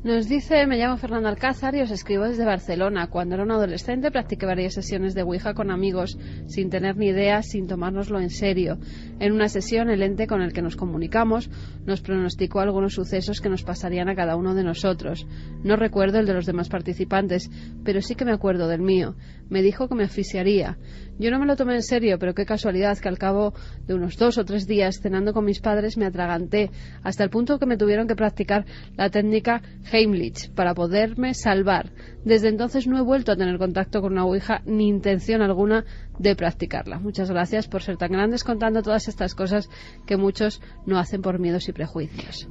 Nos dice, me llamo Fernando Alcázar y os escribo desde Barcelona. Cuando era un adolescente practiqué varias sesiones de Ouija con amigos, sin tener ni idea, sin tomárnoslo en serio. En una sesión, el ente con el que nos comunicamos nos pronosticó algunos sucesos que nos pasarían a cada uno de nosotros. No recuerdo el de los demás participantes, pero sí que me acuerdo del mío. Me dijo que me asfixiaría. Yo no me lo tomé en serio, pero qué casualidad que al cabo de unos 2 o 3 días cenando con mis padres me atraganté, hasta el punto que me tuvieron que practicar la técnica Heimlich para poderme salvar. Desde entonces no he vuelto a tener contacto con una Ouija ni intención alguna de practicarla. Muchas gracias por ser tan grandes contando todas estas cosas que muchos no hacen por miedos y prejuicios.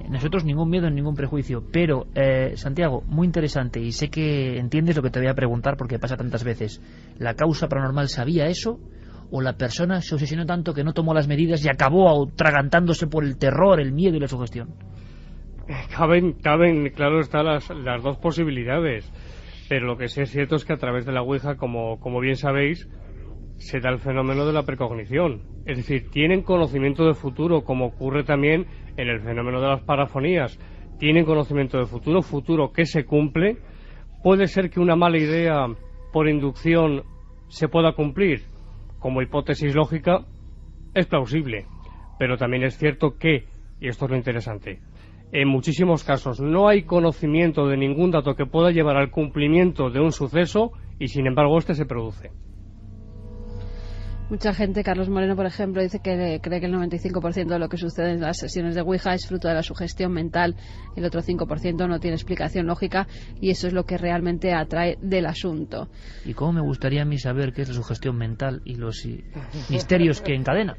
Nosotros ningún miedo, ningún prejuicio, pero Santiago, muy interesante, y sé que entiendes lo que te voy a preguntar porque pasa tantas veces. ¿La causa paranormal sabía eso? ¿O la persona se obsesionó tanto que no tomó las medidas y acabó atragantándose por el terror, el miedo y la sugestión? Caben, claro está, las dos posibilidades, pero lo que sí es cierto es que a través de la Ouija, como bien sabéis, se da el fenómeno de la precognición. Es decir, tienen conocimiento de futuro, como ocurre también en el fenómeno de las parafonías. Tienen conocimiento de futuro que se cumple. Puede ser que una mala idea por inducción se pueda cumplir. Como hipótesis lógica es plausible, pero también es cierto que, y esto es lo interesante, en muchísimos casos no hay conocimiento de ningún dato que pueda llevar al cumplimiento de un suceso y sin embargo este se produce. Mucha gente, Carlos Moreno por ejemplo, dice que cree que el 95% de lo que sucede en las sesiones de Ouija es fruto de la sugestión mental, el otro 5% no tiene explicación lógica y eso es lo que realmente atrae del asunto. Y cómo me gustaría a mí saber qué es la sugestión mental y los misterios que encadena.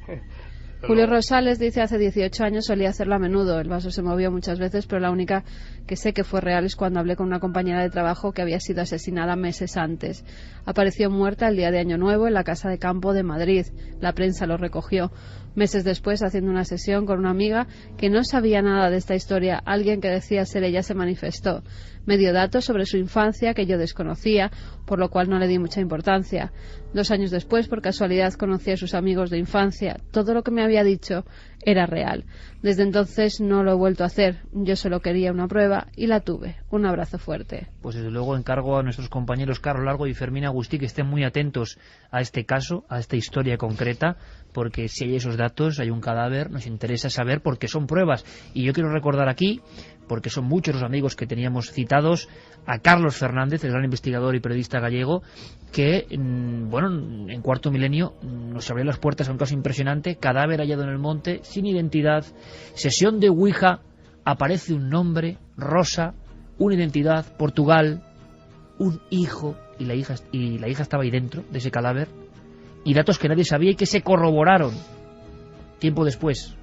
Julio Rosales dice, hace 18 años solía hacerlo a menudo, el vaso se movió muchas veces, pero la única que sé que fue real es cuando hablé con una compañera de trabajo que había sido asesinada meses antes. Apareció muerta el día de Año Nuevo en la casa de campo de Madrid, la prensa lo recogió. Meses después, haciendo una sesión con una amiga que no sabía nada de esta historia, alguien que decía ser ella se manifestó. Me dio datos sobre su infancia que yo desconocía, por lo cual no le di mucha importancia. 2 años después, por casualidad, conocí a sus amigos de infancia. Todo lo que me había dicho era real. Desde entonces no lo he vuelto a hacer. Yo solo quería una prueba y la tuve. Un abrazo fuerte. Pues desde luego encargo a nuestros compañeros Carlos Largo y Fermín Agustí que estén muy atentos a este caso, a esta historia concreta, porque si hay esos datos, hay un cadáver, nos interesa saber porque son pruebas. Y yo quiero recordar aquí, porque son muchos los amigos que teníamos citados, a Carlos Fernández, el gran investigador y periodista gallego, que, en Cuarto Milenio nos abrió las puertas a un caso impresionante, cadáver hallado en el monte, sin identidad, sesión de Ouija, aparece un nombre, Rosa, una identidad, Portugal, un hijo, y la hija estaba ahí dentro de ese cadáver, y datos que nadie sabía y que se corroboraron tiempo después.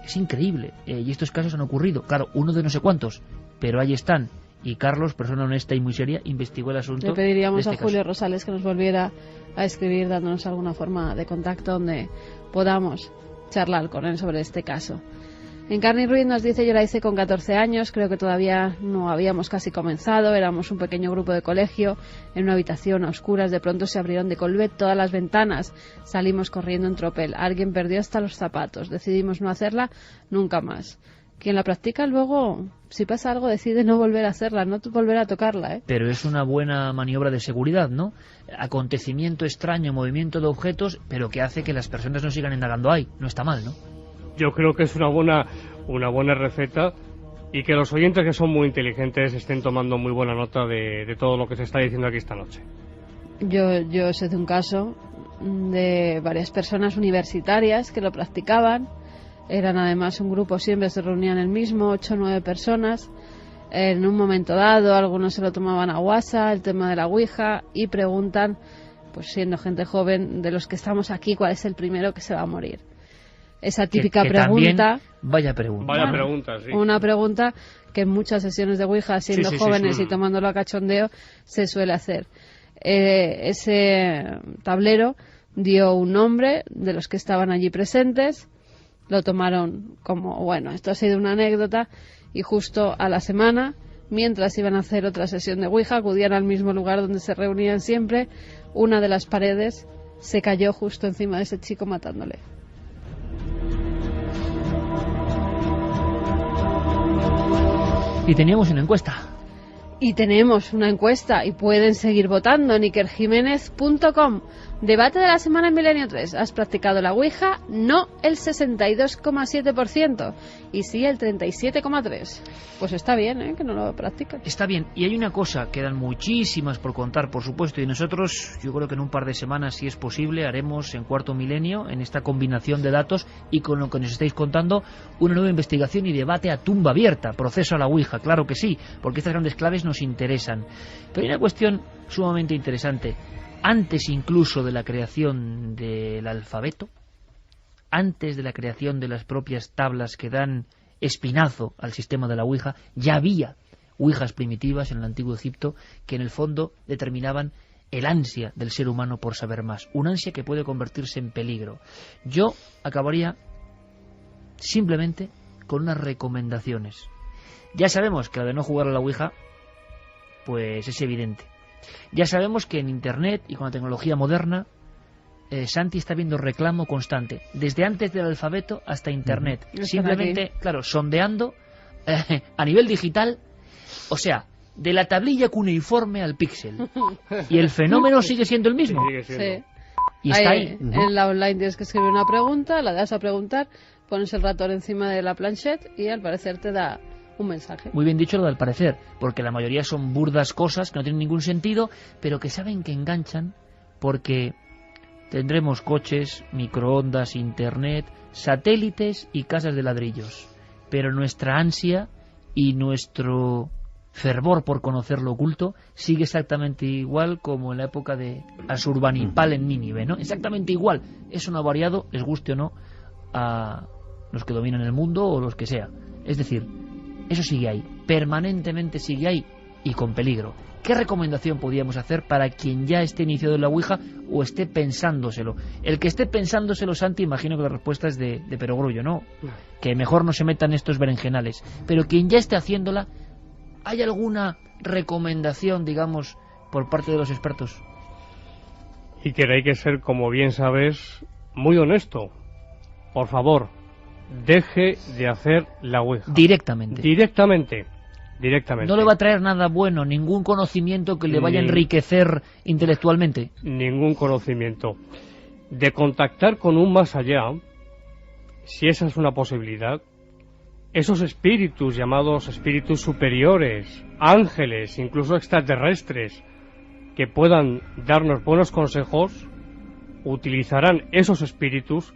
Es increíble, y estos casos han ocurrido, claro, uno de no sé cuántos, pero ahí están. Y Carlos, persona honesta y muy seria, investigó el asunto. Le pediríamos de este a Julio caso. Rosales que nos volviera a escribir dándonos alguna forma de contacto donde podamos charlar con él sobre este caso. Encarni Ruiz nos dice, yo la hice con 14 años, creo que todavía no habíamos casi comenzado, éramos un pequeño grupo de colegio, en una habitación a oscuras, de pronto se abrieron de Colbet todas las ventanas, salimos corriendo en tropel, alguien perdió hasta los zapatos, decidimos no hacerla nunca más. Quien la practica luego, si pasa algo, decide no volver a hacerla, no volver a tocarla, ¿eh? Pero es una buena maniobra de seguridad, ¿no? Acontecimiento extraño, movimiento de objetos, pero que hace que las personas no sigan indagando ahí. No está mal, ¿no? Yo creo que es una buena receta, y que los oyentes, que son muy inteligentes, estén tomando muy buena nota de todo lo que se está diciendo aquí esta noche. Yo sé de un caso de varias personas universitarias que lo practicaban. Eran además un grupo, siempre se reunían el mismo, 8 o 9 personas. En un momento dado, algunos se lo tomaban a guasa, el tema de la Ouija, y preguntan, pues siendo gente joven, de los que estamos aquí, ¿cuál es el primero que se va a morir? Esa típica pregunta. Vaya pregunta. Vaya pregunta, sí. Una pregunta que en muchas sesiones de Ouija, siendo jóvenes y tomándolo a cachondeo, se suele hacer. Ese tablero dio un nombre de los que estaban allí presentes, lo tomaron como, bueno, esto ha sido una anécdota, y justo a la semana, mientras iban a hacer otra sesión de Ouija, acudían al mismo lugar donde se reunían siempre, una de las paredes se cayó justo encima de ese chico, matándole. Y teníamos una encuesta. Y tenemos una encuesta y pueden seguir votando en ikerjiménez.com. Debate de la semana en Milenio 3. ¿Has practicado la Ouija? No, el 62,7%. Y sí, el 37,3%. Pues está bien, que no lo practican. Está bien. Y hay una cosa, quedan muchísimas por contar, por supuesto. Y nosotros, yo creo que en un par de semanas, si es posible, haremos en Cuarto Milenio, en esta combinación de datos y con lo que nos estáis contando, una nueva investigación y debate a tumba abierta. Proceso a la Ouija, claro que sí, porque estas grandes claves nos interesan. Pero hay una cuestión sumamente interesante. Antes incluso de la creación del alfabeto, antes de la creación de las propias tablas que dan espinazo al sistema de la Ouija, ya había Ouijas primitivas en el antiguo Egipto que en el fondo determinaban el ansia del ser humano por saber más, un ansia que puede convertirse en peligro. Yo acabaría simplemente con unas recomendaciones. Ya sabemos que la de no jugar a la Ouija, pues es evidente. Ya sabemos que en Internet y con la tecnología moderna, Santi está viendo reclamo constante, desde antes del alfabeto hasta Internet. Simplemente, claro, sondeando a nivel digital, o sea, de la tablilla cuneiforme al píxel. Y el fenómeno sigue siendo el mismo. Sí. Y está ahí. En la online tienes que escribir una pregunta, la das a preguntar, pones el ratón encima de la planchette y al parecer te da un mensaje. Muy bien dicho lo del parecer, porque la mayoría son burdas cosas que no tienen ningún sentido, pero que saben que enganchan, porque tendremos coches, microondas, internet, satélites y casas de ladrillos. Pero nuestra ansia y nuestro fervor por conocer lo oculto sigue exactamente igual como en la época de Asurbanipal en Nínive, ¿no? Exactamente igual. Eso no ha variado, les guste o no, a los que dominan el mundo o los que sea. Es decir, eso sigue ahí, permanentemente sigue ahí y con peligro. ¿Qué recomendación podríamos hacer para quien ya esté iniciado en la Ouija o esté pensándoselo? El que esté pensándoselo, Santi, imagino que la respuesta es de perogrullo, ¿no? Que mejor no se metan estos berenjenales. Pero quien ya esté haciéndola, ¿hay alguna recomendación, digamos, por parte de los expertos? Y que hay que ser, como bien sabes, muy honesto. Por favor, deje de hacer la Ouija. Directamente. Directamente. No le va a traer nada bueno, ningún conocimiento que le vaya a enriquecer intelectualmente. Ningún conocimiento. De contactar con un más allá, si esa es una posibilidad, esos espíritus llamados espíritus superiores, ángeles, incluso extraterrestres, que puedan darnos buenos consejos, utilizarán esos espíritus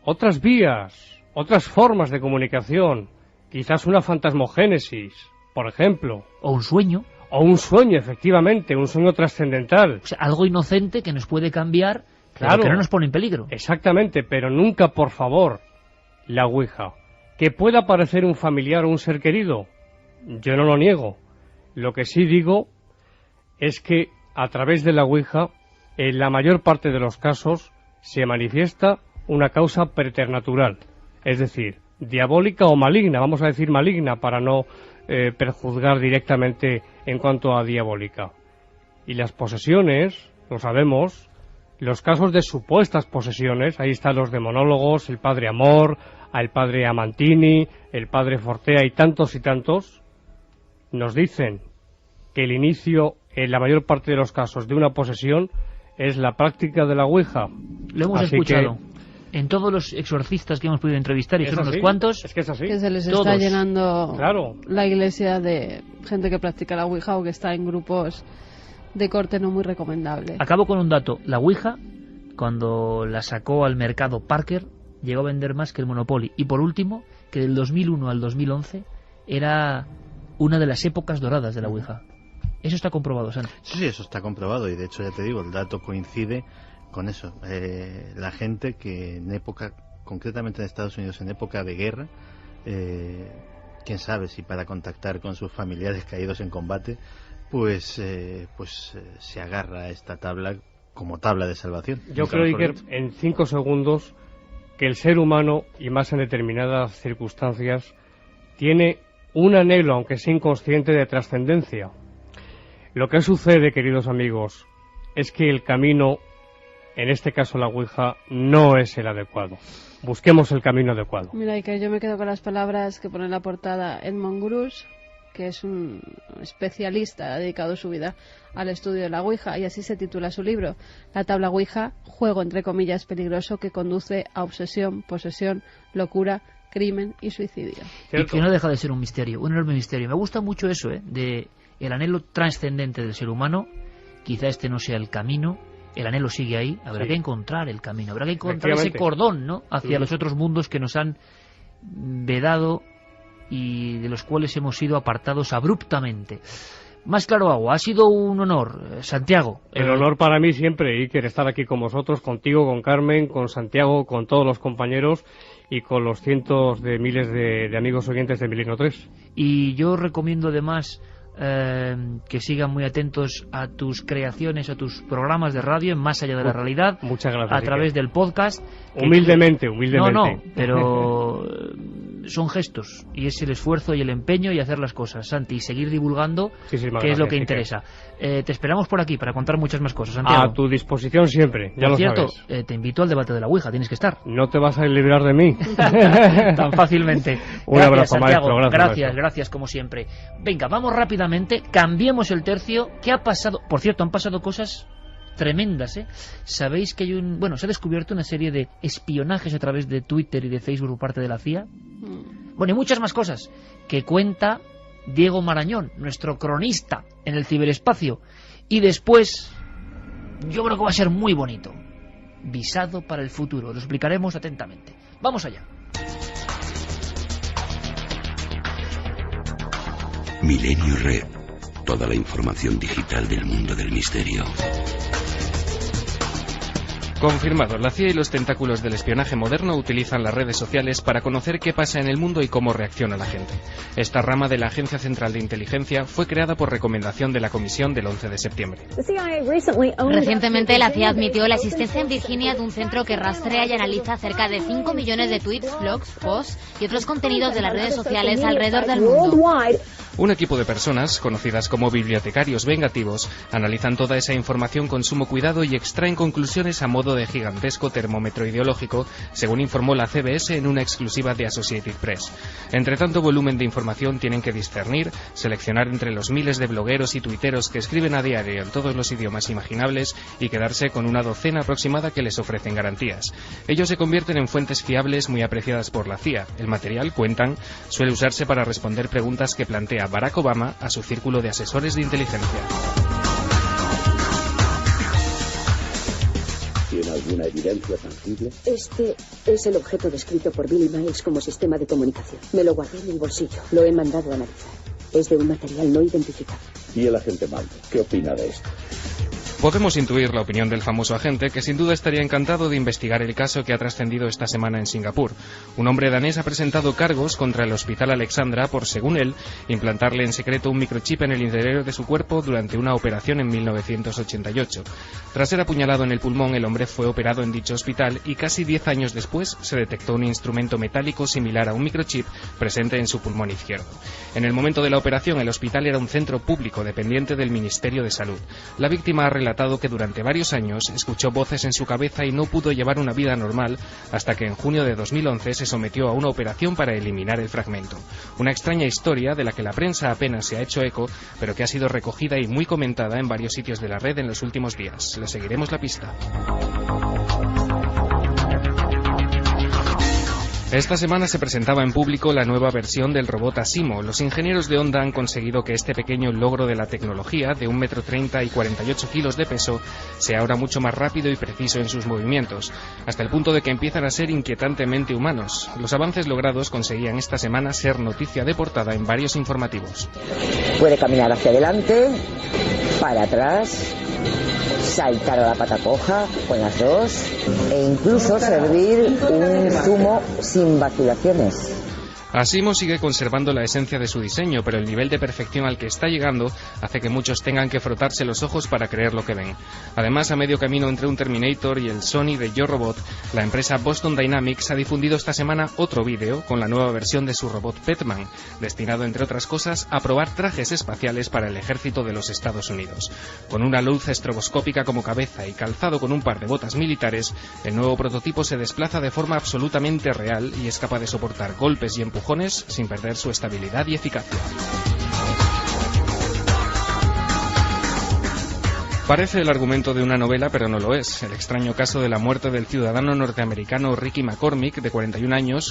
otras vías, otras formas de comunicación, quizás una fantasmogénesis, por ejemplo. O un sueño. O un sueño, efectivamente, un sueño trascendental. O sea, algo inocente que nos puede cambiar, claro, pero que no nos pone en peligro. Exactamente, pero nunca, por favor, la Ouija. ¿Que pueda aparecer un familiar o un ser querido? Yo no lo niego. Lo que sí digo es que a través de la Ouija, en la mayor parte de los casos, se manifiesta una causa preternatural, es decir, diabólica o maligna, vamos a decir maligna para no perjuzgar directamente en cuanto a diabólica. Y las posesiones, lo sabemos, los casos de supuestas posesiones, ahí están los demonólogos, el padre Amor, el padre Amantini, el padre Fortea y tantos, nos dicen que el inicio, en la mayor parte de los casos, de una posesión es la práctica de la Ouija. Lo hemos escuchado. en todos los exorcistas que hemos podido entrevistar, y son unos cuantos, es que es así. Que se les todos. está llenando la iglesia de gente que practica la Ouija o que está en grupos de corte no muy recomendable. Acabo con un dato. La Ouija, cuando la sacó al mercado Parker, llegó a vender más que el Monopoly. Y por último, que del 2001 al 2011 era una de las épocas doradas de la Ouija. Eso está comprobado, Santi. Sí, eso está comprobado, y de hecho ya te digo, el dato coincide con eso. La gente que en época, concretamente en Estados Unidos, en época de guerra, quién sabe si para contactar con sus familiares caídos en combate, pues se agarra a esta tabla como tabla de salvación. Yo creo, Iker, en 5 segundos, que el ser humano, y más en determinadas circunstancias, tiene un anhelo, aunque sea inconsciente, de trascendencia. Lo que sucede, queridos amigos, es que el camino, en este caso la Ouija, no es el adecuado. Busquemos el camino adecuado. Mira, y que yo me quedo con las palabras que pone en la portada Edmond Grush, que es un especialista, ha dedicado su vida al estudio de la Ouija, y así se titula su libro: La tabla Ouija, juego entre comillas peligroso que conduce a obsesión, posesión, locura, crimen y suicidio. Y que no deja de ser un misterio, un enorme misterio. Me gusta mucho eso, de el anhelo trascendente del ser humano. Quizá este no sea el camino, el anhelo sigue ahí, habrá que encontrar el camino, habrá que encontrar ese cordón, ¿no?, hacia los otros mundos que nos han vedado y de los cuales hemos sido apartados abruptamente. Más claro agua, ha sido un honor, Santiago. El honor para mí siempre, Iker, estar aquí con vosotros, contigo, con Carmen, con Santiago, con todos los compañeros y con los cientos de miles de amigos oyentes de Milenio 3. Y yo recomiendo además que sigan muy atentos a tus creaciones, a tus programas de radio en Más Allá de la Realidad. Muchas gracias, a través del podcast. Humildemente. No, pero son gestos, y es el esfuerzo y el empeño y hacer las cosas, Santi, y seguir divulgando, que es lo que interesa. Te esperamos por aquí para contar muchas más cosas, Santiago. A tu disposición siempre, ya lo sabes. Por cierto, te invito al debate de la Ouija, tienes que estar. No te vas a librar de mí. Tan fácilmente. Un abrazo, Santiago. maestro. Gracias como siempre. Venga, vamos rápidamente, cambiemos el tercio. ¿Qué ha pasado? Por cierto, han pasado cosas tremendas, ¿eh? Sabéis que hay se ha descubierto una serie de espionajes a través de Twitter y de Facebook por parte de la CIA. Bueno, y muchas más cosas que cuenta Diego Marañón, nuestro cronista en el ciberespacio. Y después, yo creo que va a ser muy bonito. Visado para el futuro. Lo explicaremos atentamente. Vamos allá. Milenio Red. Toda la información digital del mundo del misterio. Confirmado, la CIA y los tentáculos del espionaje moderno utilizan las redes sociales para conocer qué pasa en el mundo y cómo reacciona la gente. Esta rama de la Agencia Central de Inteligencia fue creada por recomendación de la Comisión del 11 de septiembre. Recientemente la CIA admitió la existencia en Virginia de un centro que rastrea y analiza cerca de 5 millones de tweets, blogs, posts y otros contenidos de las redes sociales alrededor del mundo. Un equipo de personas, conocidas como bibliotecarios vengativos, analizan toda esa información con sumo cuidado y extraen conclusiones a modo de gigantesco termómetro ideológico, según informó la CBS en una exclusiva de Associated Press. Entre tanto volumen de información tienen que discernir, seleccionar entre los miles de blogueros y tuiteros que escriben a diario en todos los idiomas imaginables y quedarse con una docena aproximada que les ofrecen garantías. Ellos se convierten en fuentes fiables muy apreciadas por la CIA. El material, cuentan, suele usarse para responder preguntas que plantea Barack Obama a su círculo de asesores de inteligencia. ¿Tiene alguna evidencia tangible? Este es el objeto descrito por Billy Miles como sistema de comunicación. Me lo guardé en el bolsillo. Lo he mandado a analizar. Es de un material no identificado. ¿Y el agente Maldo? ¿Qué opina de esto? Podemos intuir la opinión del famoso agente, que sin duda estaría encantado de investigar el caso que ha trascendido esta semana en Singapur. Un hombre danés ha presentado cargos contra el Hospital Alexandra por, según él, implantarle en secreto un microchip en el interior de su cuerpo durante una operación en 1988. Tras ser apuñalado en el pulmón, el hombre fue operado en dicho hospital y casi 10 años después se detectó un instrumento metálico similar a un microchip presente en su pulmón izquierdo. En el momento de la operación, el hospital era un centro público dependiente del Ministerio de Salud. La víctima ha relatado que durante varios años escuchó voces en su cabeza y no pudo llevar una vida normal hasta que en junio de 2011 se sometió a una operación para eliminar el fragmento. Una extraña historia de la que la prensa apenas se ha hecho eco, pero que ha sido recogida y muy comentada en varios sitios de la red en los últimos días. Le seguiremos la pista. Esta semana se presentaba en público la nueva versión del robot Asimo. Los ingenieros de Honda han conseguido que este pequeño logro de la tecnología, de 1,30 m y 48 kilos de peso, sea ahora mucho más rápido y preciso en sus movimientos, hasta el punto de que empiezan a ser inquietantemente humanos. Los avances logrados conseguían esta semana ser noticia de portada en varios informativos. Puede caminar hacia adelante, para atrás, saltar a la pata coja con las dos e incluso servir un zumo sin vacilaciones. Asimo sigue conservando la esencia de su diseño, pero el nivel de perfección al que está llegando hace que muchos tengan que frotarse los ojos para creer lo que ven. Además, a medio camino entre un Terminator y el Sony de Yo Robot, la empresa Boston Dynamics ha difundido esta semana otro vídeo con la nueva versión de su robot Petman, destinado, entre otras cosas, a probar trajes espaciales para el ejército de los Estados Unidos. Con una luz estroboscópica como cabeza y calzado con un par de botas militares, el nuevo prototipo se desplaza de forma absolutamente real y es capaz de soportar golpes y empujones sin perder su estabilidad y eficacia. Parece el argumento de una novela, pero no lo es. El extraño caso de la muerte del ciudadano norteamericano Ricky McCormick, de 41 años,